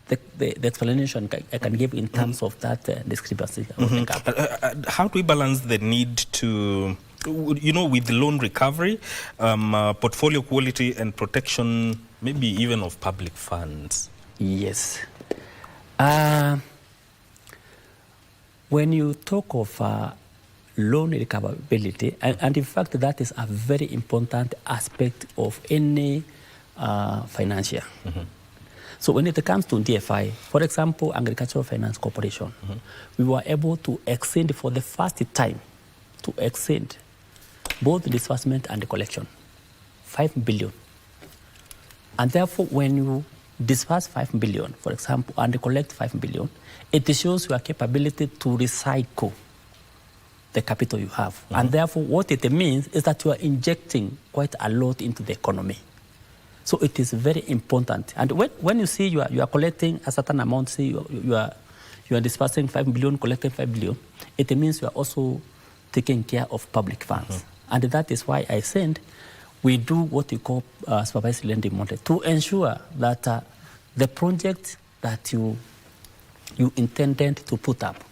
the explanation I can give in terms of that discrepancy. How do we balance the need to, with loan recovery, portfolio quality and protection, maybe even of public funds? Yes. When you talk of loan recoverability, and in fact that is a very important aspect of any financial. So when it comes to DFI, for example, Agricultural Finance Corporation, we were able to exceed for the first time, both disbursement and collection, 5 billion. And therefore, when you disburse 5 billion, for example, and collect 5 billion, it shows your capability to recycle the capital you have. And therefore, what it means is that you are injecting quite a lot into the economy. So it is very important. And when you see you are collecting a certain amount, say you are disbursing 5 billion, collecting 5 billion, it means you are also taking care of public funds. And that is why I said we do what we call supervised lending model to ensure that the project that you intended to put up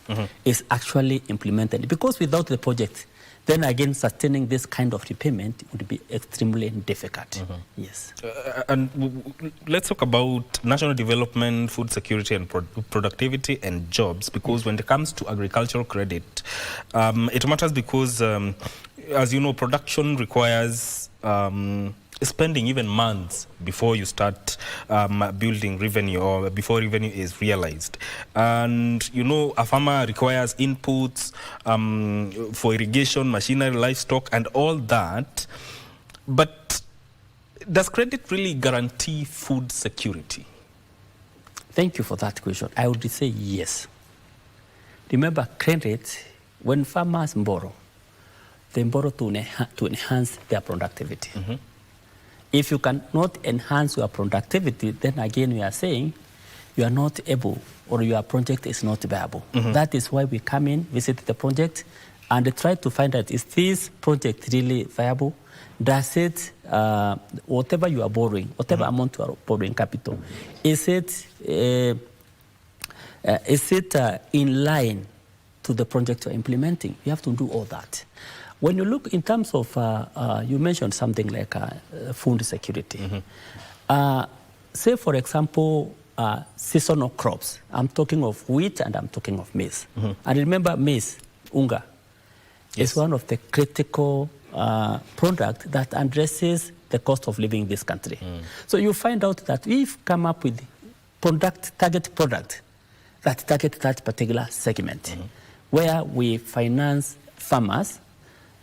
is actually implemented. Because without the project, then again, sustaining this kind of repayment would be extremely difficult. Yes. And let's talk about national development, food security and productivity and jobs, because when it comes to agricultural credit, it matters because, as you know, production requires spending even months before you start building revenue or before revenue is realized. And, a farmer requires inputs for irrigation, machinery, livestock, and all that. But does credit really guarantee food security? Thank you for that question. I would say yes. Remember, credit, when farmers borrow, they borrow to enhance their productivity. If you cannot enhance your productivity, then again we are saying you are not able, or your project is not viable. That is why we come in, visit the project, and try to find out, is this project really viable? Does it, whatever you are borrowing, whatever amount you are borrowing capital, is it in line to the project you're implementing? You have to do all that. When you look in terms of, you mentioned something like food security. Say, for example, seasonal crops. I'm talking of wheat and I'm talking of maize. And remember, maize, unga, is one of the critical product that addresses the cost of living in this country. So you find out that we've come up with target product that target that particular segment, where we finance farmers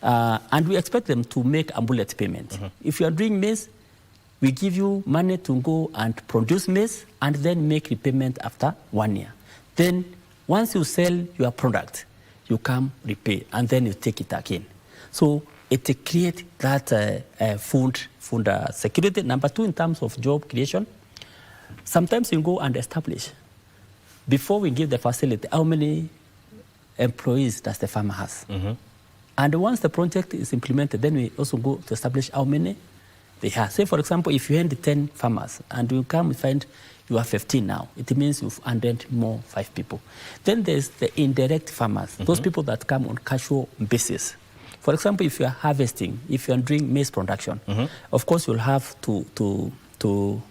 and we expect them to make a bullet payment. If you are doing maize, we give you money to go and produce maize and then make repayment after 1 year. Then once you sell your product, you come repay and then you take it again. So it creates that food security. Number two, in terms of job creation, sometimes you go and establish, before we give the facility, how many employees does the farmer has? And once the project is implemented, then we also go to establish how many they have. Say, for example, if you hand 10 farmers and you come and find you are 15 now, it means you've added more 5 people. Then there's the indirect farmers, those people that come on casual basis. For example, if you are harvesting, if you are doing maize production, of course you'll have to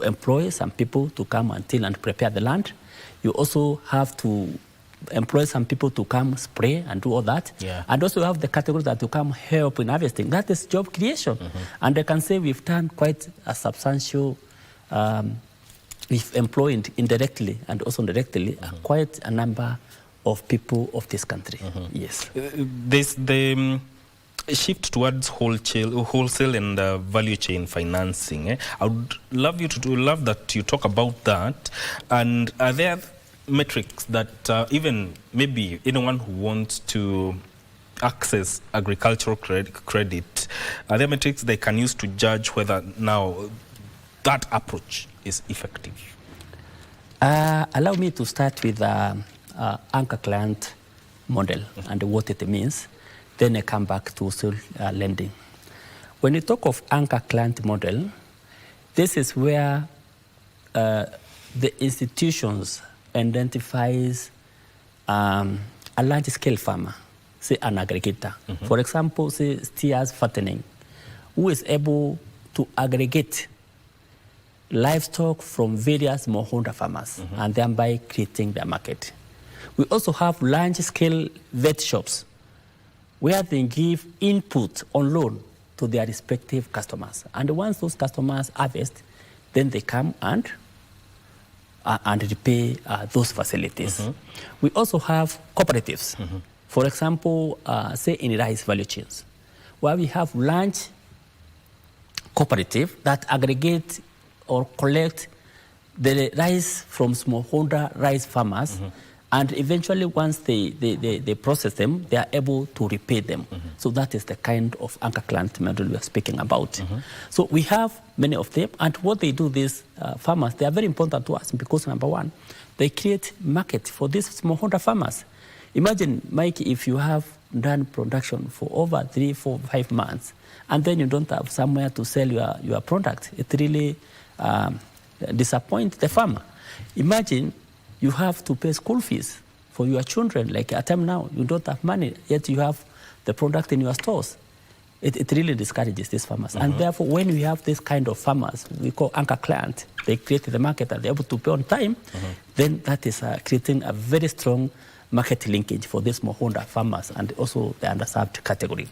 employ some people to come and till and prepare the land. You also have to employ some people to come spray and do all that. And also have the categories that to come help in harvesting. That is job creation. And I can say we've done quite a substantial, we've employed indirectly and also directly quite a number of people of this country. Yes. There's the shift towards wholesale and value chain financing. I would love that you talk about that. And are there metrics that even maybe anyone who wants to access agricultural credit, are there metrics they can use to judge whether now that approach is effective? Allow me to start with anchor client model and what it means. Then I come back to wholesale lending. When you talk of anchor client model, this is where the institutions identifies a large-scale farmer, say an aggregator. For example, say steers fattening, who is able to aggregate livestock from various smallholder farmers and thereby creating their market. We also have large-scale vet shops where they give input on loan to their respective customers. And once those customers harvest, then they come and repay those facilities. We also have cooperatives. For example, say in rice value chains, where we have large cooperative that aggregate or collect the rice from smallholder rice farmers, and eventually once they process them, they are able to repay them. So that is the kind of anchor client model we are speaking about. So we have many of them, and what they do, these farmers, they are very important to us because, number one, they create market for these smallholder farmers. Imagine, Mike, if you have done production for over 3, 4, 5 months, and then you don't have somewhere to sell your product, it really disappoints the farmer. Imagine you have to pay school fees for your children. Like at time now, you don't have money, yet you have the product in your stores. It really discourages these farmers. And therefore, when we have this kind of farmers, we call anchor client, they create the market and they're able to pay on time, then that is creating a very strong market linkage for these smallholder farmers and also the underserved category.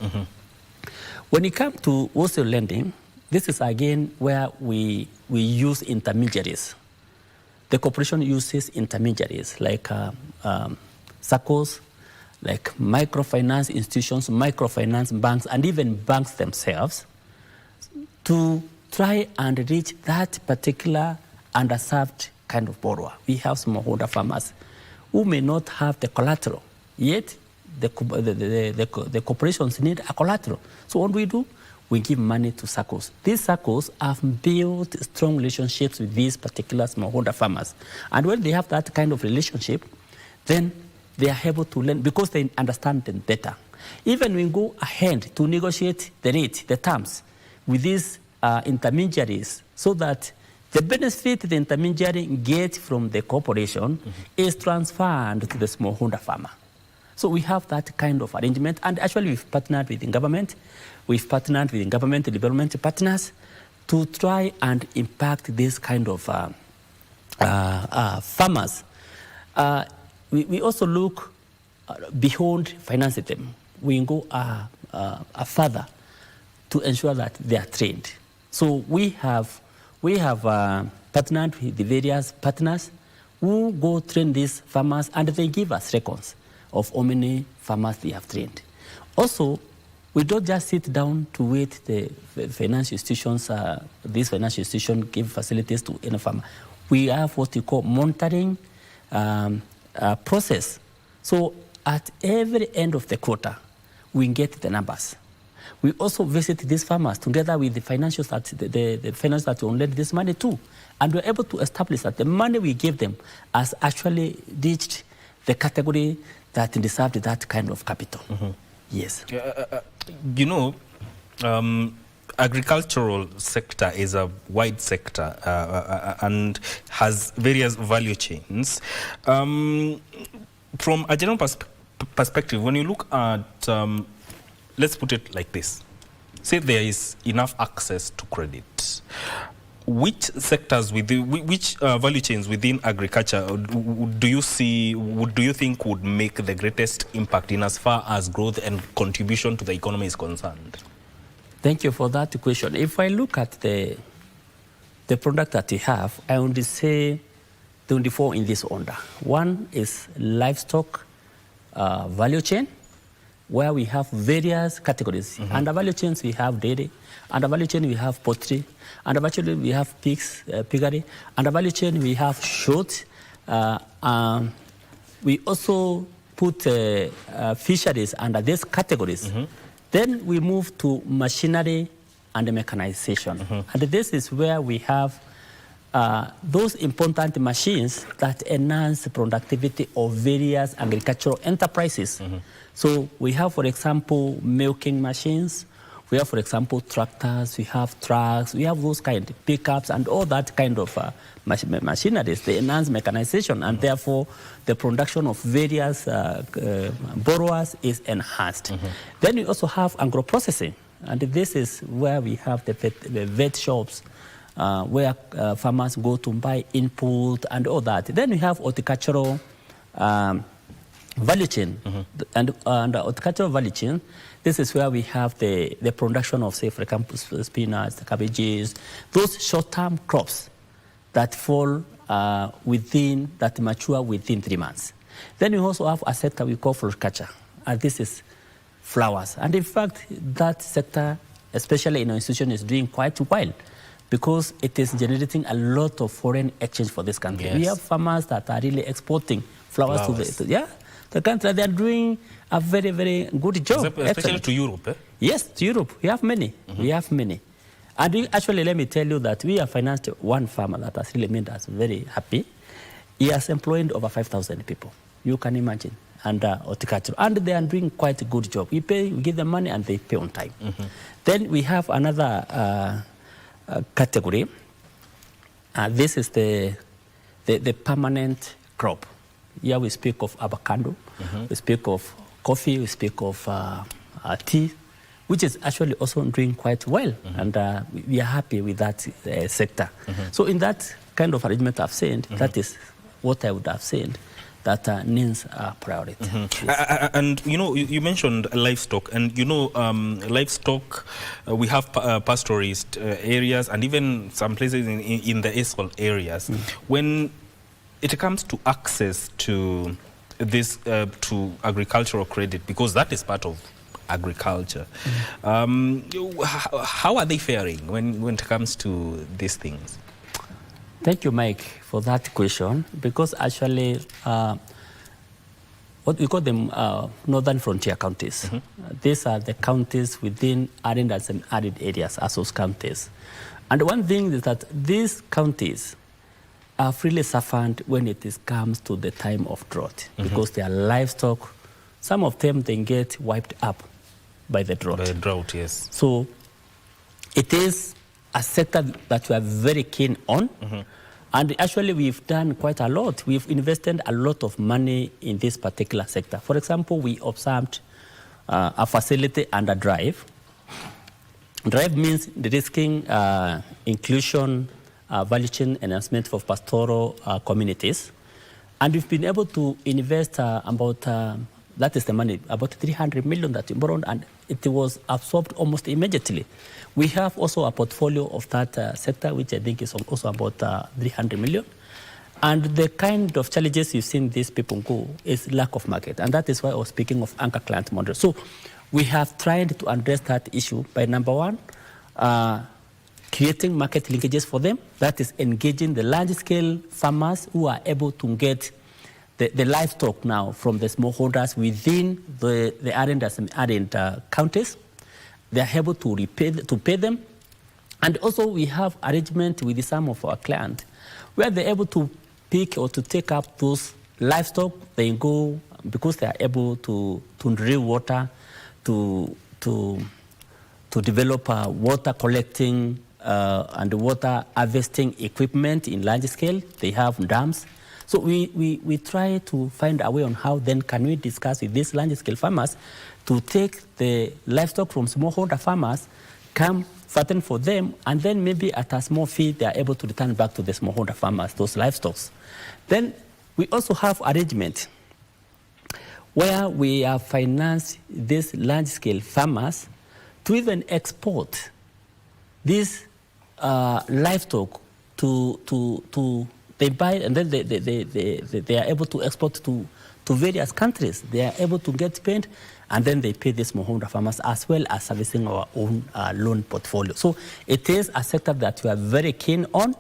When it comes to wholesale lending, this is again where we use intermediaries. The corporation uses intermediaries like SACCOs, like microfinance institutions, microfinance banks, and even banks themselves to try and reach that particular underserved kind of borrower. We have smallholder farmers who may not have the collateral, yet the corporations need a collateral. So what do? We give money to circles. These circles have built strong relationships with these particular smallholder farmers. And when they have that kind of relationship, then they are able to lend because they understand them better. Even we go ahead to negotiate the rate, the terms with these intermediaries so that the benefit the intermediary gets from the corporation is transferred to the smallholder farmer. So we have that kind of arrangement, and actually we've partnered with the government. We've partnered with the government development partners to try and impact this kind of farmers. We also look beyond financing them. We go further to ensure that they are trained. So we have partnered with the various partners who go train these farmers, and they give us records of how many farmers they have trained. Also, we don't just sit down to wait the financial institutions, these financial institutions give facilities to any farmer. We have what we call monitoring process. So at every end of the quarter, we get the numbers. We also visit these farmers together with the financials that will lend this money to. And we're able to establish that the money we give them has actually reached the category that deserved that kind of capital. Yes. You know, agricultural sector is a wide sector and has various value chains. From a general perspective, when you look at, let's put it like this, say there is enough access to credit, which sectors which value chains within agriculture do you think would make the greatest impact in as far as growth and contribution to the economy is concerned? Thank you for that question. If I look at the product that we have, I only say 24 in this order. One is livestock value chain, where we have various categories. Under value chains, we have dairy. Under value chain, we have poultry. Under value chain, we have pigs, piggery. Under value chain, we have short. We also put fisheries under these categories. Then we move to machinery and mechanization. And this is where we have those important machines that enhance the productivity of various agricultural enterprises. So we have, for example, milking machines. We have, for example, tractors. We have trucks. We have those kind of pickups and all that kind of machineries. They enhance mechanization, and therefore the production of various borrowers is enhanced. Then we also have agro-processing, and this is where we have the vet shops, where farmers go to buy input and all that. Then we have horticultural value chain. And the horticultural value chain, this is where we have the production of, say, for example, spinach, the cabbages, those short-term crops that fall that mature within 3 months. Then we also have a sector we call floriculture, and this is flowers. And in fact, that sector, especially in our institution, is doing quite well, because it is generating a lot of foreign exchange for this country. We have farmers that are really exporting flowers. To the country. They are doing a very, very good job. Especially to Europe, eh? Yes, to Europe. We have many. We have many. And actually, let me tell you that we have financed one farmer that has really made us very happy. He has employed over 5,000 people. You can imagine. And horticulture. And they are doing quite a good job. We give them money, and they pay on time. Then we have another category. This is the permanent crop. Here we speak of avocado, we speak of coffee, we speak of tea, which is actually also doing quite well. And we are happy with that sector. So in that kind of arrangement I've said, that is what I would have said, that needs a priority. And you know, you mentioned livestock, and you know, livestock, we have pastoralist areas, and even some places in the ASOL areas. When it comes to access to this to agricultural credit, because that is part of agriculture. How are they faring when it comes to these things? Thank you, Mike, for that question, because actually what we call them northern frontier counties. These are the counties within arid and semi-arid areas as those counties. And one thing is that these counties are freely suffered when it comes to the time of drought, because their livestock, some of them, they get wiped up by the drought. By the drought, yes. So it is a sector that we are very keen on. And actually, we've done quite a lot. We've invested a lot of money in this particular sector. For example, we observed a facility under Drive. Drive means de-risking, inclusion, value chain enhancement for pastoral communities. And we've been able to invest about, that is the money, about 300 million that we borrowed, and it was absorbed almost immediately. We have also a portfolio of that sector, which I think is also about 300 million. And the kind of challenges you've seen these people go is lack of market. And that is why I was speaking of anchor client model. So we have tried to address that issue by, number one, creating market linkages for them. That is engaging the large-scale farmers who are able to get the livestock now from the smallholders within the arid and semi-arid counties. They are able to pay them. And also we have arrangement with some of our clients where they're able to pick or to take up those livestock. They go, because they are able to drill water, to develop water collecting and water harvesting equipment in large scale. They have dams. So we try to find a way on how then can we discuss with these large scale farmers to take the livestock from smallholder farmers, come fatten for them, and then maybe at a small fee they are able to return back to the smallholder farmers, those livestock. Then we also have arrangement where we have financed these large-scale farmers to even export these livestock to they buy, and then they are able to export to various countries. They are able to get paid, and then they pay the smallholder farmers as well as servicing our own loan portfolio. So it is a sector that we are very keen on,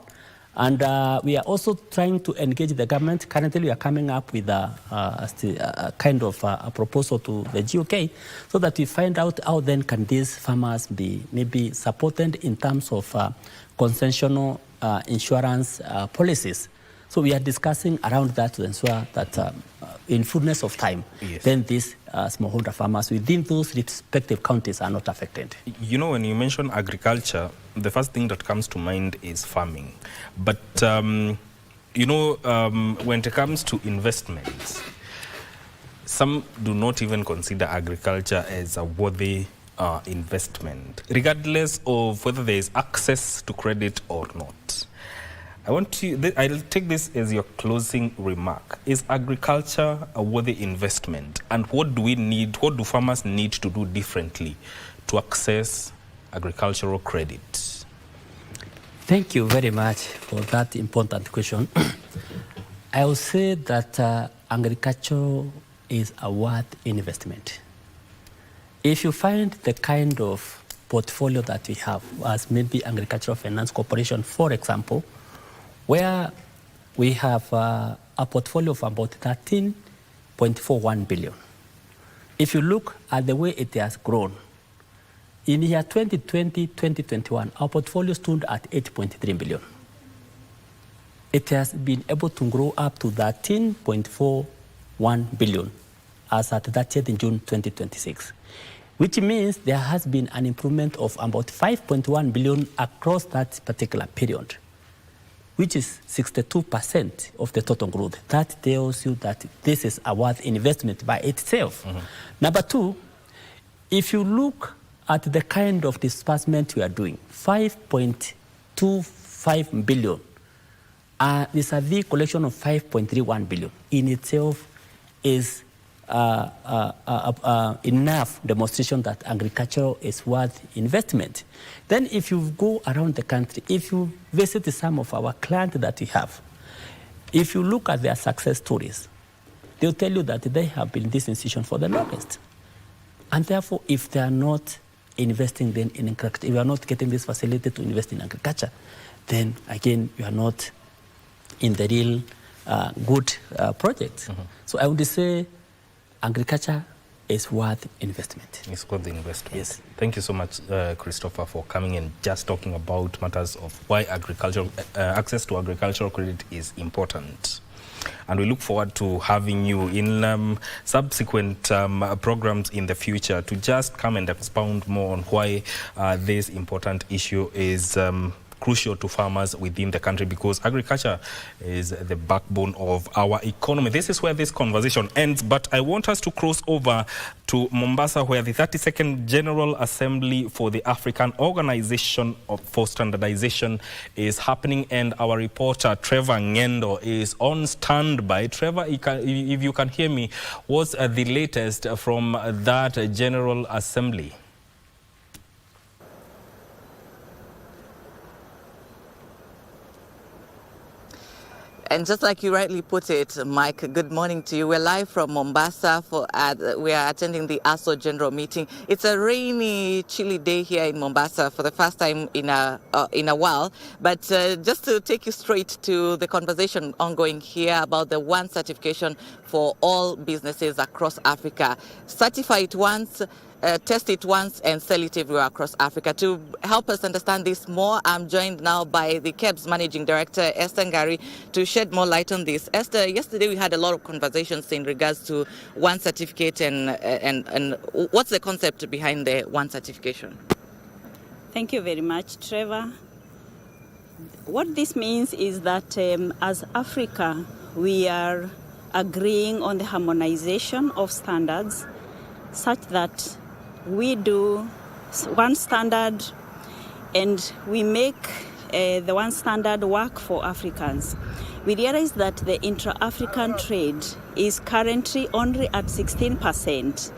and we are also trying to engage the government. Currently, we are coming up with a kind of a proposal to the GOK so that we find out how then can these farmers be maybe supported in terms of concessional insurance policies. So we are discussing around that to ensure that in fullness of time, then these smallholder farmers within those respective counties are not affected. You know, when you mention agriculture, the first thing that comes to mind is farming. But, you know, when it comes to investments, some do not even consider agriculture as a worthy investment, regardless of whether there is access to credit or not. I'll take this as your closing remark. Is agriculture a worthy investment? And what do farmers need to do differently to access agricultural credit? Thank you very much for that important question. I will say that agriculture is a worth investment. If you find the kind of portfolio that we have, as maybe Agricultural Finance Corporation, for example, where we have a portfolio of about 13.41 billion. If you look at the way it has grown, in year 2020-2021, our portfolio stood at 8.3 billion. It has been able to grow up to 13.41 billion as at 30th June 2026, which means there has been an improvement of about 5.1 billion across that particular period, which is 62% of the total growth. That tells you that this is a worth investment by itself. Number two, if you look at the kind of disbursement we are doing, 5.25 billion, vis-a-vis collection of 5.31 billion in itself is enough demonstration that agriculture is worth investment. Then if you go around the country, if you visit some of our clients that we have, if you look at their success stories, they'll tell you that they have been in this institution for the longest. And therefore, if they are not investing then in agriculture, if you are not getting this facility to invest in agriculture, then again, you are not in the real good project. So I would say agriculture is worth investment. It's worth the investment. Yes. Thank you so much, Christopher, for coming and just talking about matters of why agricultural access to agricultural credit is important. And we look forward to having you in subsequent programs in the future to just come and expound more on why this important issue is crucial to farmers within the country, because agriculture is the backbone of our economy. This is where this conversation ends, but I want us to cross over to Mombasa, where the 32nd General Assembly for the African Organization for Standardization is happening, and our reporter Trevor Ngendo is on standby. Trevor, if you can hear me, what's the latest from that General Assembly? And just like you rightly put it, Mike, good morning to you. We're live from Mombasa. We are attending the ASO General Meeting. It's a rainy, chilly day here in Mombasa for the first time in a while. But just to take you straight to the conversation ongoing here about the one certification for all businesses across Africa. Certify it once, test it once, and sell it everywhere across Africa. To help us understand this more, I'm joined now by the KEBS Managing Director, Esther Ngari, to shed more light on this. Esther, yesterday we had a lot of conversations in regards to one certificate and what's the concept behind the one certification? Thank you very much, Trevor. What this means is that as Africa, we are agreeing on the harmonization of standards such that we do one standard and we make the one standard work for Africans. We realize that the intra-African trade is currently only at 16%.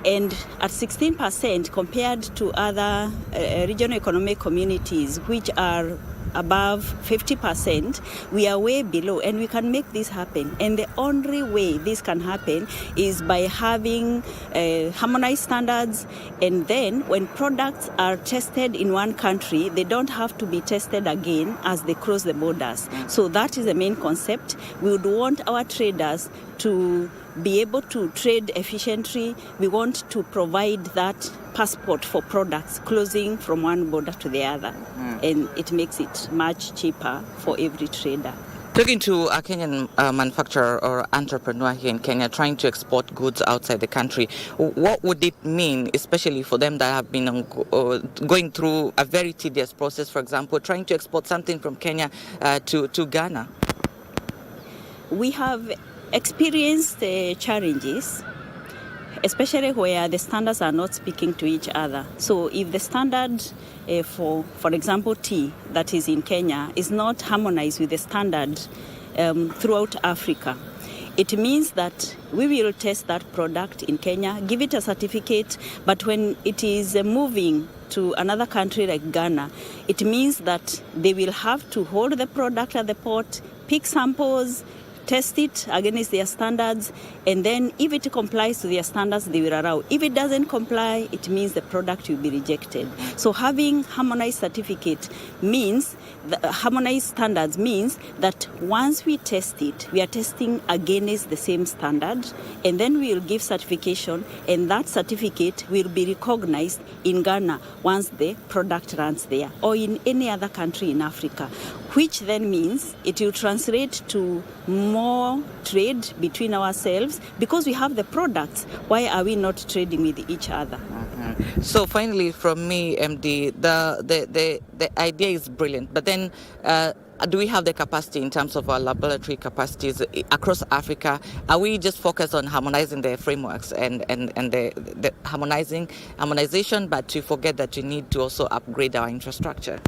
And at 16% compared to other regional economic communities, which are above 50%, we are way below, and we can make this happen. And the only way this can happen is by having harmonized standards, and then when products are tested in one country, they don't have to be tested again as they cross the borders. So that is the main concept. We would want our traders to be able to trade efficiently. We want to provide that passport for products closing from one border to the other, and it makes it much cheaper for every trader. Talking to a Kenyan manufacturer or entrepreneur here in Kenya trying to export goods outside the country, what would it mean, especially for them that have been going through a very tedious process, for example, trying to export something from Kenya to Ghana? We have experienced challenges, especially where the standards are not speaking to each other. So if the standard for example, tea that is in Kenya is not harmonized with the standard throughout Africa, it means that we will test that product in Kenya, give it a certificate, but when it is moving to another country like Ghana, it means that they will have to hold the product at the port, pick samples, test it against their standards, and then if it complies to their standards, they will allow. If it doesn't comply, it means the product will be rejected. So having harmonized certificate means, harmonized standards means that once we test it, we are testing against the same standard, and then we will give certification, and that certificate will be recognized in Ghana once the product runs there, or in any other country in Africa, which then means it will translate to more trade between ourselves because we have the products. Why are we not trading with each other? So finally, from me, MD, the idea is brilliant, but then do we have the capacity in terms of our laboratory capacities across Africa? Are we just focused on harmonizing the frameworks and the harmonization, but to forget that we need to also upgrade our infrastructure?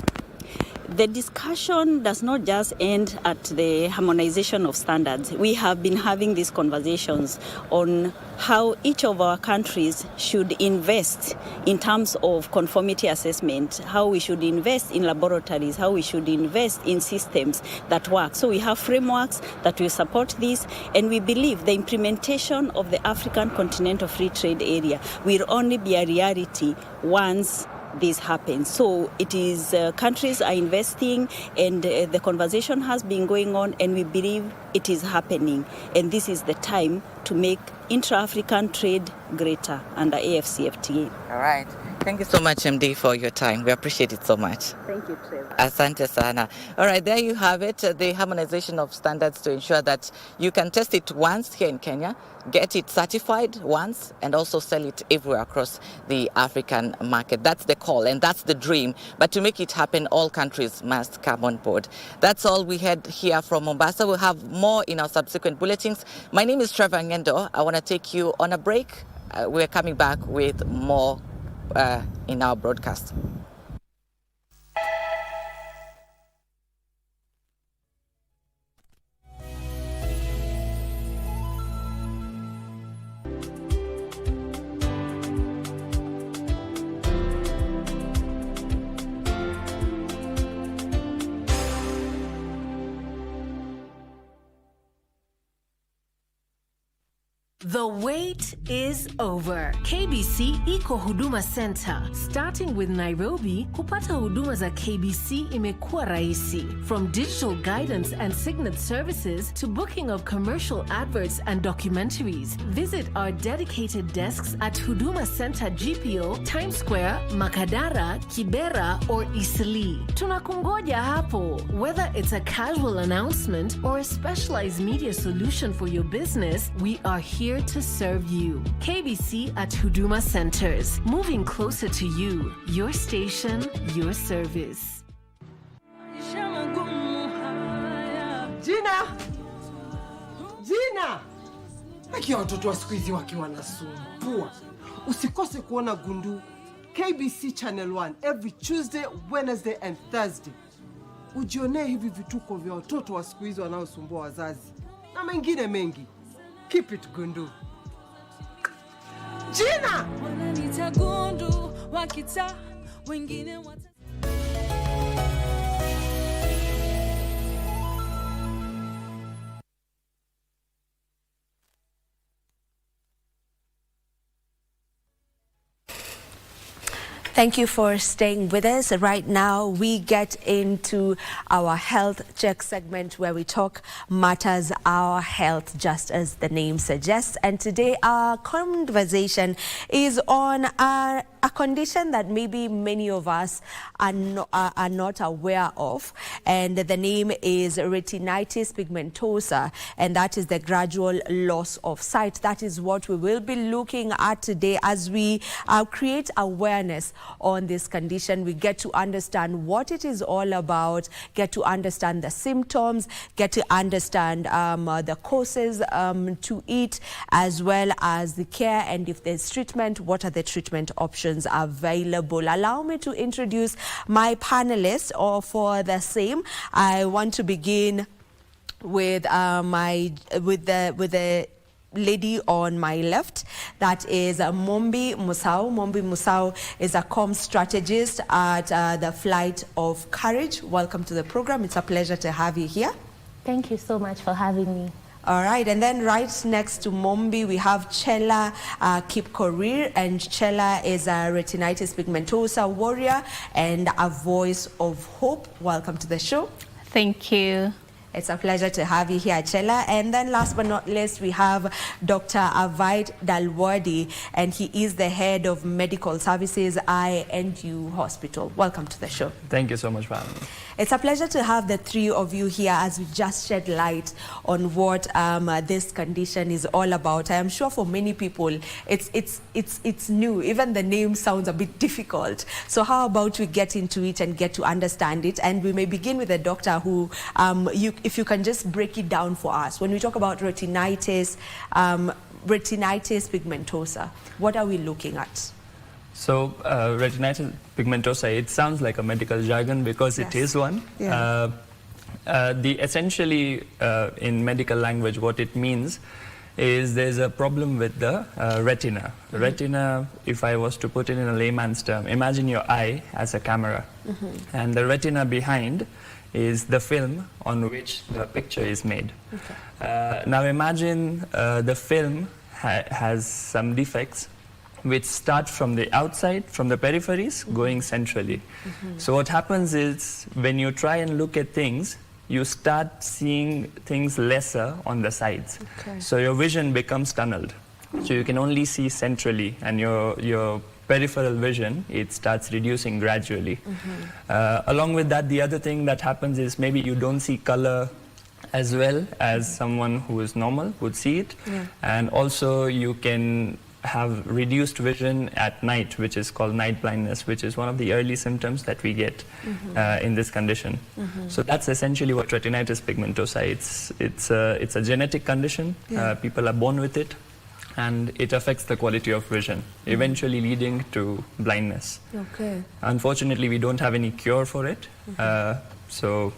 The discussion does not just end at the harmonization of standards. We have been having these conversations on how each of our countries should invest in terms of conformity assessment, how we should invest in laboratories, how we should invest in systems that work. So we have frameworks that will support this, and we believe the implementation of the African Continental Free Trade Area will only be a reality once this happens. So it is countries are investing, and the conversation has been going on, and we believe it is happening, and this is the time to make intra-African trade greater under AFCFTA. All right. Thank you so much, MD, for your time. We appreciate it so much. Thank you, Trevor. Asante sana. All right, there you have it, the harmonization of standards to ensure that you can test it once here in Kenya, get it certified once, and also sell it everywhere across the African market. That's the call, and that's the dream. But to make it happen, all countries must come on board. That's all we had here from Mombasa. We'll have more in our subsequent bulletins. My name is Trevor Ngendo. I want to take you on a break. We're coming back with more in our broadcast. The wait is over. KBC Iko Huduma Center. Starting with Nairobi, kupata huduma za KBC imekuwa rahisi. From digital guidance and signet services to booking of commercial adverts and documentaries. Visit our dedicated desks at Huduma Center GPO, Times Square, Makadara, Kibera, or Eastleigh. Tunakungoja hapo. Whether it's a casual announcement or a specialized media solution for your business, we are here to serve you. KBC at Huduma Centers, moving closer to you. Your station, your service. Gina! Haki ya watoto wa siku hizi wakiwa wanasumbua. Usikose kuona Gundu KBC Channel 1 every Tuesday, Wednesday and Thursday. Ujionee hivi vituko vya watoto wa siku hizi wanaosumbua wazazi na mengine mengi. Keep it Gundu. Gina! Wananiita Gundu, wakita wengine wata Thank you for staying with us. Right now, we get into our health check segment where we talk matters our health, just as the name suggests. And today, our conversation is on a condition that maybe many of us are not aware of. And the name is retinitis pigmentosa, and that is the gradual loss of sight. That is what we will be looking at today as we create awareness on this condition. We get to understand what it is all about, get to understand the symptoms, get to understand the causes to it, as well as the care, and if there's treatment, what are the treatment options available. Allow me to introduce my panelists for the same. I want to begin with the lady on my left. That is Mombi Musau. Mombi Musau is a comm strategist at the Flight of Courage. Welcome to the program. It's a pleasure to have you here. Thank you so much for having me. All right, and then right next to Mombi, we have Chela Kipkorir, and Chela is a retinitis pigmentosa warrior and a voice of hope. Welcome to the show. Thank you. It's a pleasure to have you here, Chela. And then last but not least, we have Dr. Avaid Dalwadi, and he is the head of medical services, INU Hospital. Welcome to the show. Thank you so much for having me. It's a pleasure to have the three of you here as we just shed light on what this condition is all about. I am sure for many people it's new. Even the name sounds a bit difficult. So how about we get into it and get to understand it? And we may begin with a doctor who, if you can just break it down for us. When we talk about retinitis pigmentosa, what are we looking at? So retinitis pigmentosa, it sounds like a medical jargon because it is one. Yeah. Essentially, in medical language, what it means is there's a problem with the retina. The retina, if I was to put it in a layman's term, imagine your eye as a camera. And the retina behind is the film on which the picture is made. Now imagine the film has some defects which start from the outside, from the peripheries, going centrally. So what happens is when you try and look at things, you start seeing things lesser on the sides. So your vision becomes tunneled. So you can only see centrally, and your peripheral vision, it starts reducing gradually. Along with that, the other thing that happens is maybe you don't see color as well as someone who is normal would see it. And also you can have reduced vision at night, which is called night blindness, which is one of the early symptoms that we get in this condition. So that's essentially what retinitis pigmentosa is. It's a genetic condition. People are born with it, and it affects the quality of vision, eventually leading to blindness. Unfortunately, we don't have any cure for it. So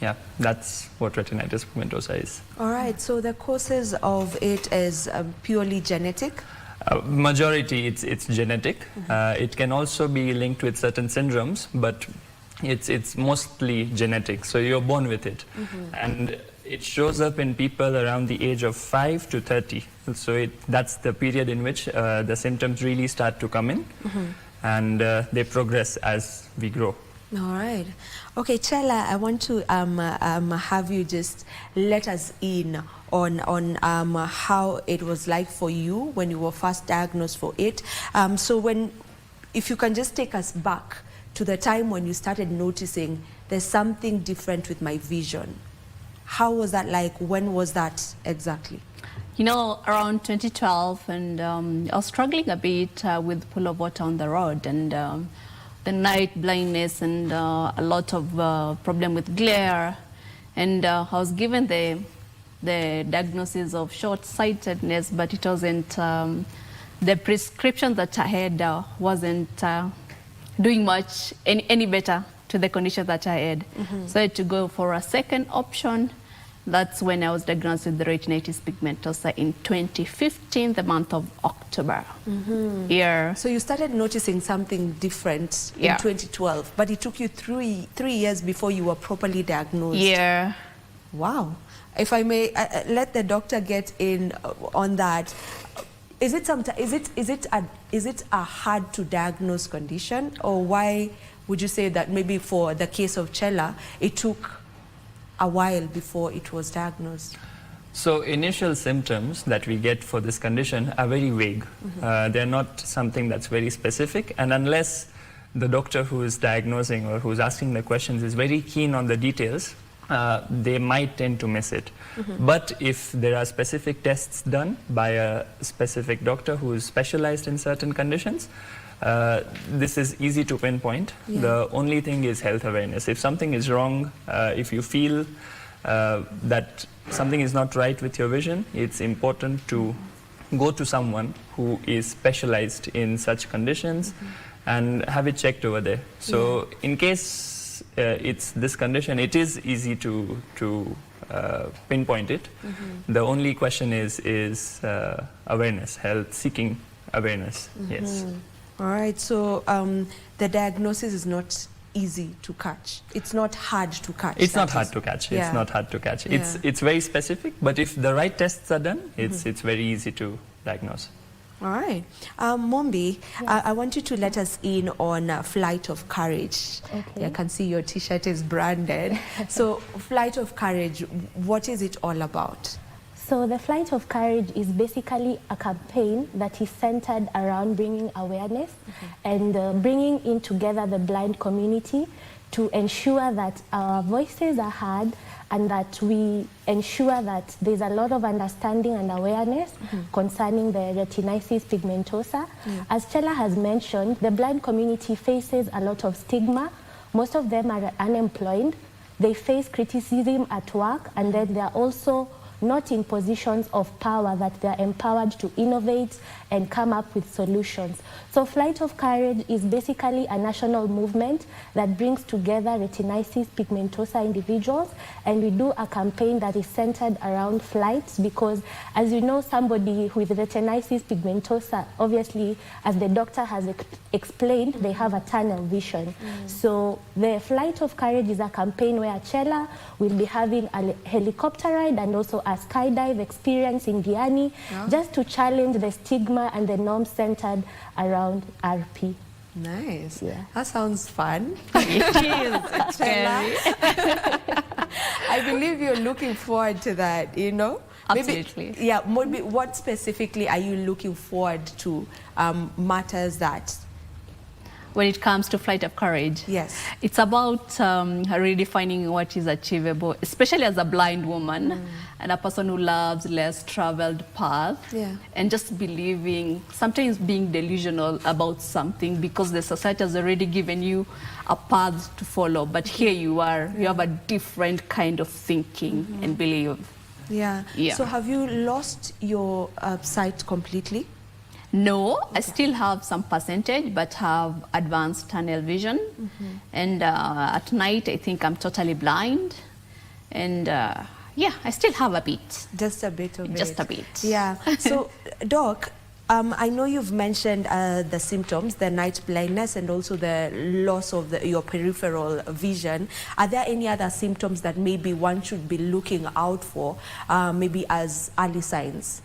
yeah, that's what retinitis pigmentosa is. All right, so the causes of it is purely genetic? Majority, it's genetic. It can also be linked with certain syndromes, but it's mostly genetic. So you're born with it. And it shows up in people around the age of 5 to 30. So that's the period in which the symptoms really start to come in, and they progress as we grow. All right. Okay, Chela, I want to have you just let us in on how it was like for you when you were first diagnosed for it. If you can just take us back to the time when you started noticing there's something different with my vision. How was that like? When was that exactly? You know, around 2012, and I was struggling a bit with pool of water on the road, and the night blindness, and a lot of problem with glare, and I was given the diagnosis of short-sightedness, but it wasn't, the prescription that I had wasn't doing much, any better to the condition that I had. So I had to go for a second option. That's when I was diagnosed with the retinitis pigmentosa in 2015, the month of October. So you started noticing something different in 2012, but it took you three years before you were properly diagnosed. Wow. If I may let the doctor get in on that, is it a hard to diagnose condition, or why would you say that maybe for the case of Chela it took a while before it was diagnosed? So initial symptoms that we get for this condition are very vague. They're not something that's very specific, and unless the doctor who is diagnosing or who's asking the questions is very keen on the details, they might tend to miss it. But if there are specific tests done by a specific doctor who is specialized in certain conditions, this is easy to pinpoint. The only thing is health awareness. If something is wrong, if you feel that something is not right with your vision, it's important to go to someone who is specialized in such conditions and have it checked over there. So in case it's this condition, it is easy to pinpoint it. The only question is awareness, health seeking awareness. Yes. All right, so the diagnosis is not easy to catch. It's not hard to catch. It's not hard to catch. It's not hard to catch. It's very specific, but if the right tests are done, it's very easy to diagnose. All right. Mombi, I want you to let us in on Flight of Courage. I can see your t-shirt is branded. So Flight of Courage, what is it all about? So the Flight of Courage is basically a campaign that is centered around bringing awareness and bringing in together the blind community to ensure that our voices are heard and that we ensure that there's a lot of understanding and awareness concerning the retinitis pigmentosa. As Chela has mentioned, the blind community faces a lot of stigma. Most of them are unemployed. They face criticism at work, and then there are also not in positions of power, that they're empowered to innovate and come up with solutions. So Flight of Courage is basically a national movement that brings together retinitis pigmentosa individuals, and we do a campaign that is centered around flights because, as you know, somebody with retinitis pigmentosa, obviously, as the doctor has explained, they have a tunnel vision. So the Flight of Courage is a campaign where Chela will be having a helicopter ride and also a skydive experience in Diani, just to challenge the stigma and the norms centered around RP. Nice. Yeah. That sounds fun. It is. It's scary. I believe you're looking forward to that, you know? Absolutely. Maybe, yeah, maybe what specifically are you looking forward to matters that? When it comes to Flight of Courage, yes, it's about redefining what is achievable, especially as a blind woman and a person who loves less traveled path, and just believing, sometimes being delusional about something because the society has already given you a path to follow, but here you are, you have a different kind of thinking and belief. Yeah. So have you lost your sight completely? No, I still have some percentage, but have advanced tunnel vision. And at night, I think I'm totally blind. And yeah, I still have a bit. Just a bit of it. Just a bit. Yeah. So, Doc, I know you've mentioned the symptoms, the night blindness and also the loss of your peripheral vision. Are there any other symptoms that maybe one should be looking out for, maybe as early signs?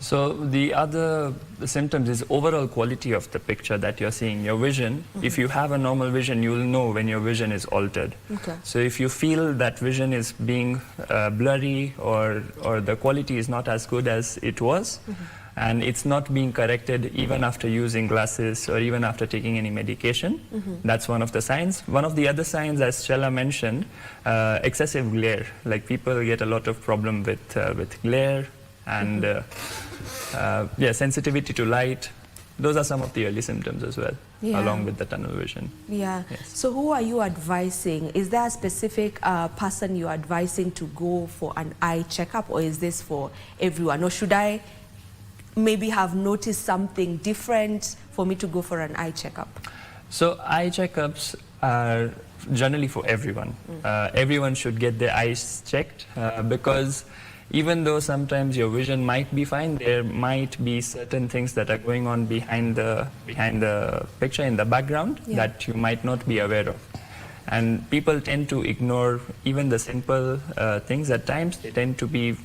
So the other symptoms is overall quality of the picture that you're seeing, your vision. If you have a normal vision, you'll know when your vision is altered. Okay. So if you feel that vision is being blurry or the quality is not as good as it was, and it's not being corrected even after using glasses or even after taking any medication, that's one of the signs. One of the other signs, as Shella mentioned, excessive glare. Like people get a lot of problem with glare and yeah, sensitivity to light. Those are some of the early symptoms as well, along with the tunnel vision. Yeah. So who are you advising? Is there a specific person you're advising to go for an eye checkup, or is this for everyone? Or should I maybe have noticed something different for me to go for an eye checkup? So eye checkups are generally for everyone. Everyone should get their eyes checked because even though sometimes your vision might be fine, there might be certain things that are going on behind the picture in the background that you might not be aware of. And people tend to ignore even the simple things at times. They tend to be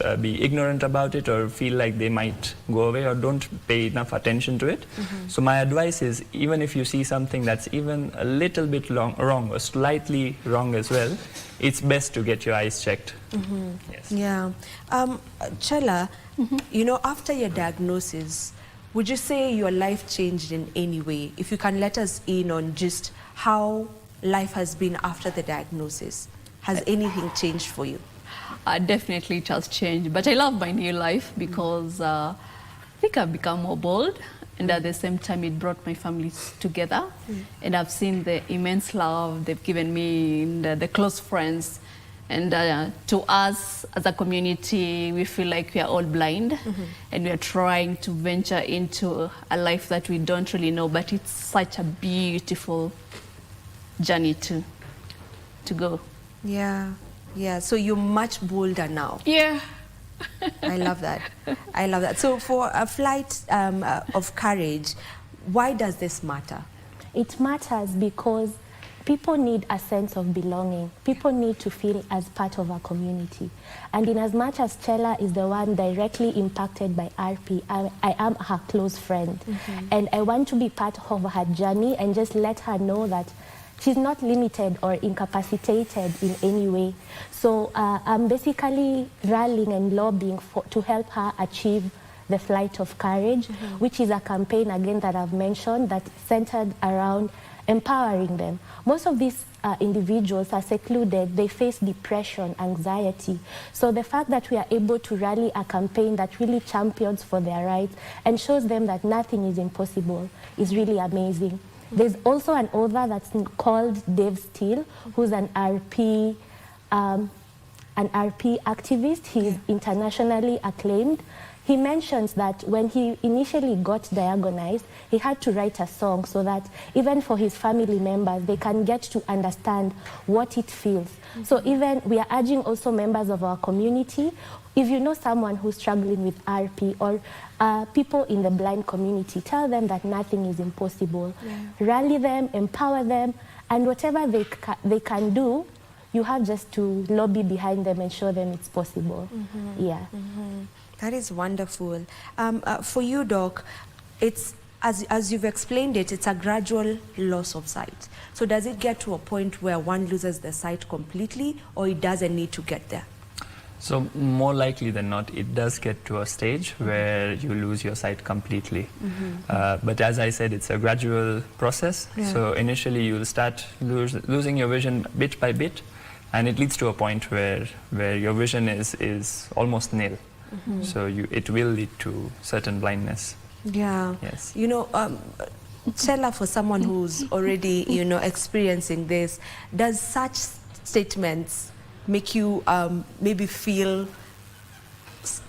ignorant about it or feel like they might go away or don't pay enough attention to it. So my advice is, even if you see something that's even a little bit wrong or slightly wrong as well, it's best to get your eyes checked. Yes. Yeah. Chela, you know, after your diagnosis, would you say your life changed in any way? If you can let us in on just how life has been after the diagnosis. Has anything changed for you? Definitely it has changed, but I love my new life because I think I've become more bold, and at the same time it brought my family together, and I've seen the immense love they've given me and the close friends, and to us as a community we feel like we are all blind and we are trying to venture into a life that we don't really know, but it's such a beautiful journey to go. Yeah. Yeah, so you're much bolder now. Yeah. I love that. I love that. So for a Flight of Courage, why does this matter? It matters because people need a sense of belonging. People need to feel as part of a community. And in as much as Chela is the one directly impacted by RP, I am her close friend. And I want to be part of her journey and just let her know that she's not limited or incapacitated in any way. So I'm basically rallying and lobbying to help her achieve the Flight of Courage, which is a campaign, again, that I've mentioned that's centered around empowering them. Most of these individuals are secluded. They face depression, anxiety. So the fact that we are able to rally a campaign that really champions for their rights and shows them that nothing is impossible is really amazing. There's also an author that's called Dave Steele, who's an RP an RP activist. He's internationally acclaimed. He mentions that when he initially got diagnosed, he had to write a song so that even for his family members, they can get to understand what it feels. So even we are urging also members of our community, if you know someone who's struggling with RP or people in the blind community, tell them that nothing is impossible. Rally them, empower them, and whatever they can do, you have just to lobby behind them and show them it's possible. Yeah. That is wonderful. For you, Doc, it's as you've explained it, it's a gradual loss of sight. So does it get to a point where one loses the sight completely, or it doesn't need to get there? So more likely than not, it does get to a stage where you lose your sight completely. But as I said, it's a gradual process. Yeah. So initially you'll start losing your vision bit by bit, and it leads to a point where your vision is almost nil. So it will lead to certain blindness. Yeah. Yes. You know, Chela, for someone who's already, you know, experiencing this, does such statements make you maybe feel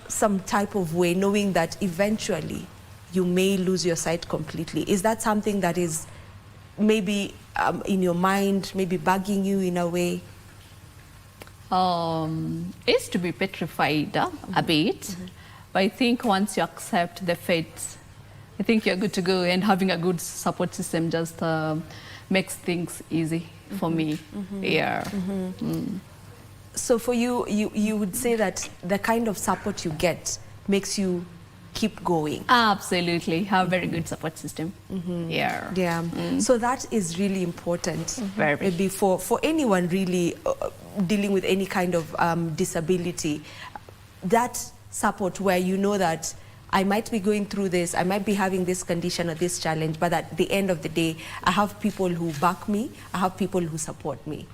some type of way, knowing that eventually you may lose your sight completely? Is that something that is maybe in your mind, maybe bugging you in a way? Is to be petrified a bit, but I think once you accept the fate, I think you're good to go, and having a good support system just makes things easy for me. Yeah. So for you, you would say that the kind of support you get makes you keep going? Absolutely. Have a very good support system. Yeah. Yeah. So that is really important. Maybe for anyone really dealing with any kind of disability, that support where you know that I might be going through this, I might be having this condition or this challenge, but at the end of the day, I have people who back me, I have people who support me.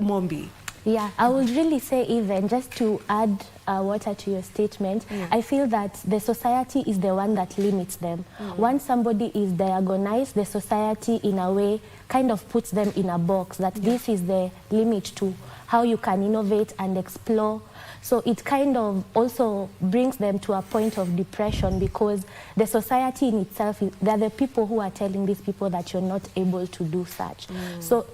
Mombi. Yeah, I would really say, even just to add water to your statement, I feel that the society is the one that limits them. Once somebody is diagnosed, the society in a way kind of puts them in a box that this is the limit to how you can innovate and explore. So it kind of also brings them to a point of depression, because the society in itself, they're the people who are telling these people that you're not able to do such. So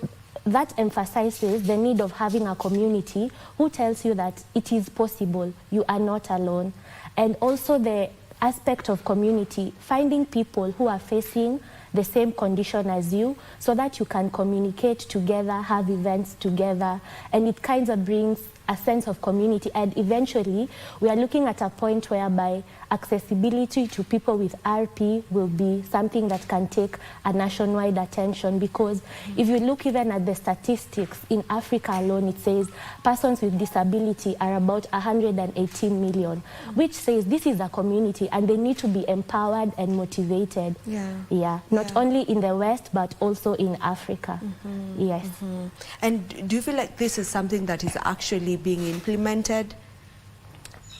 that emphasizes the need of having a community who tells you that it is possible, you are not alone. And also the aspect of community, finding people who are facing the same condition as you, so that you can communicate together, have events together, and it kind of brings a sense of community. And eventually, we are looking at a point whereby accessibility to people with RP will be something that can take a nationwide attention, because if you look even at the statistics in Africa alone, it says persons with disability are about 118 million, which says this is a community and they need to be empowered and motivated. Not only in the West, but also in Africa. Yes. And do you feel like this is something that is actually being implemented?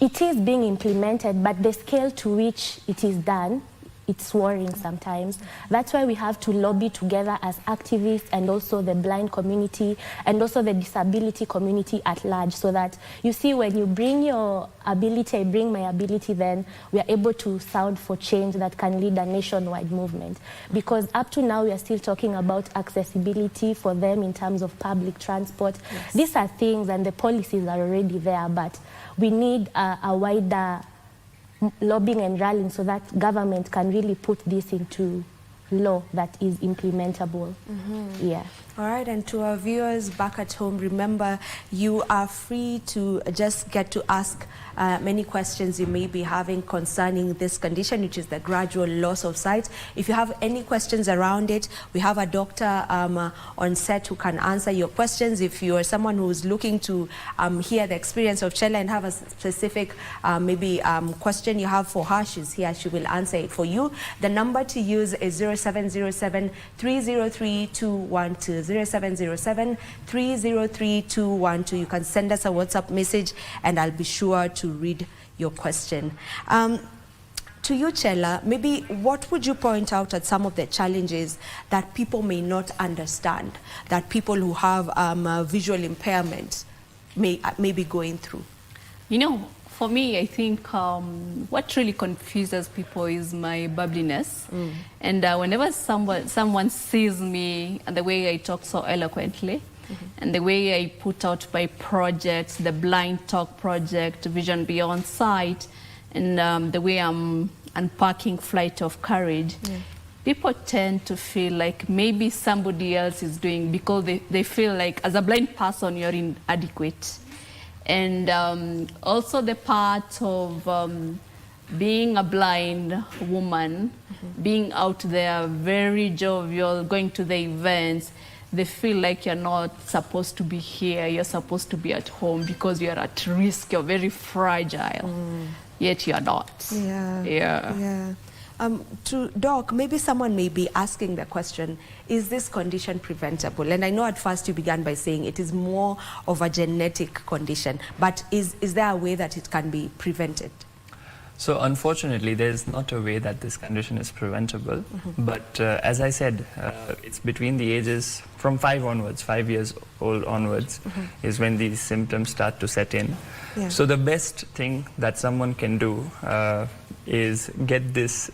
It is being implemented, but the scale to which it is done, it's worrying sometimes. That's why we have to lobby together as activists, and also the blind community, and also the disability community at large, so that, you see, when you bring your ability, I bring my ability, then we are able to sound for change that can lead a nationwide movement. Because up to now, we are still talking about accessibility for them in terms of public transport. These are things, and the policies are already there, but we need a wider lobbying and rallying so that government can really put this into law that is implementable. Yeah. All right, and to our viewers back at home, remember, you are free to just get to ask many questions you may be having concerning this condition, which is the gradual loss of sight. If you have any questions around it, we have a doctor on set who can answer your questions. If you are someone who's looking to hear the experience of Chela and have a specific question you have for her, she's here, she will answer it for you. The number to use is 0707 303 212. 0707 303 212. You can send us a WhatsApp message and I'll be sure to read your question. To you, Chela, maybe what would you point out at some of the challenges that people may not understand, that people who have visual impairment may be going through? You know, for me, I think what really confuses people is my bubbliness. And whenever someone sees me and the way I talk so eloquently, and the way I put out my projects, the Blind Talk project, Vision Beyond Sight, and the way I'm unpacking Flight of Courage, people tend to feel like maybe somebody else is doing, because they feel like as a blind person you're inadequate. And also the part of being a blind woman, being out there very jovial, going to the events, they feel like you're not supposed to be here, you're supposed to be at home because you're at risk, you're very fragile, yet you're not. Yeah. To Doc, maybe someone may be asking the question, is this condition preventable? And I know at first you began by saying it is more of a genetic condition, but is there a way that it can be prevented? So unfortunately, there's not a way that this condition is preventable. But as I said, it's between the ages from 5 years old onwards, is when these symptoms start to set in. So the best thing that someone can do is get this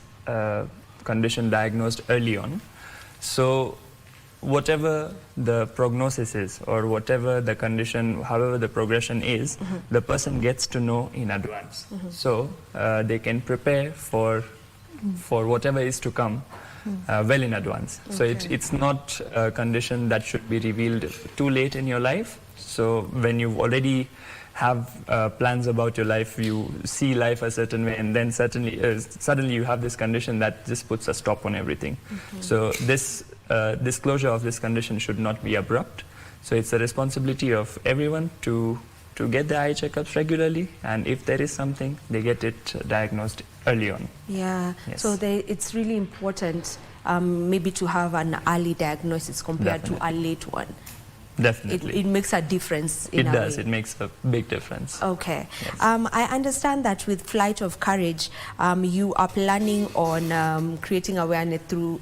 condition diagnosed early on. So whatever the prognosis is, or whatever the condition, however the progression is, the person gets to know in advance. So they can prepare for whatever is to come well in advance. So it's not a condition that should be revealed too late in your life. So when you already have plans about your life, you see life a certain way, and then suddenly you have this condition that just puts a stop on everything. So this disclosure of this condition should not be abrupt. So it's the responsibility of everyone to get their eye checkups regularly, and if there is something, they get it diagnosed early on. Yeah, so it's really important maybe to have an early diagnosis compared to a late one. Definitely. It makes a difference in a does. way. It makes a big difference. Okay. Yes. I understand that with Flight of Courage, you are planning on creating awareness through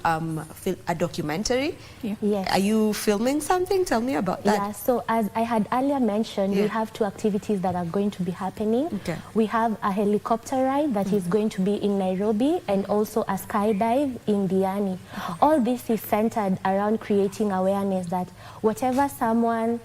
a documentary. Yes. Are you filming something? Tell me about that. Yeah, so as I had earlier mentioned, we have 2 activities that are going to be happening. We have a helicopter ride that is going to be in Nairobi, and also a skydive in Diani. All this is centered around creating awareness that whatever someone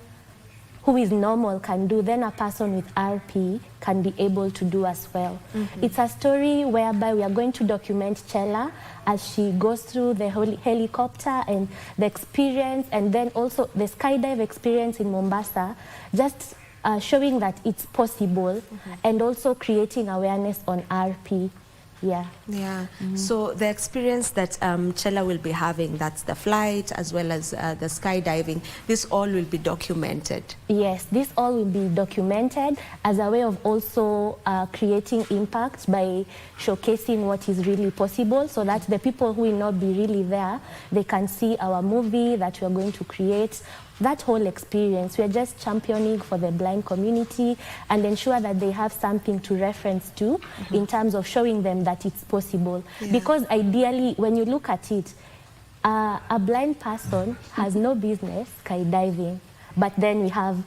who is normal can do, then a person with RP can be able to do as well. It's a story whereby we are going to document Chella as she goes through the helicopter and the experience, and then also the skydive experience in Mombasa, just showing that it's possible, and also creating awareness on RP. So the experience that Chella will be having, that's the flight as well as the skydiving, this all will be documented. Yes, this all will be documented as a way of also creating impact by showcasing what is really possible, so that the people who will not be really there, they can see our movie that we are going to create. That whole experience, we are just championing for the blind community and ensure that they have something to reference to in terms of showing them that it's possible. Because ideally, when you look at it, a blind person has no business skydiving, but then we have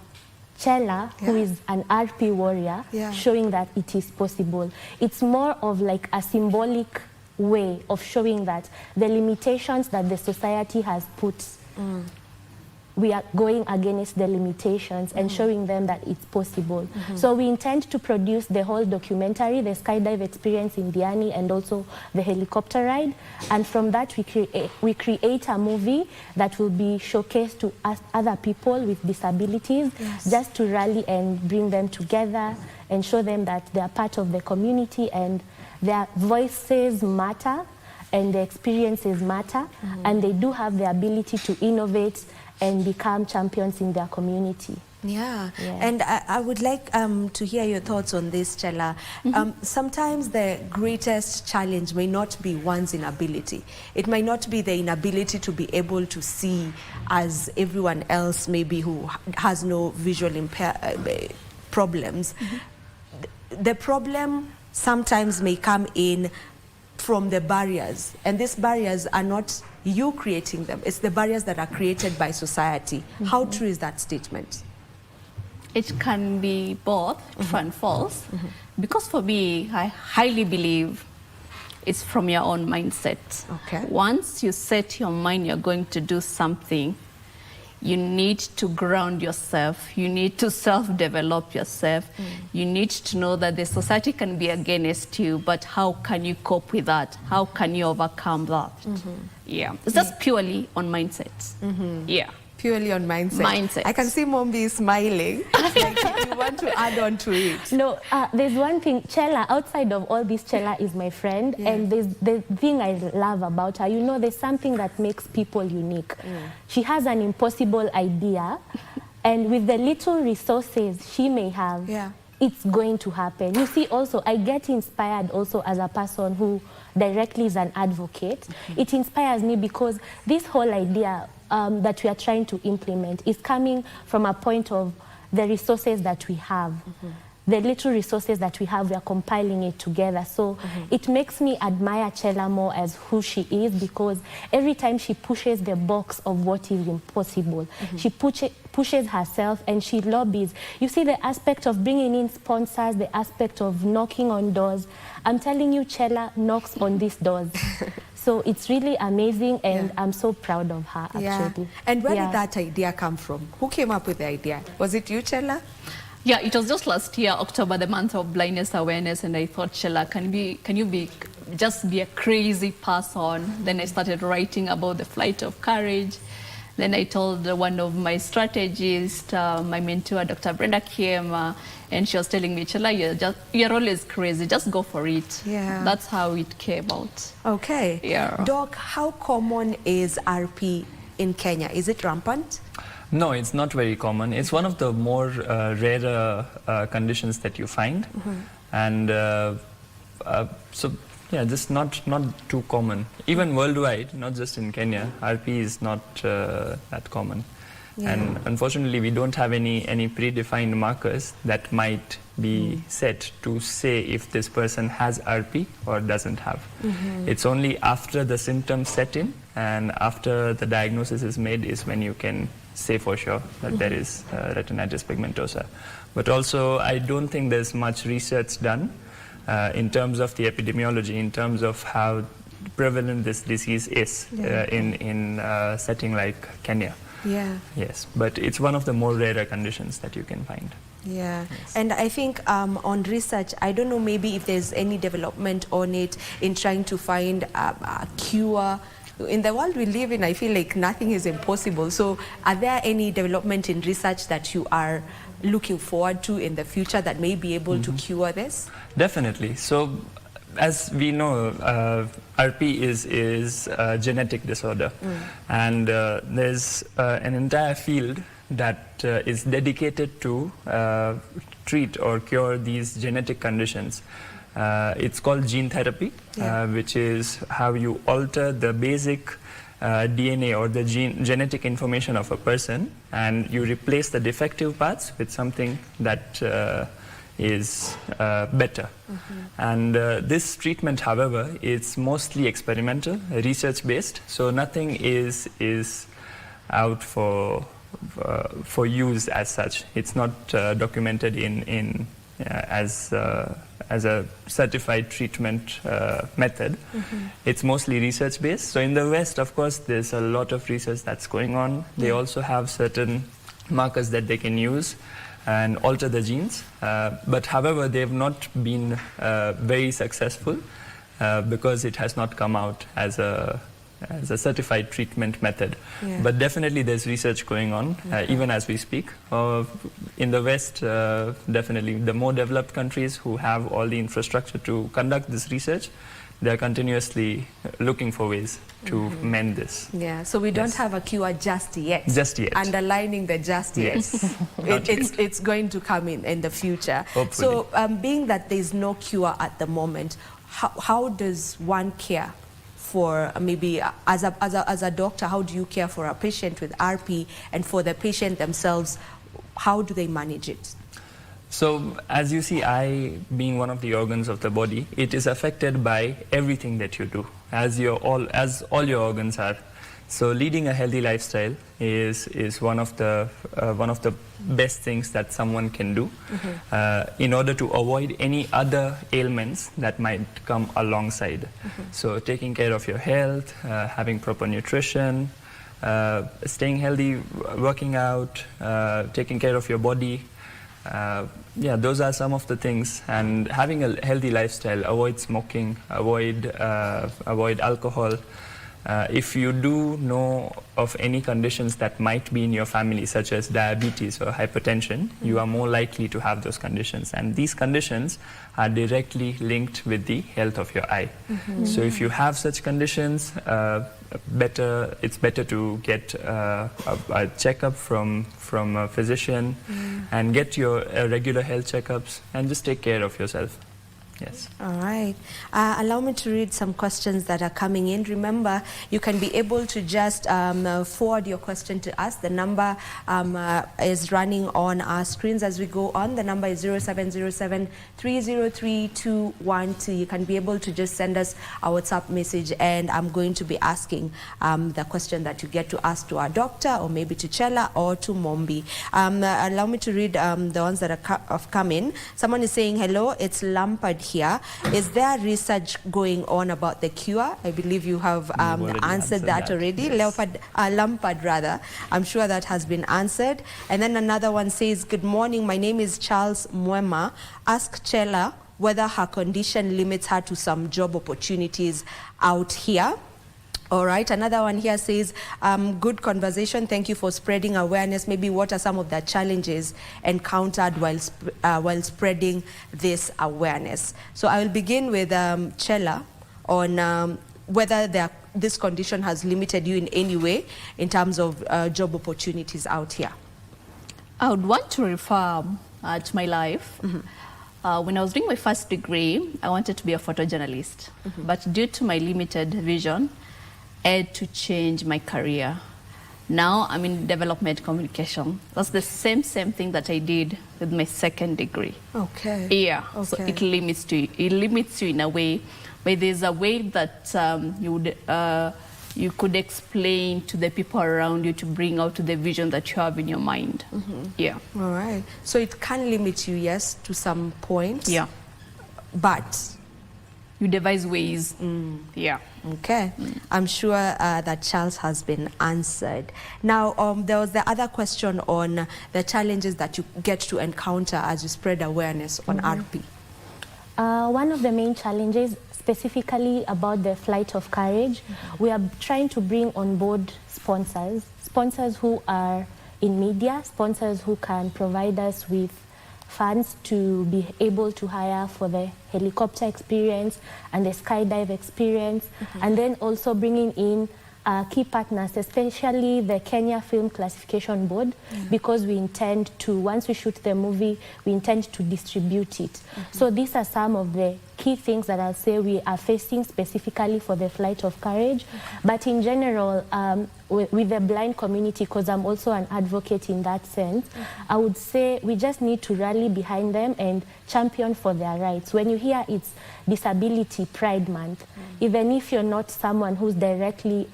Chella, who is an RP warrior, showing that it is possible. It's more of like a symbolic way of showing that the limitations that the society has put, we are going against the limitations and showing them that it's possible. So we intend to produce the whole documentary, the skydive experience in Diani, and also the helicopter ride. And from that, we create a movie that will be showcased to other people with disabilities, just to rally and bring them together and show them that they are part of the community and their voices matter and their experiences matter, and they do have the ability to innovate and become champions in their community. And I would like to hear your thoughts on this, Chella. Sometimes the greatest challenge may not be one's inability. It might not be the inability to be able to see as everyone else maybe who has no visual problems. The problem sometimes may come in from the barriers, and these barriers are not you creating them, it's the barriers that are created by society. How true is that statement? It can be both true and false. Because for me, I highly believe it's from your own mindset. Okay. Once you set your mind you're going to do something, you need to ground yourself. You need to self-develop yourself. You need to know that the society can be against you, but how can you cope with that? How can you overcome that? Yeah, it's just purely on mindset. Yeah. Purely on mindset. Mindset. I can see Mombi smiling. Like you want to add on to it. No, there's one thing. Chella, outside of all this, Chella is my friend. And there's the thing I love about her. You know, there's something that makes people unique. She has an impossible idea. And with the little resources she may have, it's going to happen. You see, also, I get inspired also as a person who directly is an advocate. It inspires me because this whole idea that we are trying to implement is coming from a point of the resources that we have. The little resources that we have, we are compiling it together. So it makes me admire Chella more as who she is, because every time she pushes the box of what is impossible, she pushes herself and she lobbies. You see the aspect of bringing in sponsors, the aspect of knocking on doors. I'm telling you, Chella knocks on these doors. So it's really amazing, and I'm so proud of her, actually. And where did that idea come from? Who came up with the idea? Was it you, Chella? Yeah, it was just last year, October, the month of blindness awareness, and I thought, Chella, can you just be a crazy person? Then I started writing about the flight of courage. Then I told one of my strategists, my mentor, Dr. Brenda came, and she was telling me, Chella, you're always crazy, just go for it. Yeah. That's how it came out. Okay. Yeah. Doc, how common is RP in Kenya? Is it rampant? No, it's not very common. It's one of the more rarer conditions that you find. And so, yeah, just not too common. Even worldwide, not just in Kenya, RP is not that common. And unfortunately, we don't have any predefined markers that might be set to say if this person has RP or doesn't have. It's only after the symptoms set in and after the diagnosis is made is when you can say for sure that there is retinitis pigmentosa. But also, I don't think there's much research done in terms of the epidemiology, in terms of how prevalent this disease is in a setting like Kenya. Yeah. Yes, but it's one of the more rarer conditions that you can find. Yeah, and I think on research, I don't know maybe if there's any development on it in trying to find a cure. In the world we live in, I feel like nothing is impossible. So are there any development in research that you are looking forward to in the future that may be able to cure this? Definitely. So as we know, RP is a genetic disorder. And there's an entire field that is dedicated to treat or cure these genetic conditions. It's called gene therapy, which is how you alter the basic DNA or the genetic information of a person, and you replace the defective parts with something that is better. And this treatment, however, is mostly experimental, research-based, so nothing is out for use as such. It's not documented as a certified treatment method. It's mostly research-based. So in the West, of course, there's a lot of research that's going on. They also have certain markers that they can use and alter the genes. But however, they have not been very successful because it has not come out as a certified treatment method. But definitely there's research going on, even as we speak. In the West, definitely the more developed countries who have all the infrastructure to conduct this research, they're continuously looking for ways to mend this. Yeah, so we don't have a cure just yet. Just yet. Underlining the just yet. It's going to come in the future. Hopefully. So being that there's no cure at the moment, how does one care for maybe as a doctor, how do you care for a patient with RP, and for the patient themselves, how do they manage it? So as you see, eye being one of the organs of the body, it is affected by everything that you do. as all your organs are. So leading a healthy lifestyle is one of the best things that someone can do in order to avoid any other ailments that might come alongside. So taking care of your health, having proper nutrition, staying healthy, working out, taking care of your body. Yeah, those are some of the things. And having a healthy lifestyle, avoid smoking, avoid alcohol. If you do know of any conditions that might be in your family, such as diabetes or hypertension, you are more likely to have those conditions. And these conditions are directly linked with the health of your eye. So if you have such conditions, it's better to get a checkup from a physician and get your regular health checkups and just take care of yourself. Yes. All right. Allow me to read some questions that are coming in. Remember, you can be able to just forward your question to us. The number is running on our screens as we go on. The number is 0707-303-212. You can be able to just send us a WhatsApp message, and I'm going to be asking the question that you get to ask to our doctor, or maybe to Chela or to Mombi. Allow me to read the ones that have come in. Someone is saying, hello, it's Lampard here. Is there research going on about the cure? I believe you have answered that already. Yes. Lampard rather. I'm sure that has been answered. And then another one says, good morning, my name is Charles Mwema. Ask Chela whether her condition limits her to some job opportunities out here. All right, another one here says, good conversation. Thank you for spreading awareness. Maybe what are some of the challenges encountered while spreading this awareness? So I will begin with Chela on whether this condition has limited you in any way in terms of job opportunities out here. I would want to refer to my life. When I was doing my first degree, I wanted to be a photojournalist. But due to my limited vision, I had to change my career. Now I'm in development communication. That's the same thing that I did with my second degree. Okay. Yeah. Okay. So it limits you in a way, but there's a way that you could explain to the people around you to bring out the vision that you have in your mind. Yeah. All right. So it can limit you, yes, to some point. Yeah. But you devise ways. Yeah. Okay. I'm sure that Charles has been answered. Now, there was the other question on the challenges that you get to encounter as you spread awareness on RP. One of the main challenges, specifically about the Flight of Courage, we are trying to bring on board sponsors who are in media, sponsors who can provide us with funds to be able to hire for the helicopter experience and the skydive experience, and then also bringing in key partners, especially the Kenya Film Classification Board, because we intend to, once we shoot the movie, we intend to distribute it. So these are some of the key things that I'll say we are facing specifically for the Flight of Courage. But in general, with the blind community, because I'm also an advocate in that sense, I would say we just need to rally behind them and champion for their rights. When you hear it's Disability Pride Month, even if you're not someone who's directly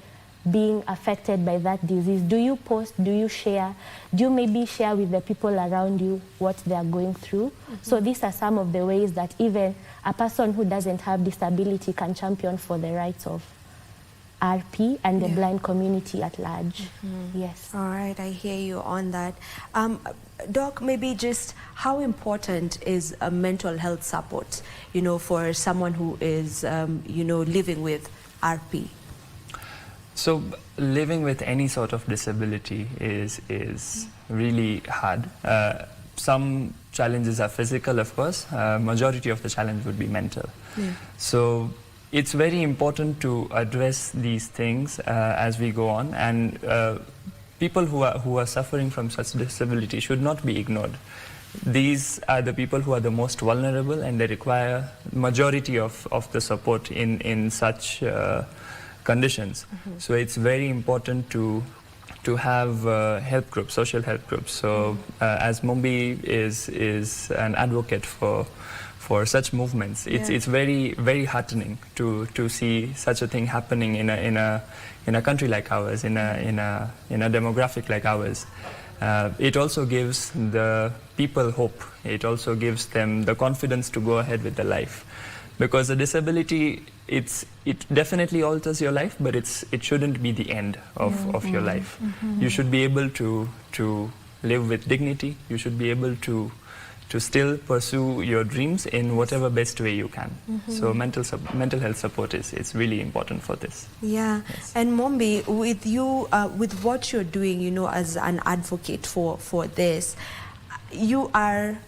being affected by that disease, do you post, do you share, do you maybe share with the people around you what they are going through? So these are some of the ways that even a person who doesn't have disability can champion for the rights of RP and the blind community at large. Yes. All right, I hear you on that. Doc, maybe just how important is a mental health support, you know, for someone who is, you know, living with RP? So living with any sort of disability is really hard. Some challenges are physical, of course. Majority of the challenge would be mental. So it's very important to address these things as we go on, and people who are suffering from such disability should not be ignored. These are the people who are the most vulnerable, and they require majority of the support in such conditions. So it's very important to have help groups, social help groups. So as Mumbai is an advocate for for such movements. It's very, very heartening to see such a thing happening in a country like ours, in a demographic like ours. It also gives the people hope. It also gives them the confidence to go ahead with their life. Because a disability, it definitely alters your life, but it shouldn't be the end of your life. You should be able to live with dignity. You should be able to still pursue your dreams in whatever best way you can. So mental health support is really important for this. Yeah, yes. And Mombi, with you, with what you're doing, you know, as an advocate for this, you are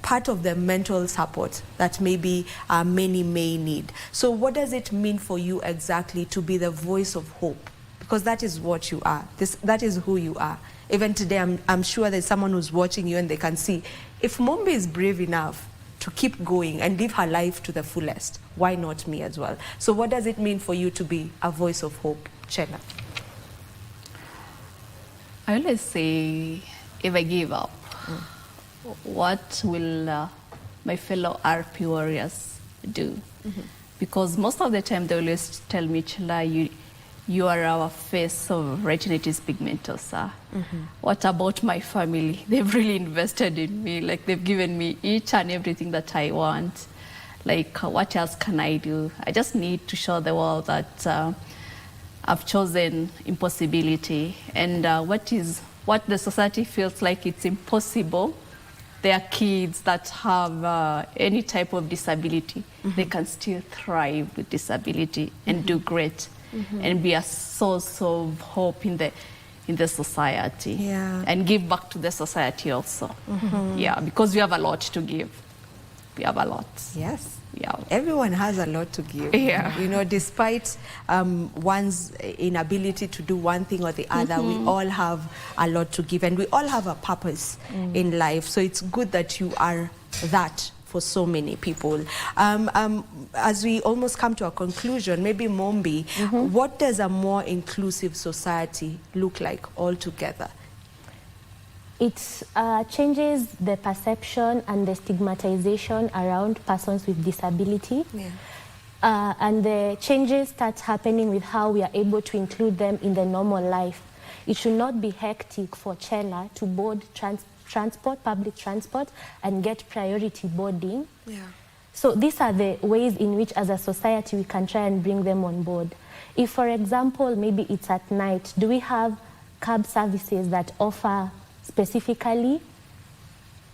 part of the mental support that maybe many may need. So what does it mean for you exactly to be the voice of hope? Because that is what you are. That is who you are. Even today, I'm sure there's someone who's watching you and they can see, if Mombi is brave enough to keep going and live her life to the fullest, why not me as well? So what does it mean for you to be a voice of hope, Chela? I always say, if I give up, what will my fellow RP warriors do? Because most of the time they always tell me, Chela, you are our face of retinitis pigmentosa. What about my family? They've really invested in me. Like, they've given me each and everything that I want. Like, what else can I do? I just need to show the world that I've chosen impossibility. And what the society feels like it's impossible, there are kids that have any type of disability. They can still thrive with disability and do great. And be a source of hope in the society, and give back to the society also. Yeah, because we have a lot to give. We have a lot. Yes. Yeah. Everyone has a lot to give. Yeah. You know, despite one's inability to do one thing or the other, we all have a lot to give, and we all have a purpose in life. So it's good that you are that for so many people. As we almost come to a conclusion, maybe Mombi, what does a more inclusive society look like altogether? It changes the perception and the stigmatization around persons with disability. And the changes start happening with how we are able to include them in the normal life. It should not be hectic for Chela to board public transport, and get priority boarding. So these are the ways in which as a society we can try and bring them on board. If, for example, maybe it's at night, do we have cab services that offer specifically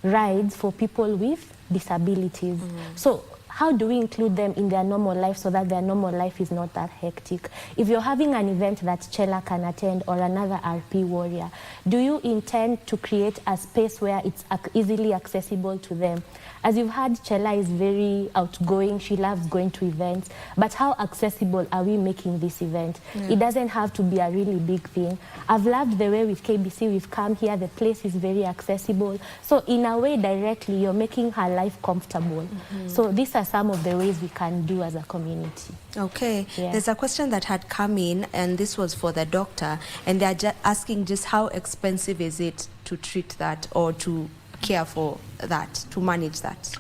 rides for people with disabilities? So how do we include them in their normal life so that their normal life is not that hectic? If you're having an event that Chela can attend or another RP warrior, do you intend to create a space where it's easily accessible to them? As you've heard, Chela is very outgoing. She loves going to events. But how accessible are we making this event? It doesn't have to be a really big thing. I've loved the way with KBC we've come here. The place is very accessible. So in a way, directly, you're making her life comfortable. So these are some of the ways we can do as a community. Okay. There's a question that had come in, and this was for the doctor, and they're asking just how expensive is it to treat that or to care for that, to manage that?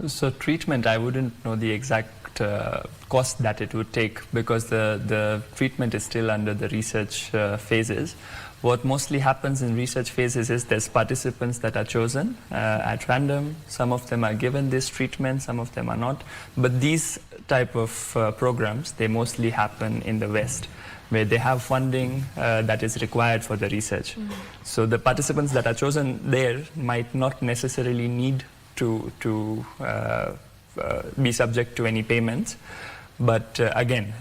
So treatment, I wouldn't know the exact cost that it would take, because the treatment is still under the research phases. What mostly happens in research phases is there's participants that are chosen at random. Some of them are given this treatment, some of them are not. But these type of programs, they mostly happen in the West, where they have funding that is required for the research. So the participants that are chosen there might not necessarily need to be subject to any payments. But again,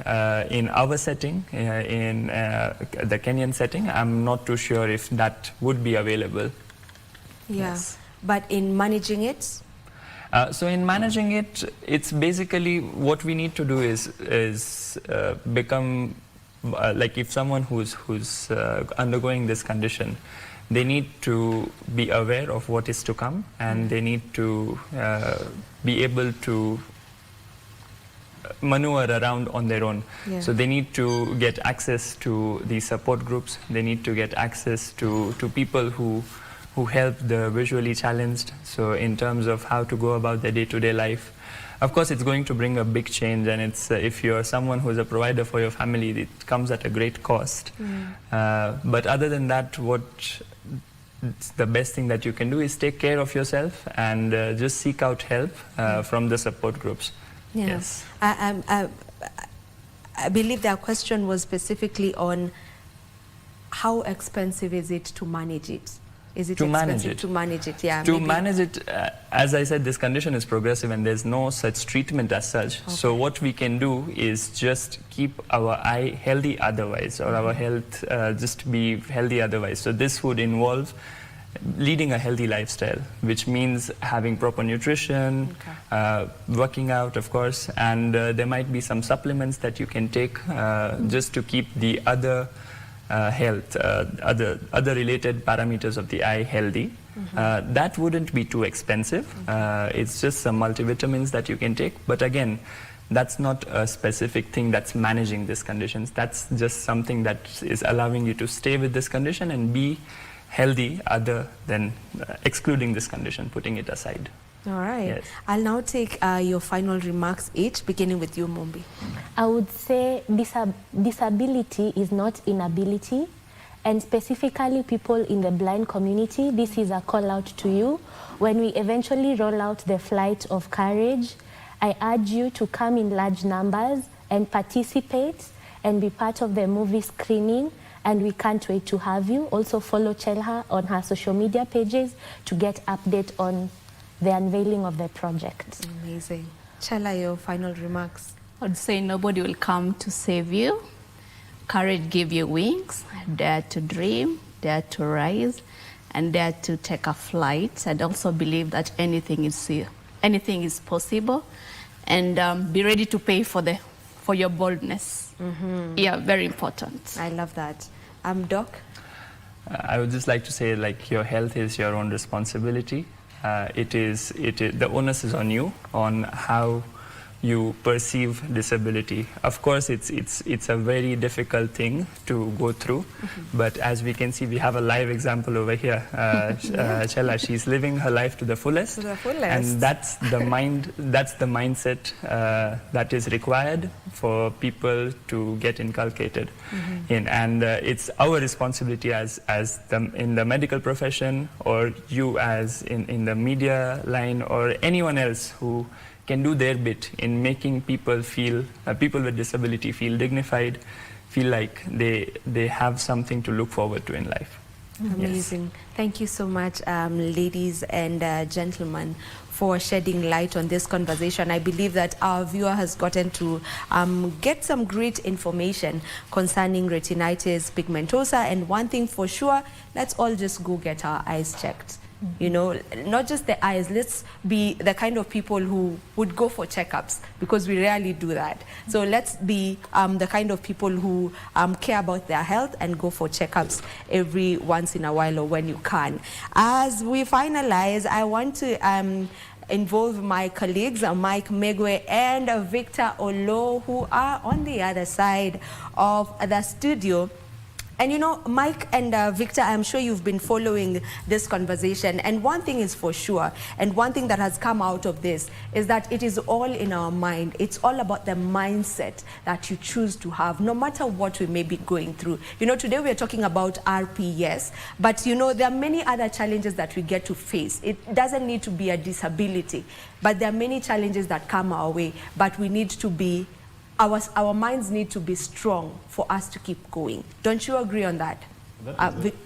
in our setting, in the Kenyan setting, I'm not too sure if that would be available. But in managing it? So in managing it, it's basically what we need to do is become like, if someone who's undergoing this condition, they need to be aware of what is to come, and they need to be able to maneuver around on their own. So they need to get access to the support groups. They need to get access to people who who help the visually challenged. So in terms of how to go about their day-to-day life. Of course, it's going to bring a big change, and it's if you're someone who's a provider for your family, it comes at a great cost. But other than that, the best thing that you can do is take care of yourself and just seek out help from the support groups. Yeah. Yes. I believe their question was specifically on how expensive is it to manage it? Is it expensive to manage it? Yeah. To manage it, as I said, this condition is progressive and there's no such treatment as such. Okay. So what we can do is just keep our eye healthy otherwise, or our health just be healthy otherwise. So this would involve leading a healthy lifestyle, which means having proper nutrition, working out, of course, and there might be some supplements that you can take just to keep the other health, other related parameters of the eye healthy. That wouldn't be too expensive. It's just some multivitamins that you can take. But again, that's not a specific thing that's managing these conditions. That's just something that is allowing you to stay with this condition and be healthy other than excluding this condition, putting it aside. All right. Yes. I'll now take your final remarks each, beginning with you, Mombi. I would say disability is not inability, and specifically people in the blind community, this is a call out to you. When we eventually roll out the Flight of Courage, I urge you to come in large numbers and participate and be part of the movie screening, and we can't wait to have you. Also follow Chelha on her social media pages to get update on the unveiling of the project. Amazing. Chelha, your final remarks. I'd say nobody will come to save you. Courage give you wings. Dare to dream, dare to rise, and dare to take a flight. And also believe that anything is possible. And be ready to pay for your boldness. Yeah, very important. I love that. Doc? I would just like to say, like, your health is your own responsibility. The onus is on you, on how you perceive disability. Of course, it's a very difficult thing to go through, but as we can see, we have a live example over here. Chelha, she's living her life to the fullest. To the fullest. And that's the mindset that is required for people to get inculcated in. And it's our responsibility as in the medical profession, or you as in the media line, or anyone else who can do their bit in making people feel, people with disability feel dignified, feel like they have something to look forward to in life. Amazing. Yes. Thank you so much, ladies and gentlemen, for shedding light on this conversation. I believe that our viewer has gotten to get some great information concerning retinitis pigmentosa. And one thing for sure, let's all just go get our eyes checked. You know, not just the eyes, let's be the kind of people who would go for checkups, because we rarely do that. So let's be the kind of people who care about their health and go for checkups every once in a while, or when you can. As we finalize, I want to involve my colleagues, Mike Megwe and Victor Olo, who are on the other side of the studio. And you know, Mike and Victor, I'm sure you've been following this conversation. And one thing is for sure, and one thing that has come out of this, is that it is all in our mind. It's all about the mindset that you choose to have, no matter what we may be going through. You know, today we are talking about RPS, but you know, there are many other challenges that we get to face. It doesn't need to be a disability, but there are many challenges that come our way, but we need to be our minds need to be strong for us to keep going. Don't you agree on that?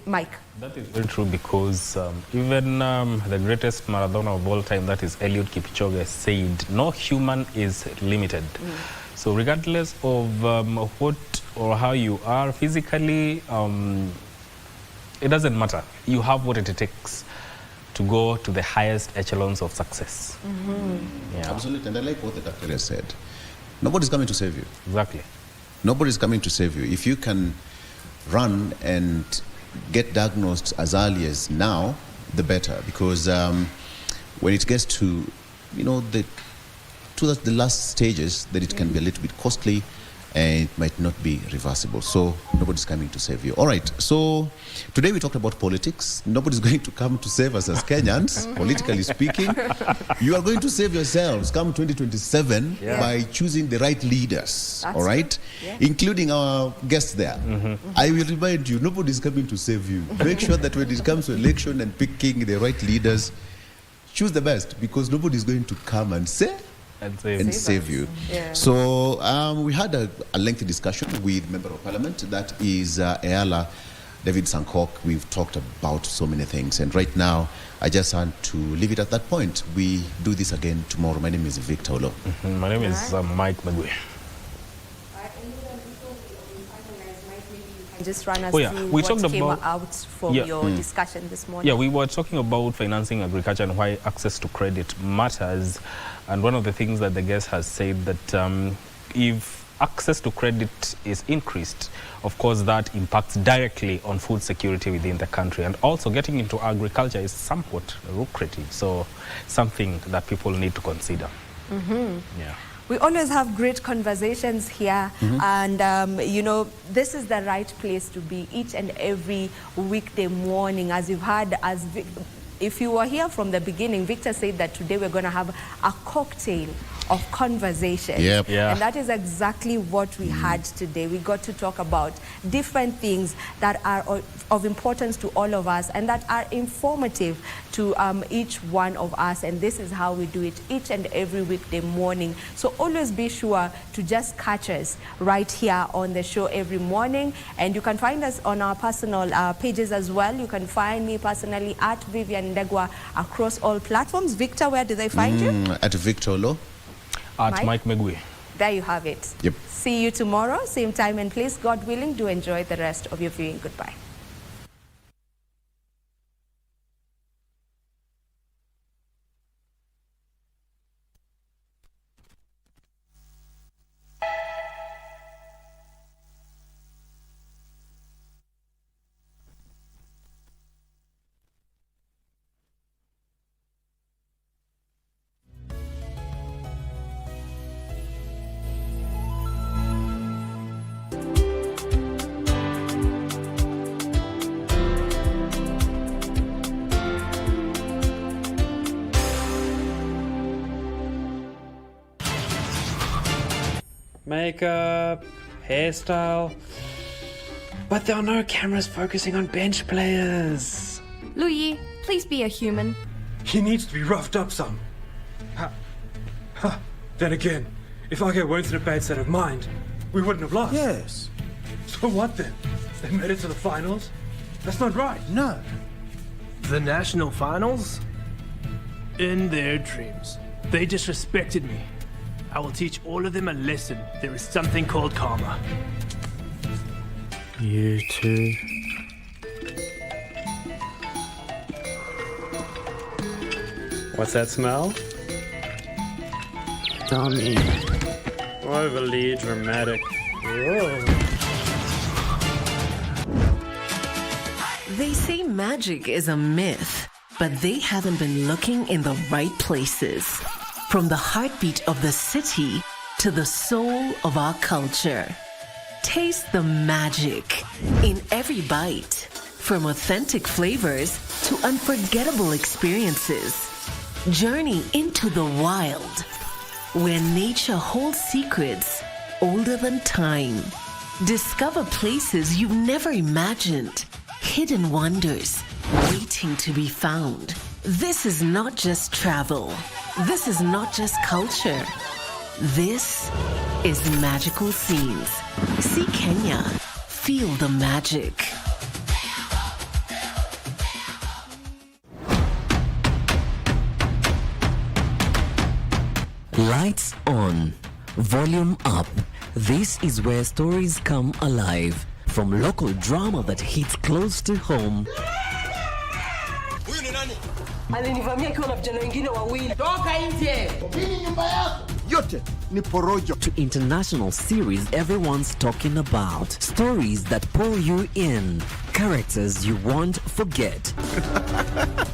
Mike? That is very true, because even the greatest marathoner of all time, that is Eliud Kipchoge, said no human is limited. So regardless of what or how you are physically, it doesn't matter. You have what it takes to go to the highest echelons of success. Yeah. Absolutely, and I like what the doctor has said. Nobody's coming to save you. Exactly. Nobody's coming to save you. If you can run and get diagnosed as early as now, the better. Because when it gets to, you know, the last stages, then it can be a little bit costly, and it might not be reversible. So nobody's coming to save you. All right, so today we talked about politics. Nobody's going to come to save us as Kenyans, politically speaking. You are going to save yourselves come 2027 by choosing the right leaders, That's all right? Yeah. Including our guests there. I will remind you, nobody's coming to save you. Make sure that when it comes to election and picking the right leaders, choose the best, because nobody's going to come and say and save you. Yeah. So we had a lengthy discussion with Member of Parliament, that is Eala David Sankok. We've talked about so many things, and right now I just want to leave it at that point. We do this again tomorrow. My name is Victor Olo. My name is Mike Magwe. Just run us through we what talked came about out from your discussion this morning. Yeah, we were talking about financing agriculture and why access to credit matters. And one of the things that the guest has said that if access to credit is increased, of course, that impacts directly on food security within the country. And also getting into agriculture is somewhat lucrative, so something that people need to consider. Yeah. We always have great conversations here, and you know, this is the right place to be each and every weekday morning. As you've heard, if you were here from the beginning, Victor said that today we're going to have a cocktail of conversation. Yep. Yeah. And that is exactly what we had today. We got to talk about different things that are of importance to all of us and that are informative to each one of us. And this is how we do it each and every weekday morning. So always be sure to just catch us right here on the show every morning. And you can find us on our personal pages as well. You can find me personally at Vivian Ndegwa across all platforms. Victor, where do they find you? At Victor Lo. At Mike Megwe. There you have it. Yep. See you tomorrow, same time and place. God willing, do enjoy the rest of your viewing. Goodbye. Makeup, hairstyle, but there are no cameras focusing on bench players. Louis, please be a human. He needs to be roughed up some. Then again, if Age weren't in a bad state of mind, we wouldn't have lost. Yes. So what then? They made it to the finals? That's not right. No. The national finals? In their dreams. They disrespected me. I will teach all of them a lesson. There is something called karma. You too. What's that smell? Dummy. Overly dramatic. Whoa. They say magic is a myth, but they haven't been looking in the right places. From the heartbeat of the city to the soul of our culture. Taste the magic in every bite. From authentic flavors to unforgettable experiences. Journey into the wild, where nature holds secrets older than time. Discover places you've never imagined. Hidden wonders waiting to be found. This is not just travel. This is not just culture. This is magical scenes. See Kenya. Feel the magic. Lights on, volume up. This is where stories come alive. From local drama that hits close to home. Alinivamia akiwa na vijana wengine wawili. Toka nje. Hii nyumba yako. Yote ni porojo. To international series everyone's talking about. Stories that pull you in. Characters you won't forget.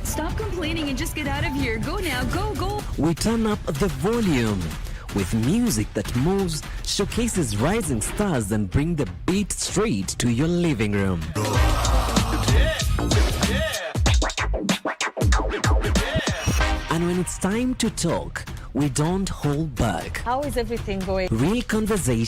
Stop complaining and just get out of here. Go now. Go, go. We turn up the volume. with music that moves, showcases rising stars, and bring the beat straight to your living room. And when it's time to talk, we don't hold back. How is everything going? Real conversation.